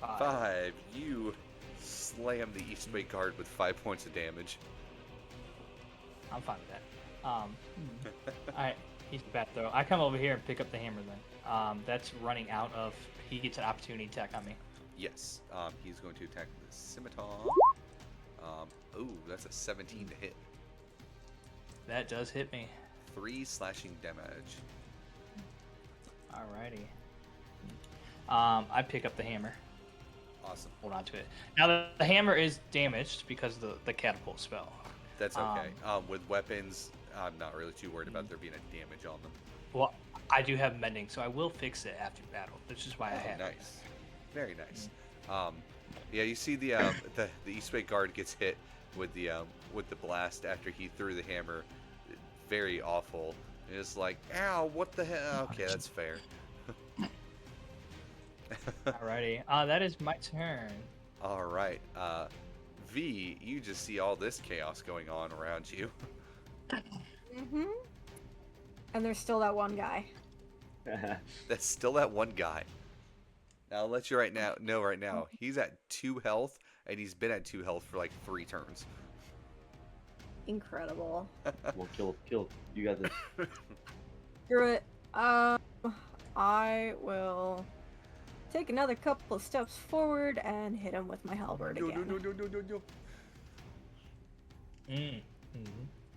5. You slam the Eastway guard with 5 points of damage. I'm fine with that. Alright, he's bad though. I come over here and pick up the hammer then. That's running out of. He gets an opportunity attack on me. Yes. He's going to attack the scimitar. Ooh, that's a 17 to hit. That does hit me. 3 slashing damage. Alrighty. I pick up the hammer. Awesome. Hold on to it. Now the hammer is damaged because of the catapult spell. That's okay. With weapons, I'm not really too worried about there being a damage on them. Well, I do have mending, so I will fix it after battle. Which is why I have it. Nice. Very nice. Yeah, you see the Eastway guard gets hit with the blast after he threw the hammer. Very awful. It's like, ow, what the hell? Okay, that's fair. Alrighty. That is my turn. All right. V, you just see all this chaos going on around you. Mm-hmm. And there's still that one guy. That's still that one guy. Now, I'll let you know right now, he's at 2 health, and he's been at 2 health for like 3 turns. Incredible. Well, kill. You got this. Screw it. I will take another couple of steps forward and hit him with my halberd again. No.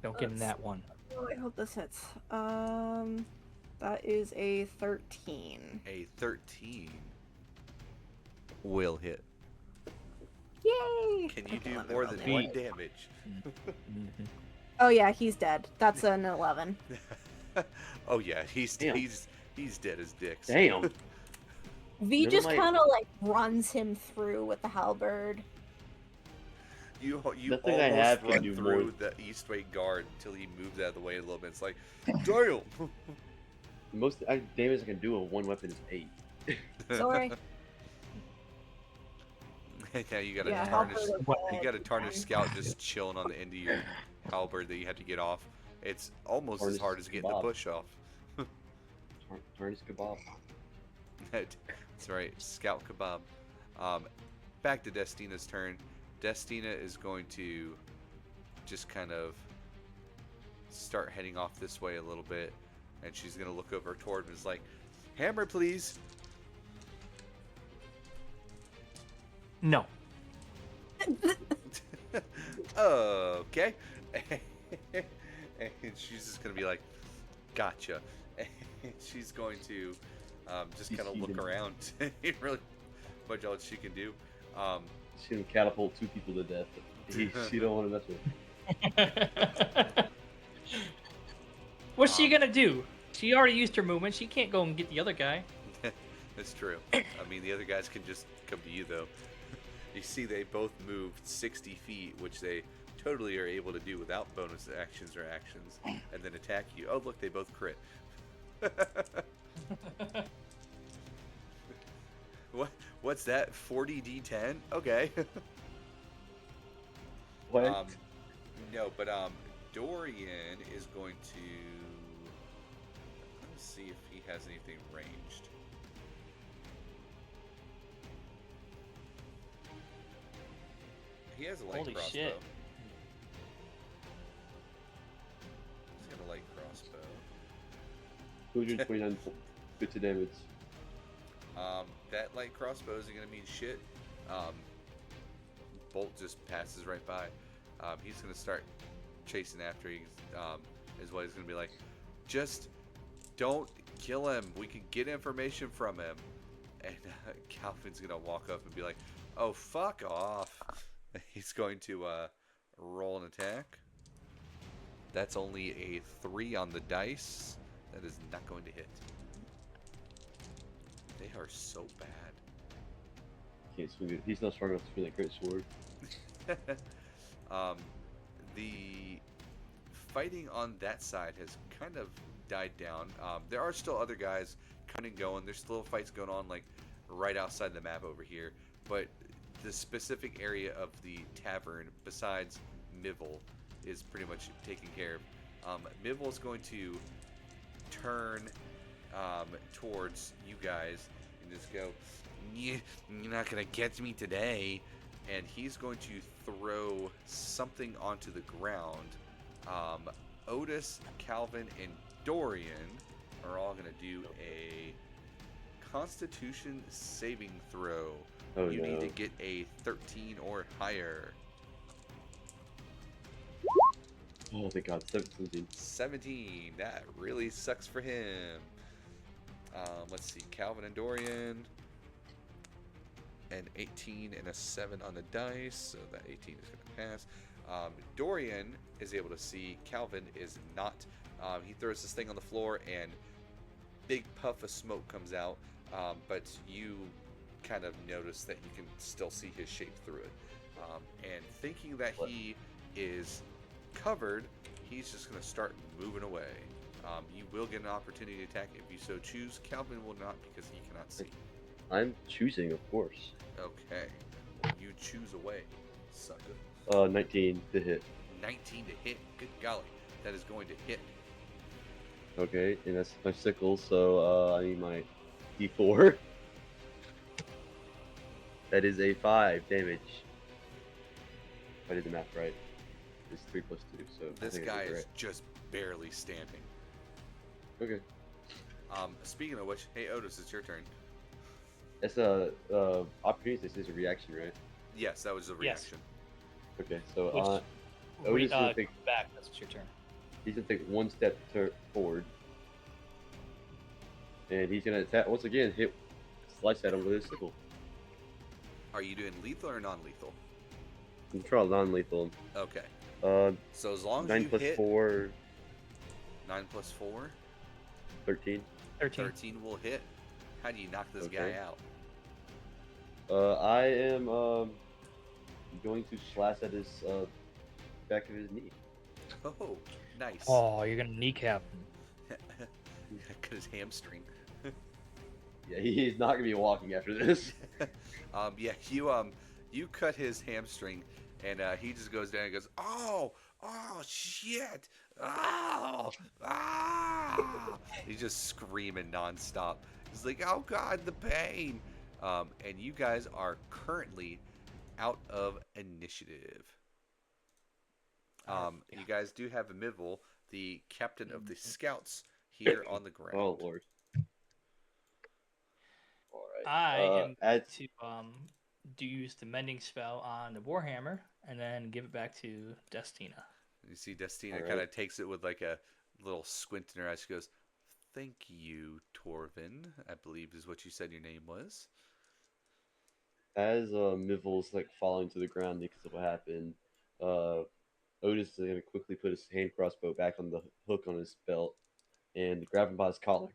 Don't give him that one. Oh, I hope this hits. That is a 13. A 13 will hit. Yay! Can you Okay, do let me more roll than that. 1 damage? Oh yeah, he's dead. That's an 11. Oh yeah, he's Damn. dead as dicks. Damn. V Never just mind. kind of like runs him through with the halberd. You The thing I almost have can run do through more. the Eastway guard until he moves out of the way a little bit. It's like, damn. Most damage I can do with one weapon is 8. Sorry. Yeah, you got a Yeah, tarnished. halberd You got a tarnished scout just chilling on the end of your halberd that you have to get off. It's almost as Tarnished hard as getting the kebab. bush off. Tarnished kebab. That's right, scout kebab. Back to Destina's turn. Destina is going to just kind of start heading off this way a little bit, and she's going to look over toward him and is like, hammer, please. No. Okay. And she's just going to be like, gotcha. And she's going to just kind of look around. Ain't really much else she can do. She's gonna catapult 2 people to death. She don't want to mess with. What's she gonna do? She already used her movement. She can't go and get the other guy. That's true. I mean, the other guys can just come to you, though. You see, they both moved 60 feet, which they totally are able to do without bonus actions or actions, and then attack you. Oh, look, they both crit. What's that? 40d10? Okay. What? No, but Dorian is going to. Let's see if he has anything ranged. He has a light Holy crossbow. shit. He's got a light crossbow. 229 bits of damage. That light crossbow isn't gonna mean shit. Bolt just passes right by. He's gonna start chasing after you. Is what he's gonna be like. Just don't kill him. We can get information from him. And Calvin's gonna walk up and be like, "Oh, fuck off." He's going to roll an attack. That's only a 3 on the dice. That is not going to hit. They are so bad. Can't swing it. He's not strong enough to swing that great sword. The fighting on that side has kind of died down. There are still other guys kind of going. There's still fights going on, like right outside the map over here. But the specific area of the tavern, besides Mivil, is pretty much taken care of. Mivil is going to turn towards you guys and just go, "You're not gonna get me today," and he's going to throw something onto the ground. Otis, Calvin, and Dorian are all gonna do a Constitution saving throw. Oh, You no. need to get a 13 or higher. Oh, thank God. 17. 17. That really sucks for him. Let's see. Calvin and Dorian. An 18 and a 7 on the dice. So that 18 is going to pass. Dorian is able to see. Calvin is not. He throws this thing on the floor and big puff of smoke comes out. But you kind of notice that you can still see his shape through it. And thinking that he is covered, he's just going to start moving away. You will get an opportunity to attack if you so choose. Calvin will not because he cannot see. I'm choosing, of course. Okay. You choose away, sucker. 19 to hit. 19 to hit. Good golly. That is going to hit. Okay, and that's my sickle, so I need my D4. That is a 5 damage. If I did the math right. It's 3 plus 2, so I This think I guy did it is just barely standing. right. Okay. Speaking of which, hey Otis, it's your turn. That's a opportunity. This is a reaction, right? Yes, that was a Yes. reaction. Okay, so Which- Otis is gonna take. back. That's your turn. He's gonna take 1 step forward, and he's gonna attack once again. Slice at him with his sickle. Are you doing lethal or non-lethal? Control non-lethal. Okay. Uh, So as long as 9 you plus hit 4, 9 plus 4, 13. 13. 13 will hit. How do you knock this Okay. guy out? I am going to slash at his back of his knee. Oh, nice. Oh, you're gonna kneecap him. Cut his hamstring. Yeah, he's not gonna be walking after this. Yeah, you cut his hamstring, and he just goes down and goes, oh shit, oh, ah! He's just screaming nonstop. He's like, oh god, the pain. And you guys are currently out of initiative. You guys do have Mivil, the captain of the scouts, here on the ground. Oh lord. All right. I am Add to use the mending spell on the Warhammer and then give it back to Destina. You see Destina Alright. kind of takes it with like a little squint in her eyes. She goes, thank you, Torvin, I believe is what you said your name was. as Mivil's like falling to the ground because of what happened. Otis is gonna quickly put his hand crossbow back on the hook on his belt and grab him by his collar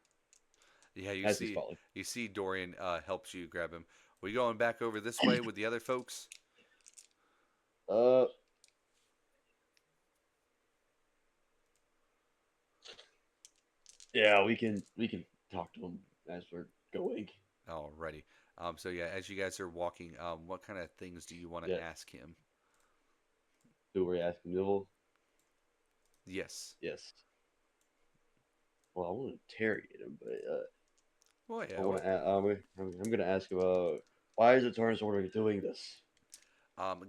Yeah, as he's falling. you see Dorian helps you grab him. We going back over this way with the other folks? Yeah, we can talk to him as we're going. Alrighty. So yeah, as you guys are walking, what kind of things do you want to Yeah. ask him? Do we ask Mivil? Yes. Yes. Well, I want to interrogate him, but Well, yeah. I'm gonna ask him. Why is the Torrance Order doing this?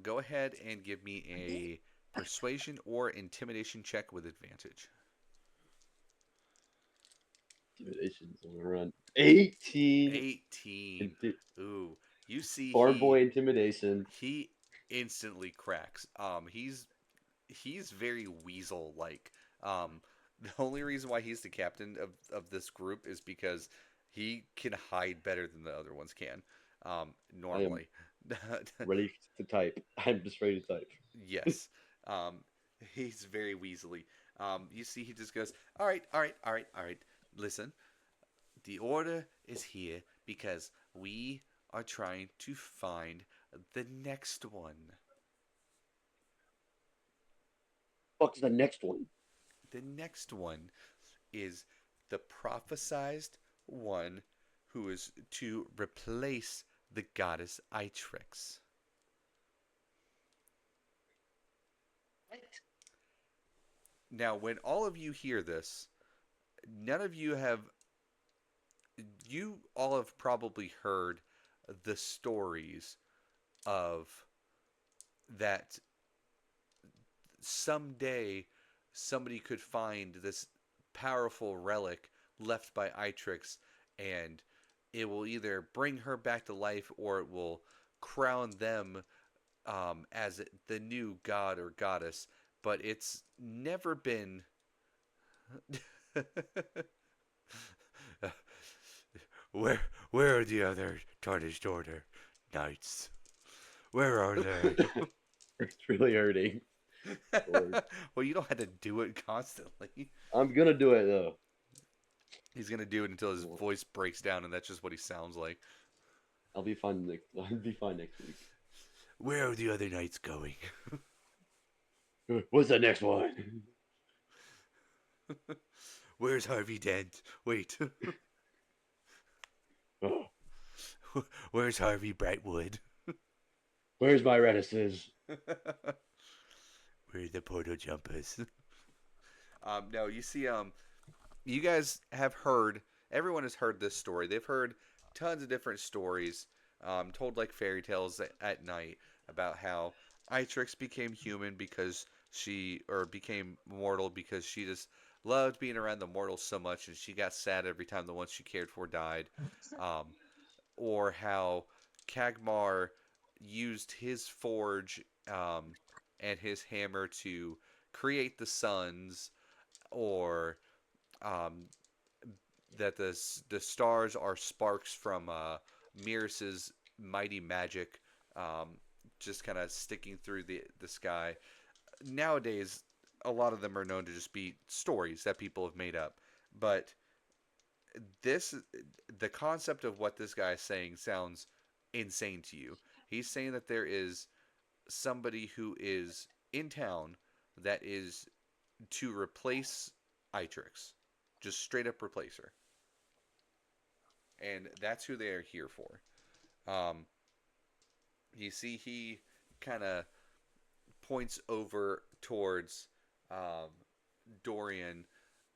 Go ahead and give me a persuasion or intimidation check with advantage. Intimidation's on the run. 18. 18. Ooh, you see Farm boy intimidation. he instantly cracks. He's very weasel like. The only reason why he's the captain of this group is because he can hide better than the other ones can. I am Normally. ready to type. I'm just ready to type. Yes. Um, he's very weaselly. You see, he just goes, all right, all right, all right, all right. Listen, the order is here because we are trying to find the next one. Fuck's the next one? The next one is the prophesized one who is to replace the goddess Itrix. What? Now, when all of you hear this, none of you have. You all have probably heard the stories of that someday somebody could find this powerful relic left by Itrix, and it will either bring her back to life or it will crown them as the new god or goddess. But it's never been. Where where are the other tarnished order knights? Where are they? It's really hurting. Lord. Well, you don't have to do it constantly. I'm gonna do it though. He's gonna do it until his voice breaks down, and that's just what he sounds like. I'll be fine next. I'll be fine next week. Where are the other knights going? What's the next one? Where's Harvey Dent? Wait. Oh, Where's Harvey Brightwood? where's my Redises? Where are the portal jumpers? No, you see, you guys have heard, everyone has heard this story. They've heard tons of different stories, told like fairy tales at night about how Itrix became human because or became mortal because she just loved being around the mortals so much, and she got sad every time the ones she cared for died. Um, or how Kagmar used his forge and his hammer to create the suns, or um, that the stars are sparks from Miris's mighty magic, um, just kind of sticking through the sky. Nowadays, a lot of them are known to just be stories that people have made up, but this the concept of what this guy is saying sounds insane to you. He's saying that there is somebody who is in town that is to replace Itrix. Just straight up replace her. And that's who they are here for. You see, he kind of points over towards Dorian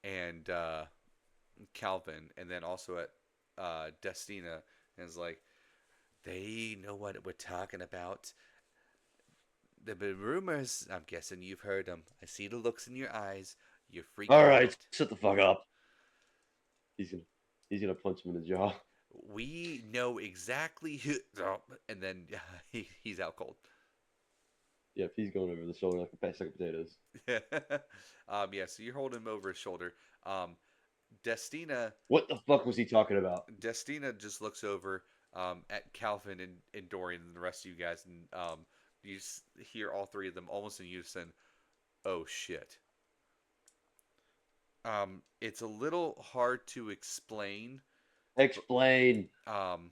and Calvin, and then also at Destina, and is like, they know what we're talking about. There have been rumors. I'm guessing you've heard them. I see the looks in your eyes. You're freaking All right, out. shut the fuck up. He's gonna punch him in the jaw. We know exactly who. And then he's out cold. Yep, he's going over the shoulder like a sack of potatoes. Yeah, so you're holding him over his shoulder. Destina. What the fuck was he talking about? Destina just looks over at Calvin and Dorian and the rest of you guys, and you hear all three of them almost in unison. Oh shit. It's a little hard to explain. Explain. I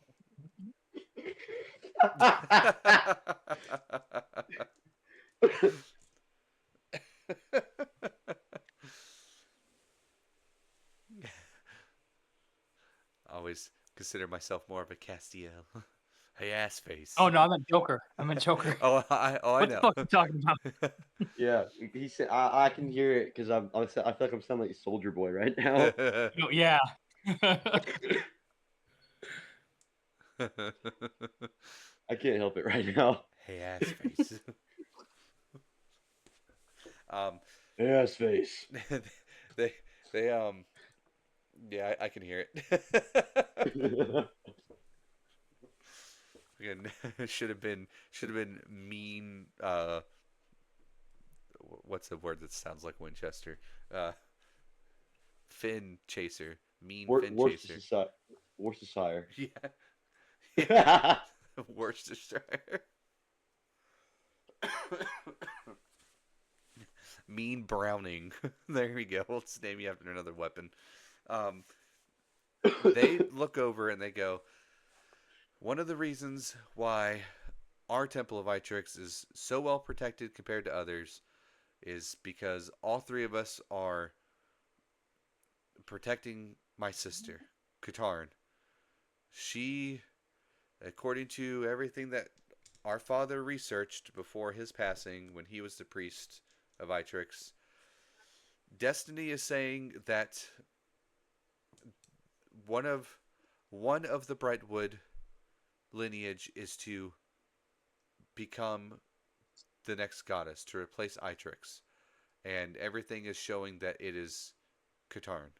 always consider myself more of a Castiel. Hey, ass face. Oh no, I'm a Joker. I'm a Joker. I What know. the fuck are you talking about? Yeah, he said. I can hear it because I feel like I'm sounding like Soldier Boy right now. No, yeah. I can't help it right now. Hey, ass face. um, Ass face. they, they, yeah, I can hear it. Again, should have been mean. What's the word that sounds like Winchester? Uh, Fin chaser, mean fin chaser. Worcestershire. Worcestershire. Yeah, yeah, Why Worcestershire. Mean Browning. There we go. Let's name you after another weapon. Um, they look over and they go, one of the reasons why our Temple of Itrix is so well protected compared to others is because all three of us are protecting my sister, Katarn. She, according to everything that our father researched before his passing when he was the priest of Itrix, Destiny is saying that one of one of the Brightwood lineage is to become the next goddess to replace Itrix, and everything is showing that it is Katarn.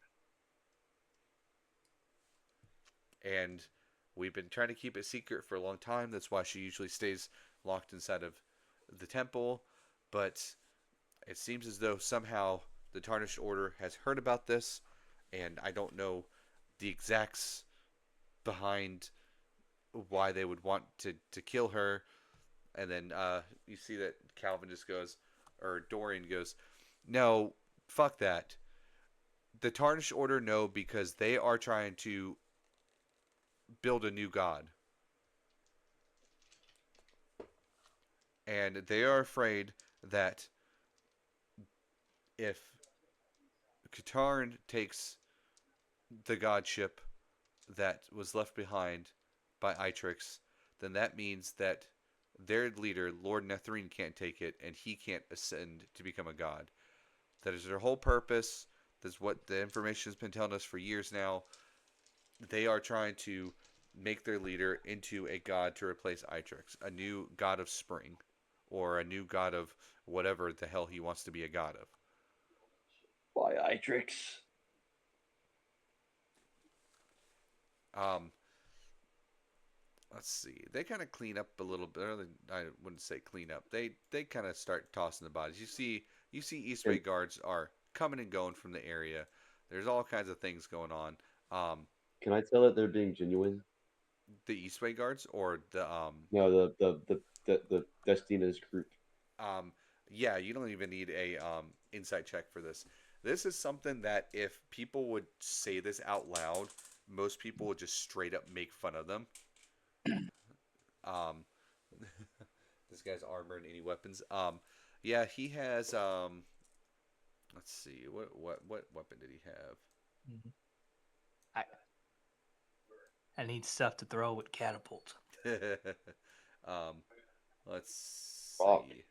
And we've been trying to keep it secret for a long time. That's why she usually stays locked inside of the temple. But it seems as though somehow the Tarnished Order has heard about this, and I don't know the exacts behind why they would want to kill her. And then you see that Calvin just goes, or Dorian goes, no, fuck that. The Tarnished Order know because they are trying to build a new god. And they are afraid that if Katarn takes the godship that was left behind by Itrix, then that means that their leader, Lord Nethrine, can't take it, and he can't ascend to become a god. That is their whole purpose. That's what the information has been telling us for years now. They are trying to make their leader into a god to replace Itrix, a new god of spring, or a new god of whatever the hell he wants to be a god of. Itrix? Um, let's see. They kind of clean up a little bit. I wouldn't say clean up. They kind of start tossing the bodies. You see Eastway Can, guards are coming and going from the area. There's all kinds of things going on. can I tell that they're being genuine? The Eastway guards or the No, the Destina's group. um yeah, you don't even need a insight check for this. This is something that if people would say this out loud, most people would just straight up make fun of them. Um, this guy's armor and any weapons. Yeah, he has. Let's see, what weapon did he I I need stuff to throw with catapult. have? um, let's Fuck. see.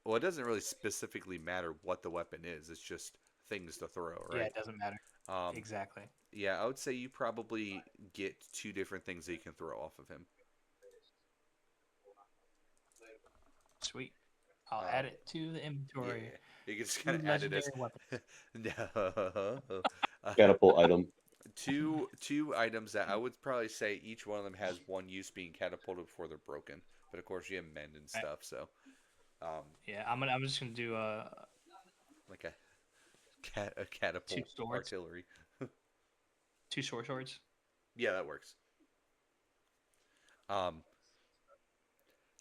Well, it doesn't really specifically matter what the weapon is. It's just things to throw, Yeah, right? it doesn't matter. Um, Exactly. yeah, I would say you probably get two different things that you can throw off of him. Sweet. I'll Um, add it to the yeah, inventory. you can just Two kind of add it as legendary weapons. no. Catapult item. Two items that I would probably say each one of them has one use being catapulted before they're broken. But of course, you have mend and Right. stuff, so um, Yeah, I'm just gonna do like a two catapult swords, artillery. two short swords. Yeah, that works. Um,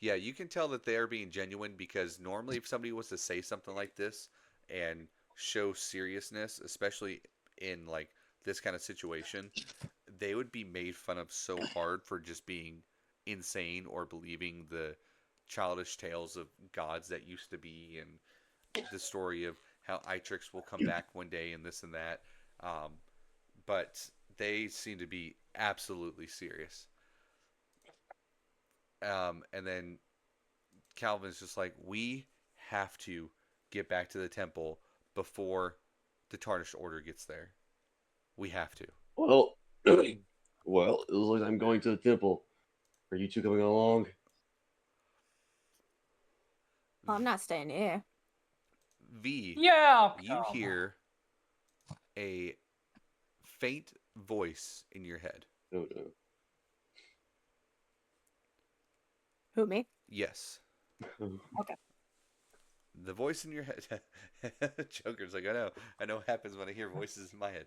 yeah, you can tell that they are being genuine because normally, if somebody was to say something like this and show seriousness, especially in like this kind of situation, they would be made fun of so hard for just being insane or believing the childish tales of gods that used to be and the story of how Itrix will come back one day and this and that. Um, but they seem to be absolutely serious. And then Calvin's just like, we have to get back to the temple before the Tarnished Order gets there. We have to. Well, well, it looks like I'm going to the temple. Are you two coming along? Well, I'm not staying here. V, Yeah. you hear a faint voice in your head. Oh no. Who, me? Yes. Okay. The voice in your head. Joker's like, I know what happens when I hear voices in my head.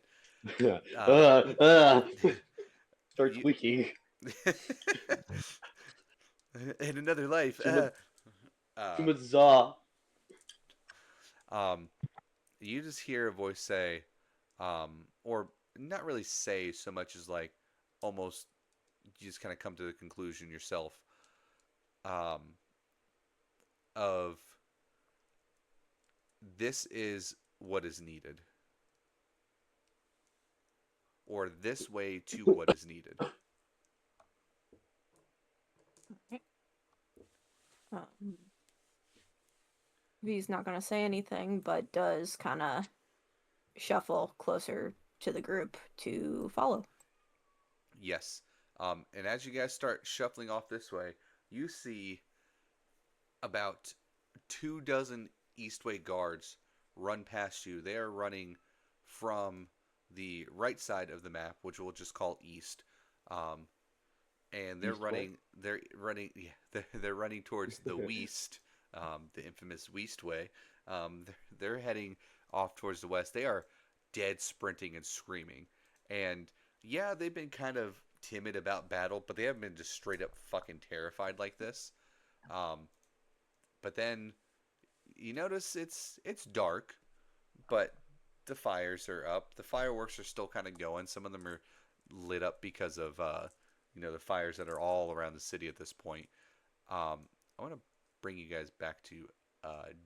Start You, squeaking. in another life. Too much, too Uh, much za. um, you just hear a voice say, or not really say so much as like almost you just kind of come to the conclusion yourself um, of this is what is needed, or this way to what is needed. Um, V's not gonna say anything, but does kind of shuffle closer to the group to follow. Yes. And as you guys start shuffling off this way, you see about 2 dozen Eastway guards run past you. They are running from the right side of the map, which we'll just call east. Um, and they're East way? running. They're running. Yeah, they're running towards the west, the infamous West Way. They're heading off towards the west. They are dead sprinting and screaming. And yeah, they've been kind of timid about battle, but they haven't been just straight up fucking terrified like this. Um, but then you notice it's dark, but the fires are up. The fireworks are still kind of going. Some of them are lit up because of the fires that are all around the city at this point. I want to bring you guys back to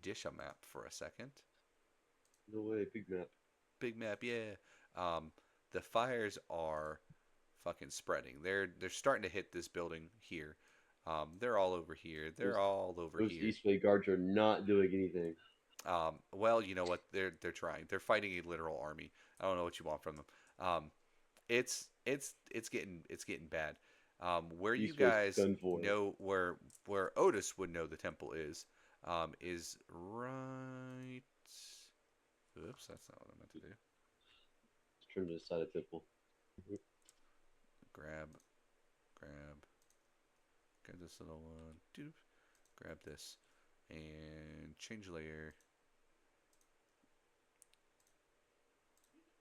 Disha map for a second. No way, big map. Big map, yeah. Um, the fires are fucking spreading. They're starting to hit this building here. They're all over here. Those, They're all over those here. Eastway guards are not doing anything. Well, you know what? They're trying. They're fighting a literal army. I don't know what you want from them. It's getting bad. Where you Eastway's guys convoy. know where Otis would know the temple is right. Oops, that's not what I meant to do. Let's turn to the side of temple. Grab, grab this little one. Doop. Grab this and change layer.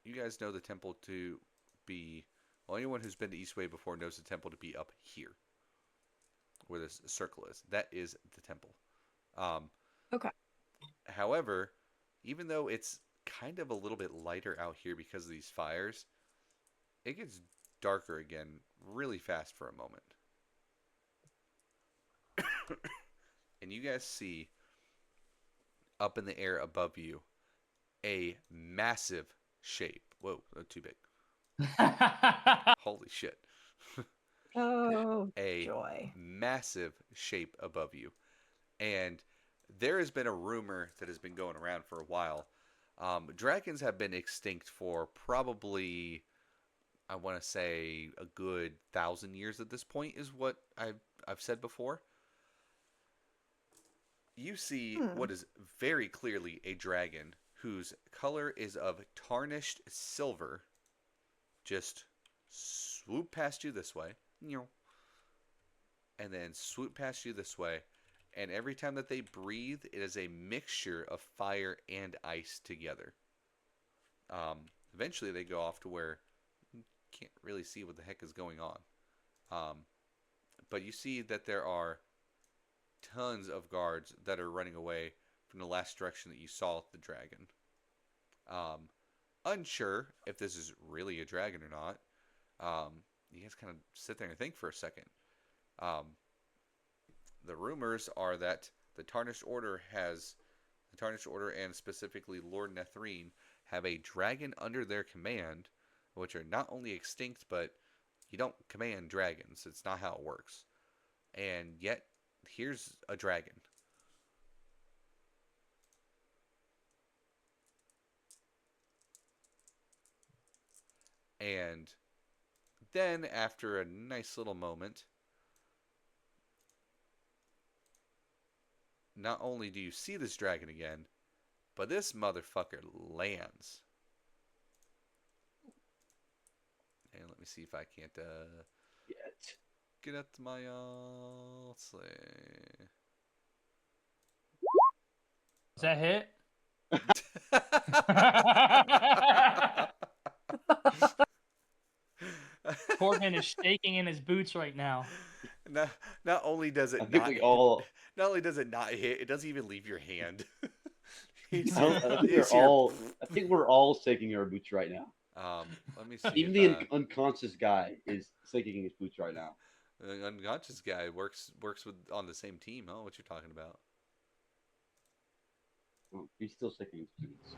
You guys know the temple to be. Well, anyone who's been to Eastway before knows the temple to be up here, where this circle is. That is the temple. Um, Okay. However, even though it's kind of a little bit lighter out here because of these fires, it gets darker again really fast for a moment. And you guys see up in the air above you a massive shape. Whoa, too big. Holy shit. Oh, A joy. massive shape above you. And there has been a rumor that has been going around for a while. Dragons have been extinct for probably, I want to say, a good 1,000 years at this point, is what I've said before. You see Hmm. what is very clearly a dragon whose color is of tarnished silver just swoop past you this way, and then swoop past you this way. And every time that they breathe, it is a mixture of fire and ice together. Eventually, they go off to where you can't really see what the heck is going on. Um, but you see that there are tons of guards that are running away from the last direction that you saw the dragon. Um, Unsure if this is really a dragon or not. You guys kind of sit there and think for a second. Um, the rumors are that the Tarnished Order and specifically Lord Nethrine have a dragon under their command, which are not only extinct, but you don't command dragons. It's not how it works. And yet, here's a dragon. And then, after a nice little moment, not only do you see this dragon again, but this motherfucker lands. And let me see if I can't get up to my let's see. Does that hit? Corbin is shaking in his boots right now. Not only does it I think not we all. not only does it not hit, it doesn't even leave your hand. I think we're all shaking our boots right now. Let me see. Even if, the unconscious guy is shaking his boots right now. the unconscious guy works with on the same team. Oh, what you're talking about? Oh, he's still shaking his boots.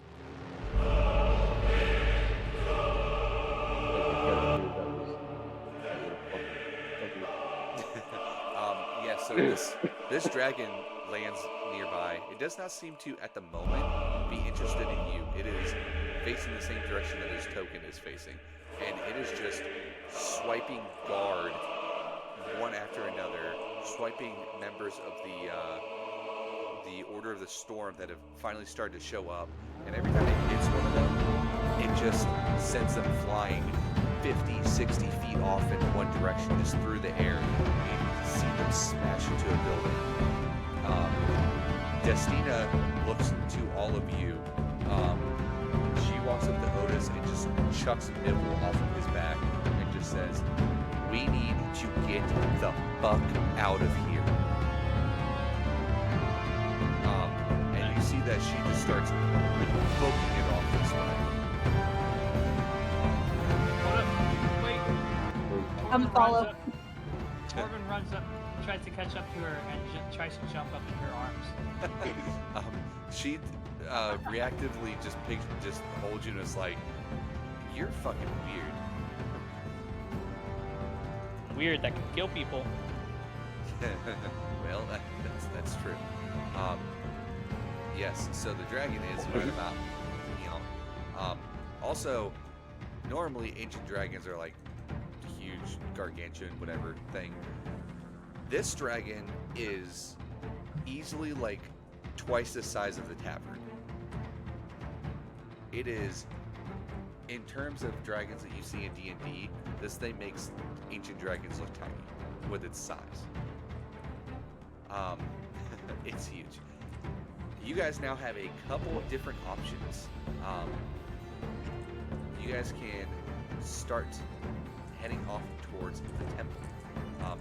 Yeah. So this dragon lands nearby. It does not seem to, at the moment, be interested in you. It is facing the same direction that his token is facing, and it is just swiping guard one after another, swiping members of the Order of the Storm that have finally started to show up, and every time it hits one of them, it just sends them flying 50, 60 feet off in one direction, just through the air. You see them smash into a building. Destina looks to all of you. She walks up to Otis and just chucks Nibble off of his back and just says, "We need to get the fuck out of here." And you see that she just starts booking it off this way. Wait. I'm follow. Corbin runs up, tries to catch up to her, and tries to jump up in her arms. She reactively just holds you and is like, "You're fucking weird." Weird, that can kill people. Well, that's true. Yes, so the dragon is right about, also, normally ancient dragons are like huge, gargantuan, whatever thing. This dragon is easily like twice the size of the tavern. It is, in terms of dragons that you see in D&D, this thing makes ancient dragons look tiny with its size. It's huge. You guys now have a couple of different options. You guys can start heading off towards the temple.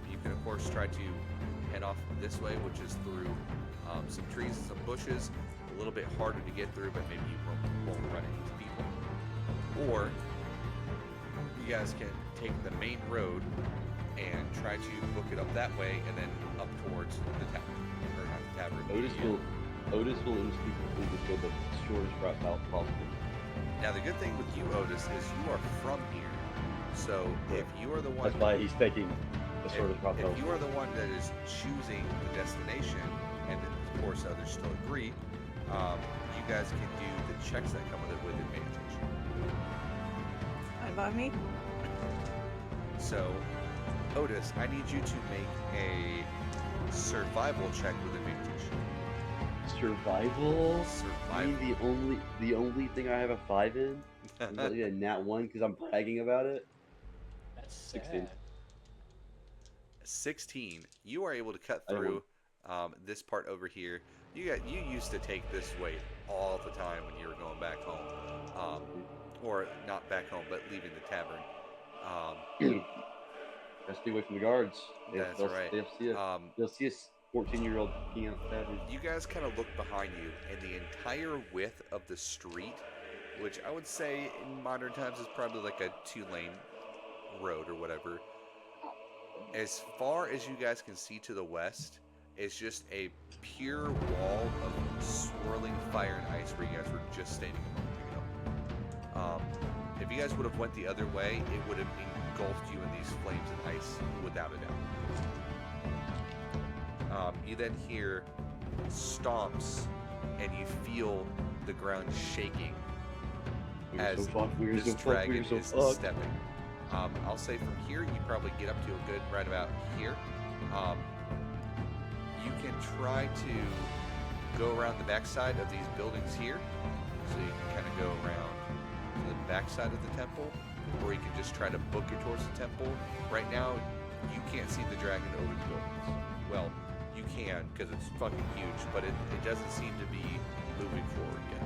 You can, of course, try to head off this way, which is through some trees and some bushes. A little bit harder to get through, but maybe you won't run into people. Or you guys can take the main road and try to book it up that way, and then up towards the tavern. Or not the tavern. Otis will instinctively just go the shortest route possible. Now, the good thing with you, Otis, is you are from here. So if you are the one, that's why he's taking the shortest route. If you are the one that is choosing the destination, and of course others still agree, you guys can do the checks that come with it with advantage. Fine by me. So, Otis, I need you to make a survival check with advantage. Survival? Survival. The only thing I have a 5 in? I'm really a nat 1 because I'm bragging about it. That's 16. 16. You are able to cut through this part over here. You used to take this way all the time when you were going back home, or not back home, but leaving the tavern. Gotta stay away from the guards. That's right. They'll see us 14-year-old peeing out the tavern. You guys kind of look behind you, and the entire width of the street, which I would say in modern times is probably like a 2-lane road or whatever. As far as you guys can see to the west, it's just a pure wall of swirling fire and ice where you guys were just standing a moment ago. If you guys would have went the other way, it would have engulfed you in these flames and ice without a doubt. You then hear stomps, and you feel the ground shaking as this dragon is stepping. I'll say from here, you probably get up to a good right about here. You can try to go around the backside of these buildings here. So you can kind of go around to the backside of the temple, or you can just try to book it towards the temple. Right now, you can't see the dragon over the buildings. Well, you can because it's fucking huge, but it doesn't seem to be moving forward yet.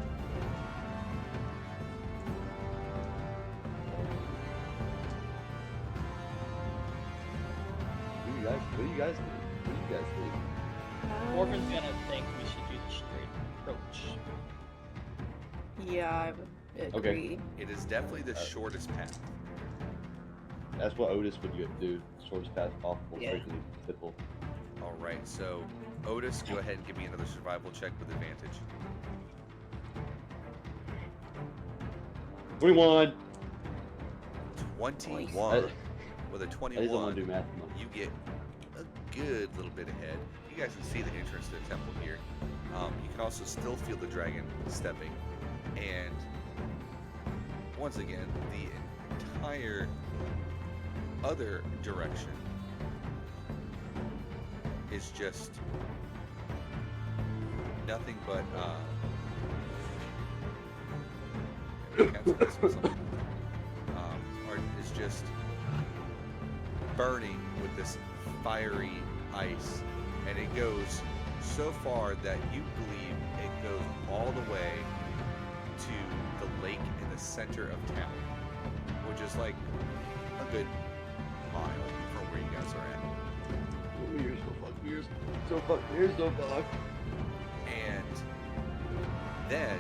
What do you guys think? Morgan's gonna think we should do the straight approach. Yeah, I would agree. It is definitely the shortest path. That's what Otis would do. Shortest path possible, Yeah. straight to the temple. All right, so Otis, go ahead and give me another survival check with advantage. 21. 21. With a I just don't 21, want to do math. you get a good little bit ahead. You guys can see the entrance to the temple here. You can also still feel the dragon stepping. And once again, the entire other direction is just nothing but or is just burning with this fiery ice, and it goes so far that you believe it goes all the way to the lake in the center of town, which is like a good mile from where you guys are at. You're so fucked. And then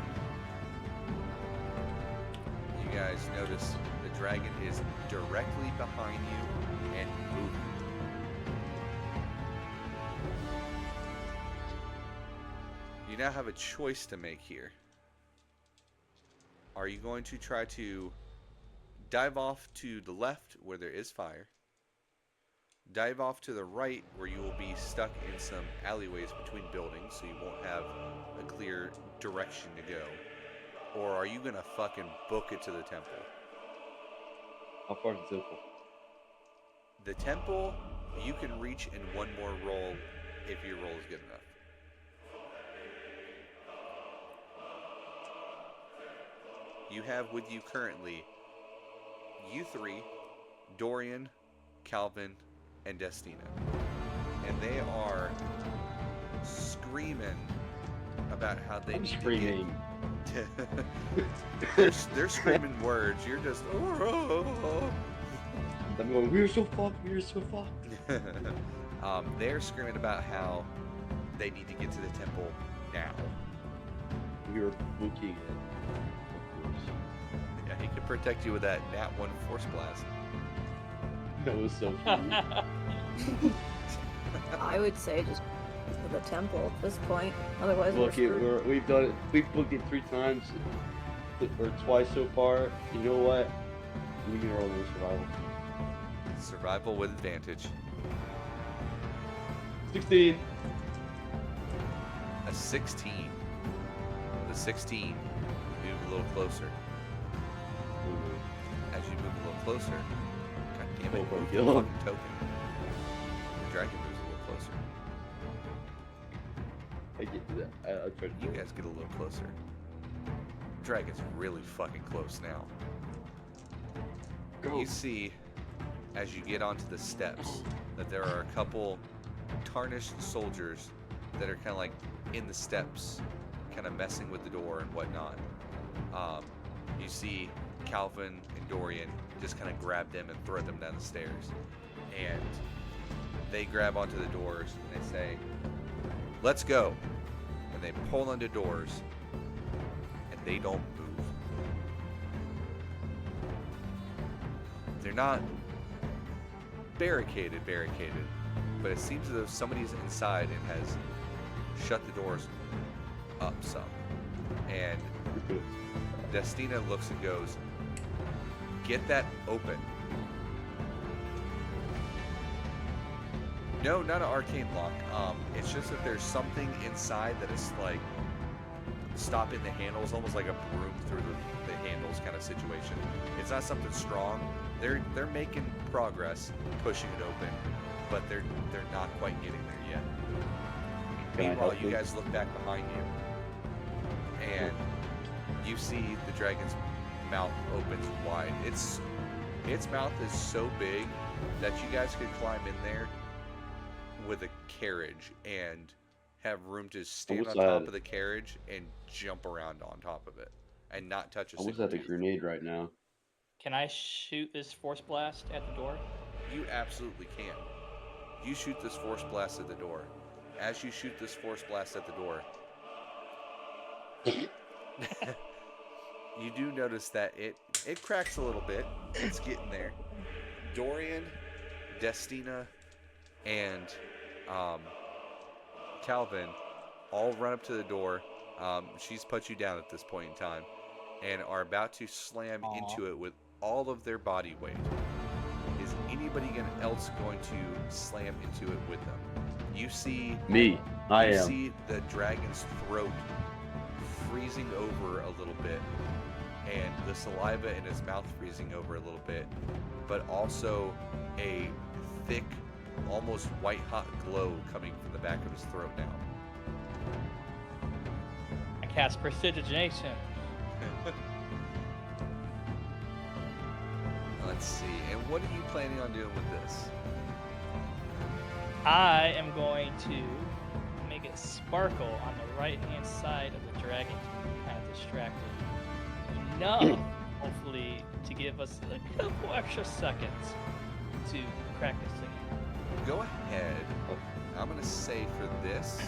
you guys notice the dragon is directly behind you and moving. You now have a choice to make here. Are you going to try to dive off to the left where there is fire? Dive off to the right where you will be stuck in some alleyways between buildings so you won't have a clear direction to go? Or are you gonna fucking book it to the temple? How far is the temple? The temple, you can reach in one more roll if your roll is good enough. You have with you currently you three, Dorian, Calvin, and Destina. And they are screaming about how they I'm need screaming. to get... they're screaming words. You're just... I'm going, we're so fucked. They're screaming about how they need to get to the temple now. We were booking it. Yeah, he can protect you with that Nat 1 Force Blast. That was so funny. I would say just to the temple at this point. Otherwise, we're Look, screwed. we've done it. We've booked it 3 times or twice so far. You know what? We can roll on survival. Survival with advantage. 16. A 16. With a 16, move a little closer. As you move a little closer, god damn it, Oh, move yeah. the fucking token. The dragon moves a little closer. I get that. I'll try to You do it. guys get a little closer. Dragon's really fucking close now. Go. You see, as you get onto the steps, that there are a couple tarnished soldiers that are kind of like in the steps, kind of messing with the door and whatnot. You see Calvin and Dorian just kind of grab them and throw them down the stairs. And they grab onto the doors and they say, "Let's go." And they pull on the doors and they don't move. They're not barricaded, but it seems as though somebody's inside and has shut the doors up some. And Destina looks and goes, "Get that open." No, not an arcane lock. It's just that there's something inside that is like stopping the handles, almost like a broom through the handles kind of situation. It's not something strong. They're making progress, pushing it open, but they're not quite getting there yet. Can I Meanwhile, help you them? guys look back behind you, and you see the dragon's mouth opens wide. Its mouth is so big that you guys could climb in there with a carriage and have room to I stand wish on I top had. of the carriage and jump around on top of it and not touch a I wish I single had a tooth. grenade right now. Can I shoot this force blast at the door? You absolutely can. You shoot this force blast at the door. As you shoot this force blast at the door, you do notice that it cracks a little bit. It's getting there. Dorian, Destina, and um, Calvin all run up to the door. She's put you down at this point in time, and are about to slam Aw. into it with all of their body weight. Is anybody else going to slam into it with them? You see, Me. I you am. see the dragon's throat freezing over a little bit, and the saliva in his mouth freezing over a little bit, but also a thick, almost white hot glow coming from the back of his throat now. I cast prestidigitation. Let's see. And what are you planning on doing with this? I am going to make it sparkle on the right-hand side of the dragon to be kind of distracted. Enough, hopefully, to give us a couple extra seconds to crack this thing. Go ahead. I'm going to say for this,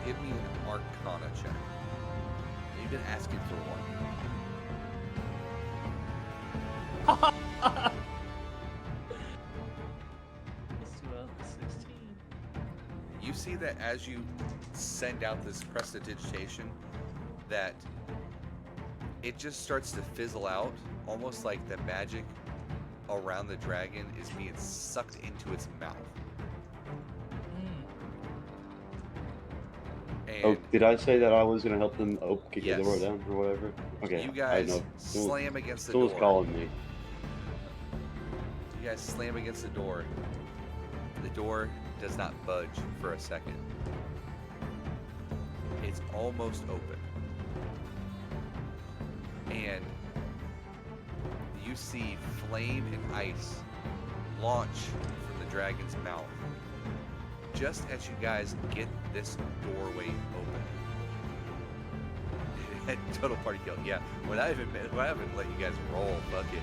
give me an Arcana check. You've been asking for one. Let's do a 16. You see that as you send out this prestidigitation, that it just starts to fizzle out, almost like the magic around the dragon is being sucked into its mouth. And Oh, did I say that I was gonna help them kick the door Yes. down or whatever? Okay. you I guys know. slam against the Someone's door. calling me. You guys slam against the door. The door does not budge for a second. It's almost open. And you see flame and ice launch from the dragon's mouth. Just as you guys get this doorway open. Total party kill. Yeah, without even let you guys roll, fuck it.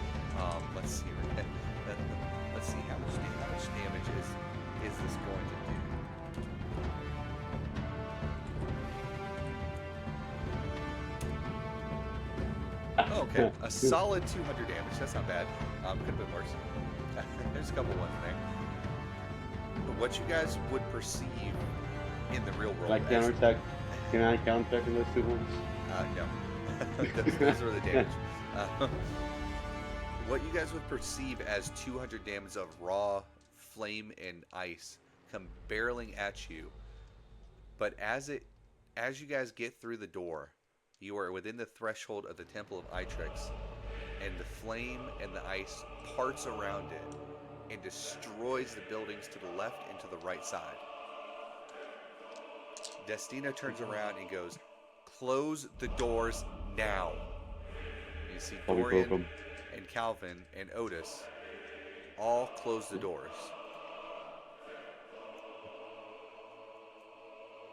Let's see. Let's see how much damage is this going to do? Oh, okay, a solid 200 damage. That's not bad. Could have been worse. There's a couple ones there. But what you guys would perceive in the real world? Can I counterattack? Can I counterattack those two ones? No. those are the damage. What you guys would perceive as 200 damage of raw flame and ice come barreling at you, but as you guys get through the door, you are within the threshold of the Temple of Itrix, and the flame and the ice parts around it and destroys the buildings to the left and to the right side. Destina turns around and goes, "Close the doors now." You see Oh, we broke Dorian them. and Calvin and Otis all close the doors.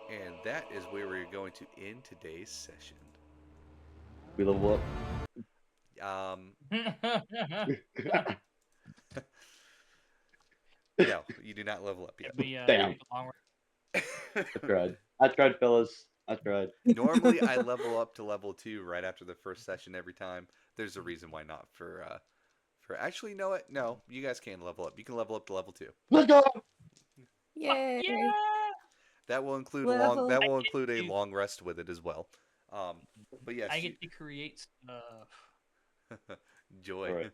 And that is where we're going to end today's session. We level up. No, you do not level up yet. Damn. I tried, fellas. I tried. Normally, I level up to level 2 right after the first session every time. There's a reason why not for actually, you know what? No, you guys can level up. You can level up to level 2. Let's go. Yay! Yeah. That will include Level- a long rest with it as well. But yes, I get to create stuff. joy.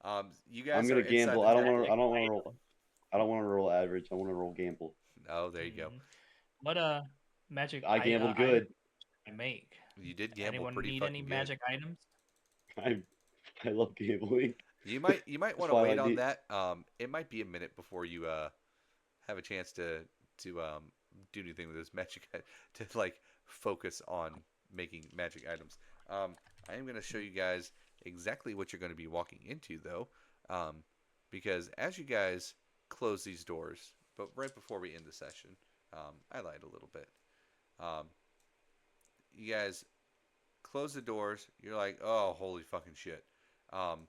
Alright. You guys I'm gonna are inside gamble. the I don't temple. want to. I don't want to roll. I don't want to roll average. I want to roll gamble. Oh, there you go. What magic? I gambled item good. I make. You did gamble Anyone pretty need fucking any good. magic items? I love gambling. You might want to why wait I on need- that. It might be a minute before you have a chance to do anything with those magic to like focus on making magic items. I am going to show you guys exactly what you're going to be walking into though, um, because as you guys close these doors, but right before we end the session, I lied a little bit. Um, you guys close the doors. You're like, oh, holy fucking shit. Um,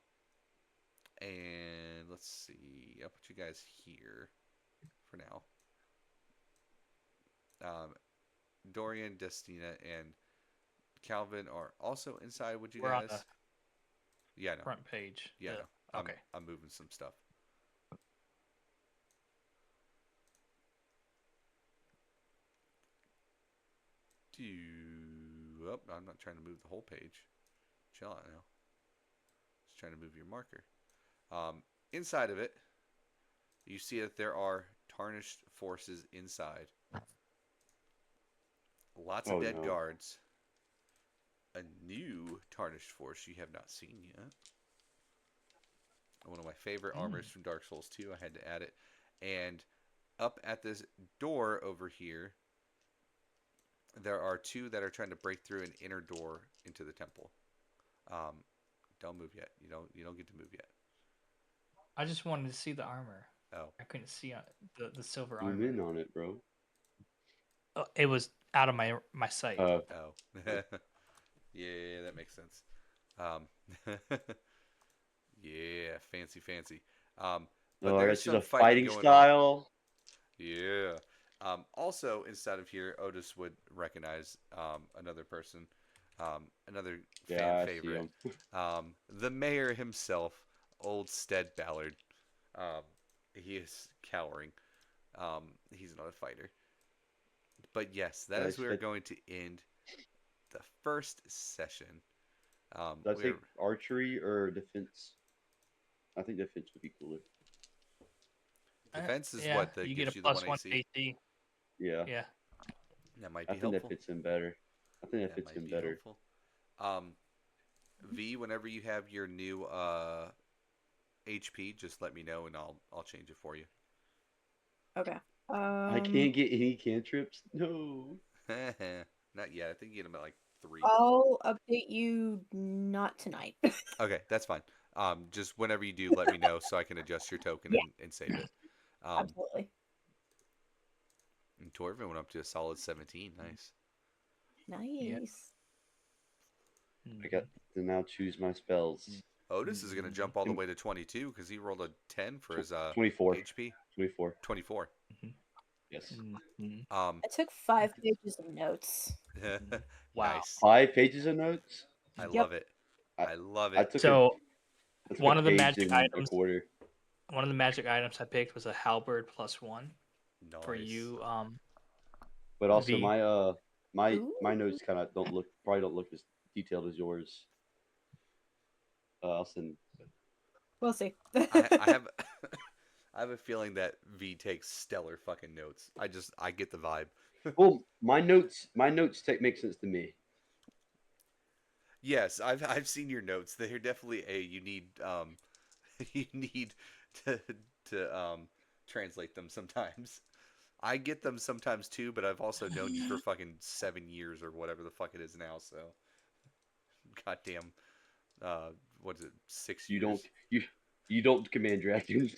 and let's see. I'll put you guys here for now. Dorian, Destina, and Calvin are also inside with you We're on the guys. Yeah, no. front page. Yeah, no. Okay. I'm moving some stuff. Oh, I'm not trying to move the whole page. Chill out now. Just trying to move your marker. Inside of it, you see that there are tarnished forces inside. Lots of dead guards. A new tarnished force you have not seen yet. One of my favorite armors from Dark Souls 2. I had to add it. And up at this door over here, there are two that are trying to break through an inner door into the temple. Don't move yet. You don't get to move yet. I just wanted to see the armor. Oh. I couldn't see the silver Zoom armor. in on it, bro. It was out of my sight. Oh. Yeah, that makes sense. Yeah, fancy. But I there's got you some the fighting going style. on. Yeah. Also, inside of here, Otis would recognize another person, another fan I favorite, see the mayor himself, old Stead Ballard. He is cowering. He's not a fighter. But yes, that is where we're going to end the first session. Did I take archery or defense? I think defense would be cooler. Defense is yeah, what that you gives get a you the plus 1 one AC. AC. Yeah. Yeah. That might I be think helpful. that fits in better. I think that fits might in be better. helpful. V, whenever you have your new HP, just let me know and I'll change it for you. Okay. I can't get any cantrips. No. Not yet. I think you get them at like 3. I'll update you not tonight. Okay, that's fine. Just whenever you do, let me know so I can adjust your token Yeah. and save it. Absolutely. And Torvin went up to a solid 17. Nice. Nice. I got to now choose my spells. Otis is going to jump all the way to 22 because he rolled a 10 for his 24. HP. 24. 24. Yes. I took 5 pages of notes. Wow. Nice. 5 pages of notes? I love it. I love it. I took one a of the page magic and items. a quarter. One of the magic items I picked was a halberd +1 Nice. for you. But also V. my notes kind of probably don't look as detailed as yours. I'll send. We'll see. I have I have a feeling that V takes stellar fucking notes. I get the vibe. Well, my notes make sense to me. Yes, I've seen your notes. They're definitely you need you need to translate them sometimes. I get them sometimes too, but I've also known you for fucking 7 years or whatever the fuck it is now, so goddamn what is it, 6 years? You don't command dragons.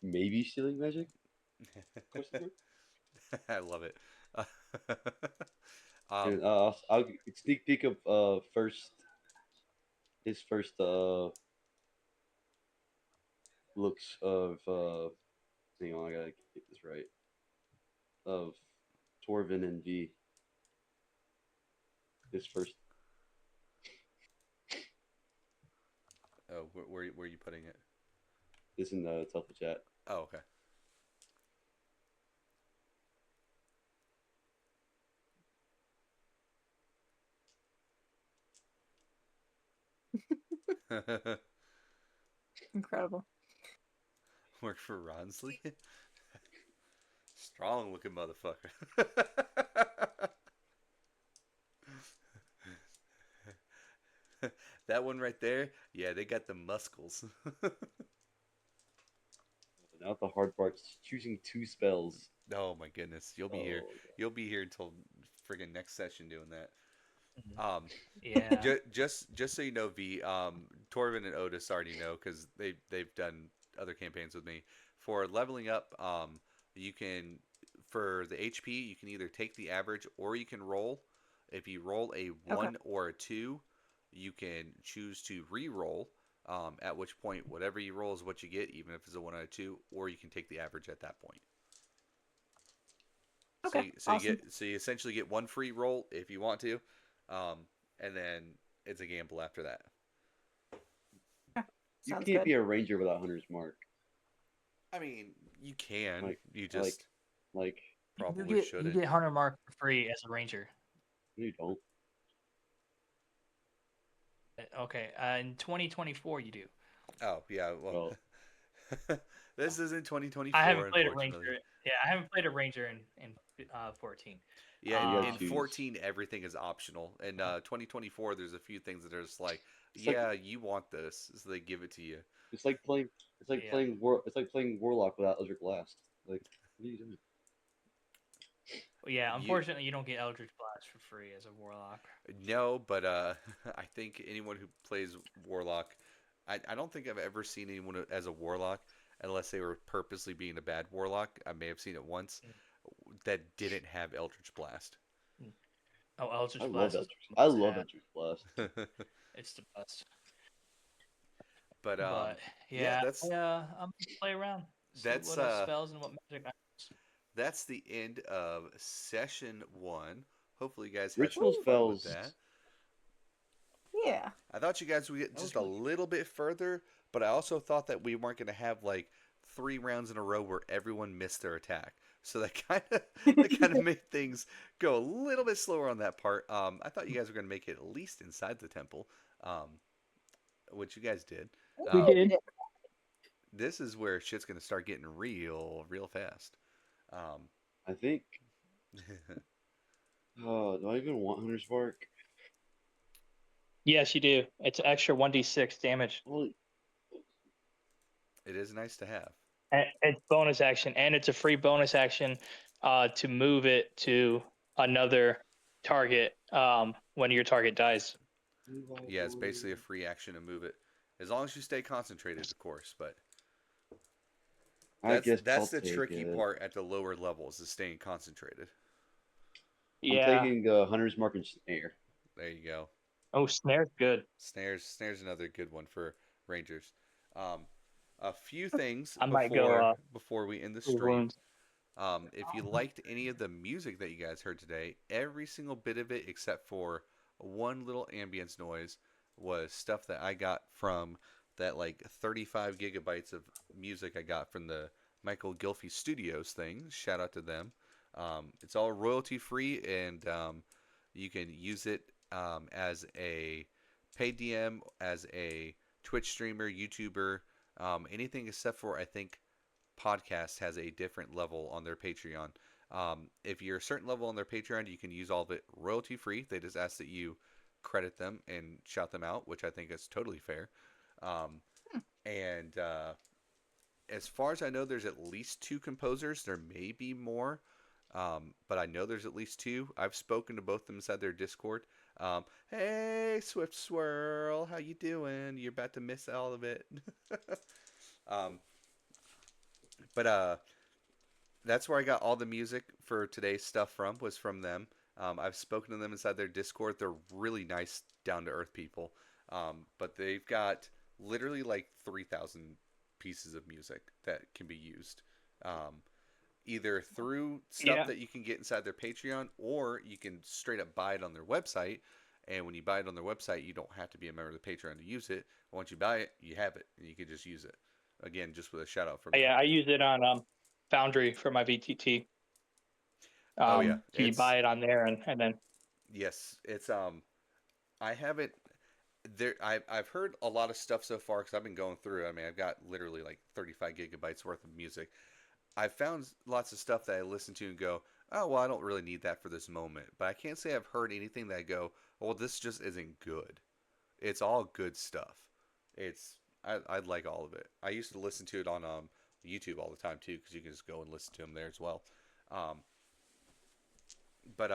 Maybe stealing magic? I love it. And, I'll sneak peek of his first looks of hang on, I gotta get this right. Of Torvin and V. His first. Oh, where are you putting it? It's in the Telpha chat. Oh, okay. Incredible. Work for Ronsley? Strong looking motherfucker. That one right there, yeah, they got the muscles. Now the hard part's choosing two spells. Oh my goodness, you'll be here. Oh, You'll be here until friggin' next session doing that. Mhm. Um, Yeah. just so you know, V, Torvin and Otis already know because they've done other campaigns with me. For leveling up, you can for the HP you can either take the average or you can roll. If you roll a Okay. 1 or a 2, you can choose to re-roll. At which point, whatever you roll is what you get, even if it's a 1 or a 2, or you can take the average at that point. So Okay. you Awesome. get essentially get one free roll if you want to, um, and then it's a gamble after that. Okay. you Sounds can't good. be a ranger without Hunter's Mark. I mean, you can. Like, You like, just like, You probably get you shouldn't. get Hunter Mark for free as a ranger. you don't. Okay. In 2024, you do. Oh yeah, well, Well, this isn't I 2024, haven't played a ranger. unfortunately. Yeah, I haven't played a ranger in 14. Yeah, you gotta in Um, choose. 14 everything is optional. In 2024, there's a few things that are just like, It's like yeah, you want this, so they give it to you. it's like playing yeah. it's like playing Warlock without Eldritch Blast. Like, what are you doing? Yeah, You unfortunately, you don't get Eldritch Blast for free as a warlock. No, but I think anyone who plays Warlock, I don't think I've ever seen anyone as a Warlock unless they were purposely being a bad Warlock. I may have seen it once Mm, that didn't have Eldritch Blast. mm. Oh, Eldritch I Blast love is Eldritch. a I must love have. Eldritch Blast. It's the best. But But yeah, yeah, I'm gonna play around, see that's what spells and what magic I use. that's the end of session one. Hopefully, you guys had some Ritual Woo. fun with spells. that. Yeah. I thought you guys would get That was just a really good. little bit further, but I also thought that we weren't going to have like 3 rounds in a row where everyone missed their attack. So that kind of made things go a little bit slower on that part. I thought you guys were going to make it at least inside the temple, um, which you guys did. We Um, did. this is where shit's going to start getting real fast. Um, I think. Do I even want Hunter's Mark? Yes, you do. It's extra 1d6 damage. Well, it is nice to have. It's bonus action, and it's a free bonus action to move it to another target when your target dies. Yeah, it's basically a free action to move it, as long as you stay concentrated, of course. But I that's guess that's I'll the take tricky it. part at the lower levels is staying concentrated. I'm Yeah. taking Hunter's Mark and Snare. There you go. Oh, snare's good. Snares another good one for Rangers. Um, a few things I might go before we end the free stream. wounds. If you liked any of the music that you guys heard today, every single bit of it except for one little ambience noise was stuff that I got from that like 35 gigabytes of music I got from the Michael Gilfie Studios thing. Shout out to them. It's all royalty free, and you can use it as a paid DM, as a Twitch streamer, YouTuber, anything except for I think podcast has a different level on their Patreon. If you're a certain level on their Patreon, you can use all of it royalty free. They just ask that you credit them and shout them out, which I think is totally fair. Um, and as far as I know, there's at least 2 composers. There may be more, but I know there's at least 2. I've spoken to both of them inside their Discord. Hey, Swift Swirl, how you doing? You're about to miss all of it. um, but that's where I got all the music for today's stuff from, was from them. I've spoken to them inside their Discord. They're really nice, down to earth people. But they've got literally like 3,000 pieces of music that can be used. Um, Either through stuff Yeah. that you can get inside their Patreon, or you can straight up buy it on their website. And when you buy it on their website, you don't have to be a member of the Patreon to use it. Once you buy it, you have it, and you can just use it. Again, just with a shout out from them. Yeah, I use it on Foundry for my VTT. Oh yeah, So you buy it on there, and then yes, it's I haven't there I've heard a lot of stuff so far because I've been going through. I mean, I've got literally like 35 gigabytes worth of music. I've found lots of stuff that I listen to and go, oh well, I don't really need that for this moment. But I can't say I've heard anything that I go, well, this just isn't good. It's all good stuff. I like all of it. I used to listen to it on YouTube all the time too, because you can just go and listen to them there as well. Um, but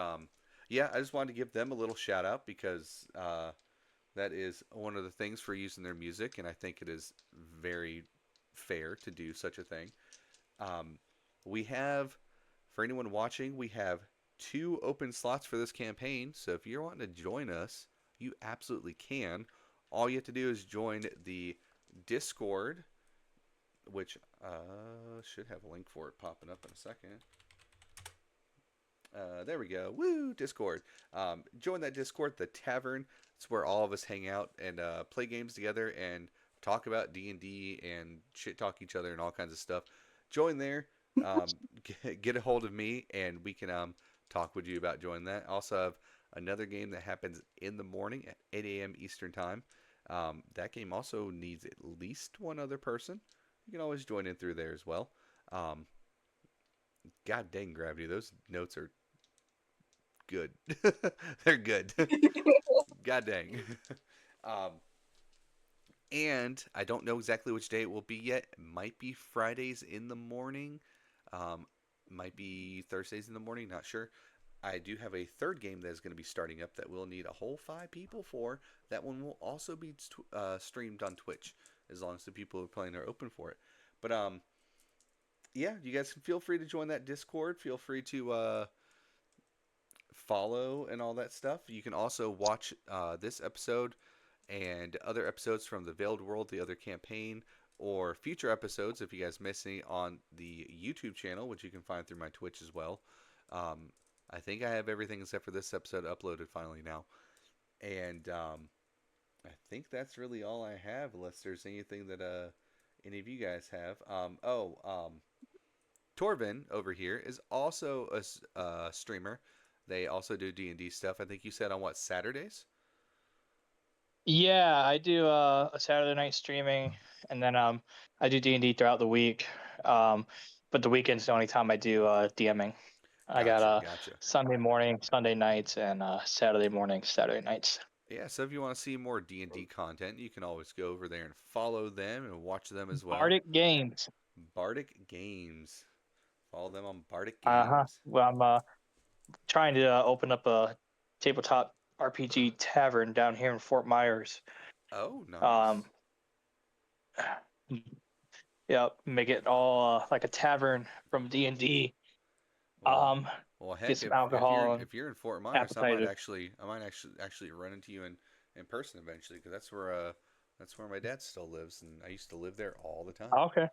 yeah, I just wanted to give them a little shout out because that is one of the things for using their music, and I think it is very fair to do such a thing. Um, we have, for anyone watching, we have 2 open slots for this campaign. So if you're wanting to join us, you absolutely can. All you have to do is join the Discord, which should have a link for it popping up in a second. There we go. Woo! Discord. Join that Discord, the Tavern. It's where all of us hang out and play games together and talk about D&D and shit talk each other and all kinds of stuff. Join there. Um, get a hold of me and we can talk with you about joining that. Also have another game that happens in the morning at 8 a.m. Eastern Time. That game also needs at least one other person. You can always join in through there as well. Um, God dang, Gravity, those notes are good. They're good. God dang. um, and I don't know exactly which day it will be yet. It might be Fridays in the morning. Um, might be Thursdays in the morning. Not sure. I do have a third game that is going to be starting up that we'll need a whole 5 people for. That one will also be streamed on Twitch as long as the people who are playing are open for it. But yeah, you guys can feel free to join that Discord. Feel free to follow and all that stuff. You can also watch this episode and other episodes from the Veiled World, the other campaign, or future episodes if you guys miss any on the YouTube channel, which you can find through my Twitch as well. I think I have everything except for this episode uploaded finally now. And I think that's really all I have, unless there's anything that any of you guys have. Torvin over here is also a streamer. They also do D&D stuff. I think you said on what, Saturdays? Yeah, I do a Saturday night streaming, and then I do D&D throughout the week. Um, but the weekend's the only time I do DMing. I got Gotcha, gotcha. Sunday morning, Sunday nights, and Saturday morning, Saturday nights. Yeah, so if you want to see more D&D content, you can always go over there and follow them and watch them as well. Bardic Games. Bardic Games. Follow them on Bardic Uh-huh. Games. Well, I'm trying to open up a tabletop RPG tavern down here in Fort Myers. Oh, nice. Um, yeah, make it all like a tavern from D&D. Well, well, Get heck, some if you're alcohol and if you're in Fort Myers, appetizers. I might actually run into you in person eventually, because that's where my dad still lives, and I used to live there all the time. Okay.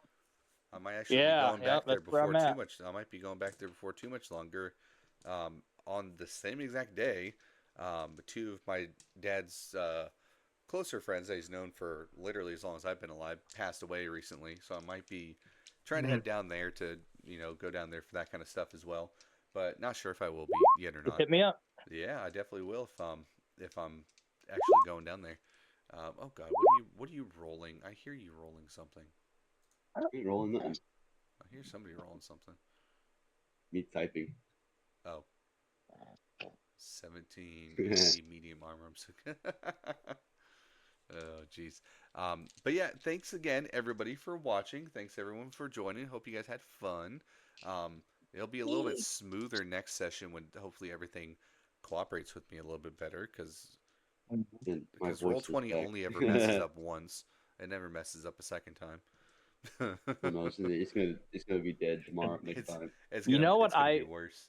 I might actually be Yeah, going yeah, back there that's where before I'm too at. much. I might be going back there before too much longer. On the same exact day, 2 of my dad's closer friends that he's known for literally as long as I've been alive passed away recently. So I might be trying to Mhm. head down there to go down there for that kind of stuff as well. But not sure if I will be yet or Just not. hit me up. Yeah, I definitely will if I'm actually going down there. Oh God, what are you rolling? I hear you rolling something. Ain't rolling nothing. I hear somebody rolling something. Me typing. Oh, 17 AC medium armor. I'm so Oh, jeez. But yeah, thanks again, everybody, for watching. Thanks, everyone, for joining. Hope you guys had fun. It'll be a little bit smoother next session when hopefully everything cooperates with me a little bit better, because And my roll voice is 20 back. only ever messes up once. It never messes up a second time. Oh no, it's gonna be dead tomorrow next it's time. You know it's what gonna be worse.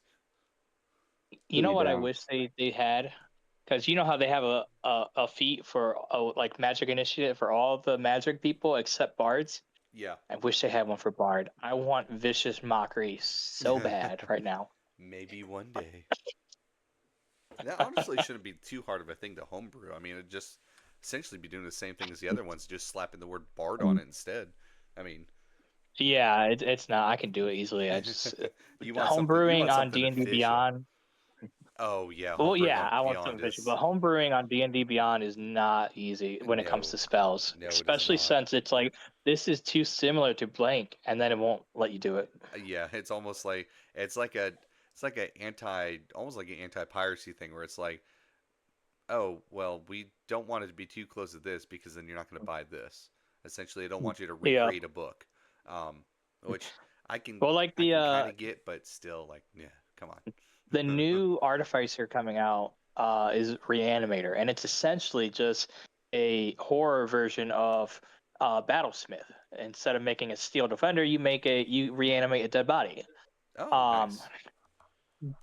you Put know me what I down. wish they had? Because you know how they have a feat for like magic initiative for all the magic people except bards. Yeah. I wish they had one for bard. I want vicious mockery so bad right now. Maybe one day. That honestly shouldn't be too hard of a thing to homebrew. I mean, it just essentially be doing the same thing as the other ones, just slapping the word bard on it instead. I mean, Yeah, it's not. I can do it easily. I just you homebrewing want on something D and D official. Beyond. Oh yeah, Well, homebrewing yeah, on I want something Beyond visual, is but homebrewing on D&D Beyond is not easy when it comes no, to spells, no, it is especially not. since it's like this is too similar to blank, and then it won't let you do it. Yeah, it's almost like it's like a almost like an anti-piracy thing where it's like, oh, well, we don't want it to be too close to this because then you're not going to buy this. Essentially, they don't want you to Yeah, recreate a book. Um, which Well, like I can kind of get, but still, like, yeah, come the on. new Artificer coming out is Reanimator, and it's essentially just a horror version of Battlesmith. Instead of making a steel defender, you reanimate a dead body. Oh, Um, nice.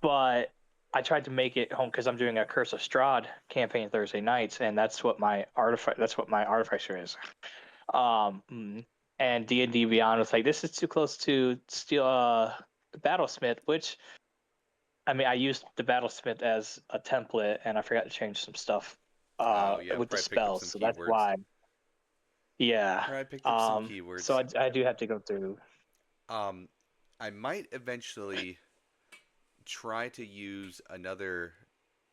but I tried to make it home because I'm doing a Curse of Strahd campaign Thursday nights, and that's what my Artificer is. And D&D Beyond was like, this is too close to Steel Battlesmith, which I mean, I used the Battlesmith as a template, and I forgot to change some stuff Oh, yeah, with the probably picked up spells, some so that's keywords. why. Yeah. Probably picked up some So keywords. I do have to go through. Um, I might eventually try to use another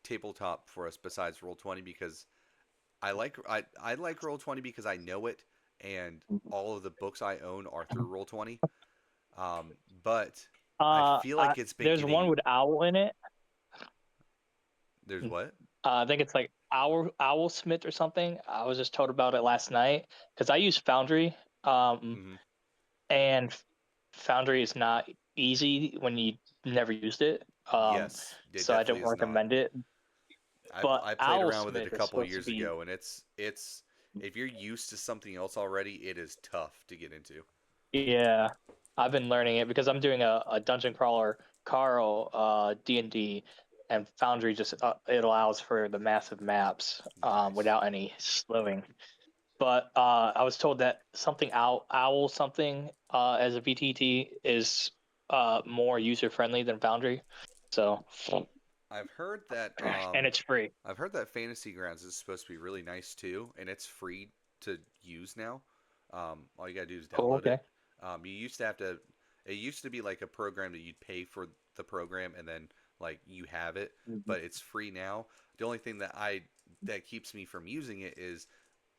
tabletop for us besides Roll20 because I like Roll20 because I know it and all of the books I own are through Roll20. But I feel like it's been There's one getting with owl in it. there's what? I think it's like Owlsmith or something. I was just told about it last night because I use Foundry, Hmm. and Foundry is not easy when you never used it. Yes, it So I definitely don't is not. recommend it. But I played around with it a Owlsmith is couple supposed to years be. ago and it's if you're used to something else already, it is tough to get into. Yeah, I've been learning it because I'm doing a dungeon crawler Carl D&D, and Foundry just it allows for the massive maps Nice. without any slowing. But I was told that something owl something as a VTT is more user friendly than Foundry. So I've heard that and it's free. Fantasy Grounds is supposed to be really nice too, and it's free to use now. All you gotta do is Oh, download it. okay. You used to have to. It used to be like a program that you'd pay for the program, and then like you have it, Mhm. but it's free now. The only thing that keeps me from using it is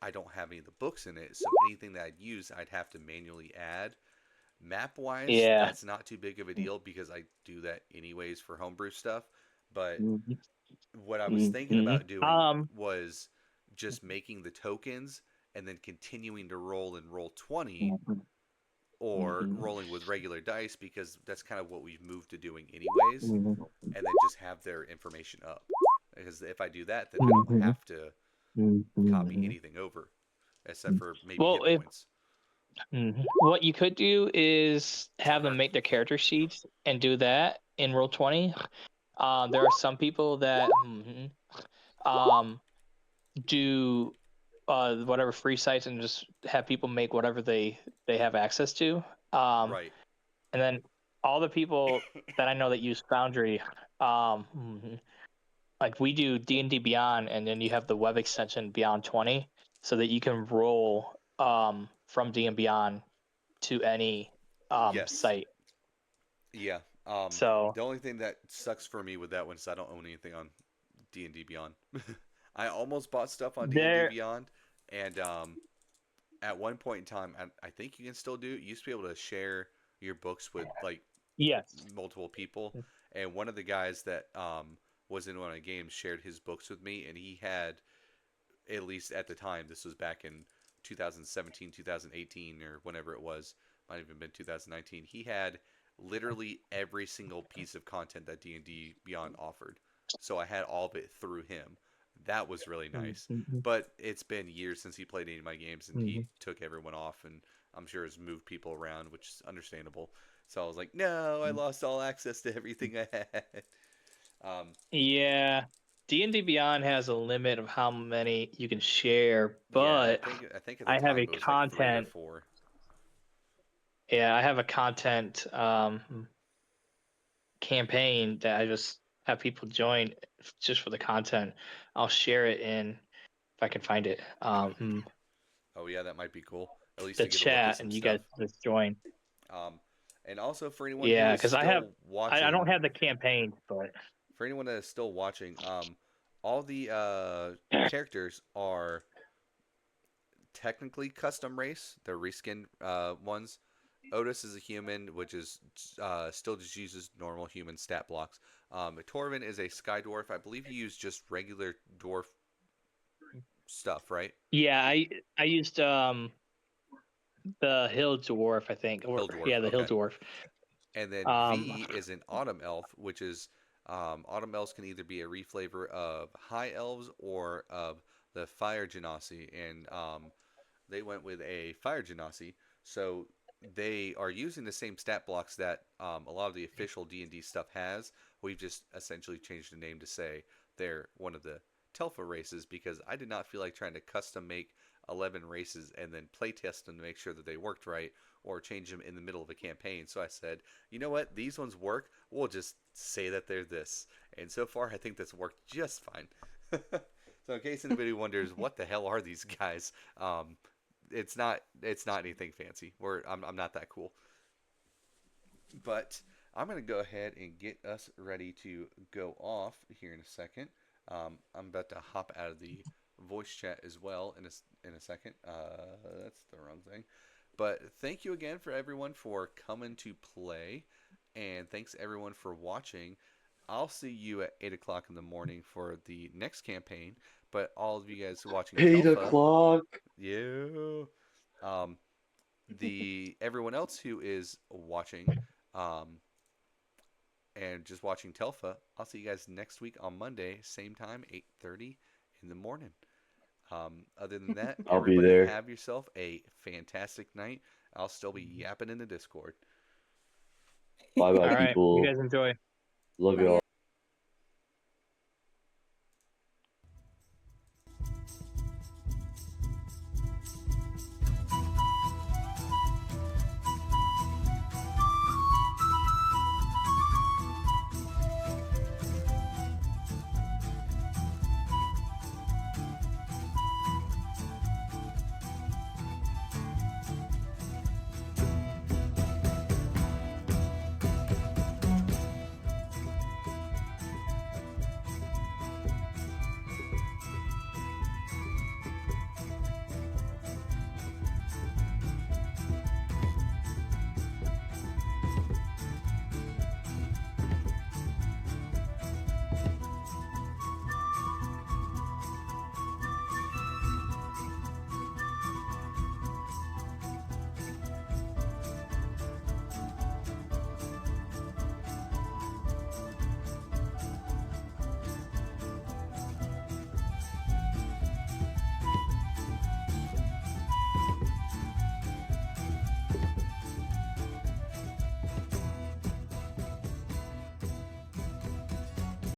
I don't have any of the books in it, so anything that I'd use, I'd have to manually add. Map wise, Yeah. that's not too big of a deal because I do that anyways for homebrew stuff. But Mhm. what I was thinking Mhm. about doing was just making the tokens and then continuing to roll in Roll20 Mhm. or Mhm. rolling with regular dice because that's kind of what we've moved to doing anyways, Mhm. and then just have their information up. Because if I do that, then I don't Mhm. have to copy Mhm. anything over except for maybe Well, hit points. what you could do is have them Sorry. make their character sheets and do that in Roll20. There are some people that um, do whatever free sites and just have people make whatever they have access to. Um, Right. and then all the people that I know that use Foundry, like we do D&D Beyond, and then you have the web extension Beyond 20, so that you can roll from D and Beyond to any Yes. site. Yeah. So The only thing that sucks for me with that one is I don't own anything on D&D Beyond. I almost bought stuff on D&D there, Beyond, and at one point in time, I think you can still do. You used to be able to share your books with like yes, multiple people, and one of the guys that was in one of the games shared his books with me, and he had at least at the time, this was back in 2017, 2018, or whenever it was, might have even been 2019. He had literally every single piece of content that D&D Beyond offered. So I had all of it through him. That was really nice. But it's been years since he played any of my games, and he took everyone off, and I'm sure has moved people around, which is understandable. So I was like, no, I lost all access to everything I had. Um, yeah. D&D Beyond has a limit of how many you can share, yeah, but I think at the I have time a it was like three or content. four. Yeah, I have a content campaign that I just have people join just for the content. I'll share it in if I can find it. Oh yeah, that might be cool. At least The to get a look at chat, some and you stuff. guys just join. Um, and also for anyone who Yeah, is because still I don't watching, have the campaign, but for anyone that is still watching, all the characters are technically custom race. They're reskin ones. Otis is a human, which is still just uses normal human stat blocks. Torvin is a sky dwarf. I believe he used just regular dwarf stuff, right? yeah, I used the hill dwarf, I think. Or Hill dwarf. yeah, the hill Okay. dwarf. And then Um, V is an autumn elf, which is autumn elves can either be a reflavor of high elves or of the fire genasi, and they went with a fire genasi. So they are using the same stat blocks that a lot of the official D&D stuff has. We've just essentially changed the name to say they're one of the Telpha races because I did not feel like trying to custom make 11 races and then play test them to make sure that they worked right or change them in the middle of a campaign. So I said, you know what, these ones work. We'll just say that they're this. And so far, I think that's worked just fine. So in case anybody wonders what the hell are these guys, it's not anything fancy. I'm not that cool. But I'm gonna go ahead and get us ready to go off here in a second. I'm about to hop out of the voice chat as well in a second. That's the wrong thing. But thank you again for everyone for coming to play, and thanks everyone for watching. I'll see you at 8 o'clock in the morning for the next campaign. But all of you guys watching 8 o'clock. yeah. Um, the everyone else who is watching, um, and just watching Telpha, I'll see you guys next week on Monday, same time, 8:30 in the morning. Other than that, I'll be everybody there. have yourself a fantastic night. I'll still be yapping in the Discord. Bye bye, all right, you people. guys enjoy. Love Bye, y'all.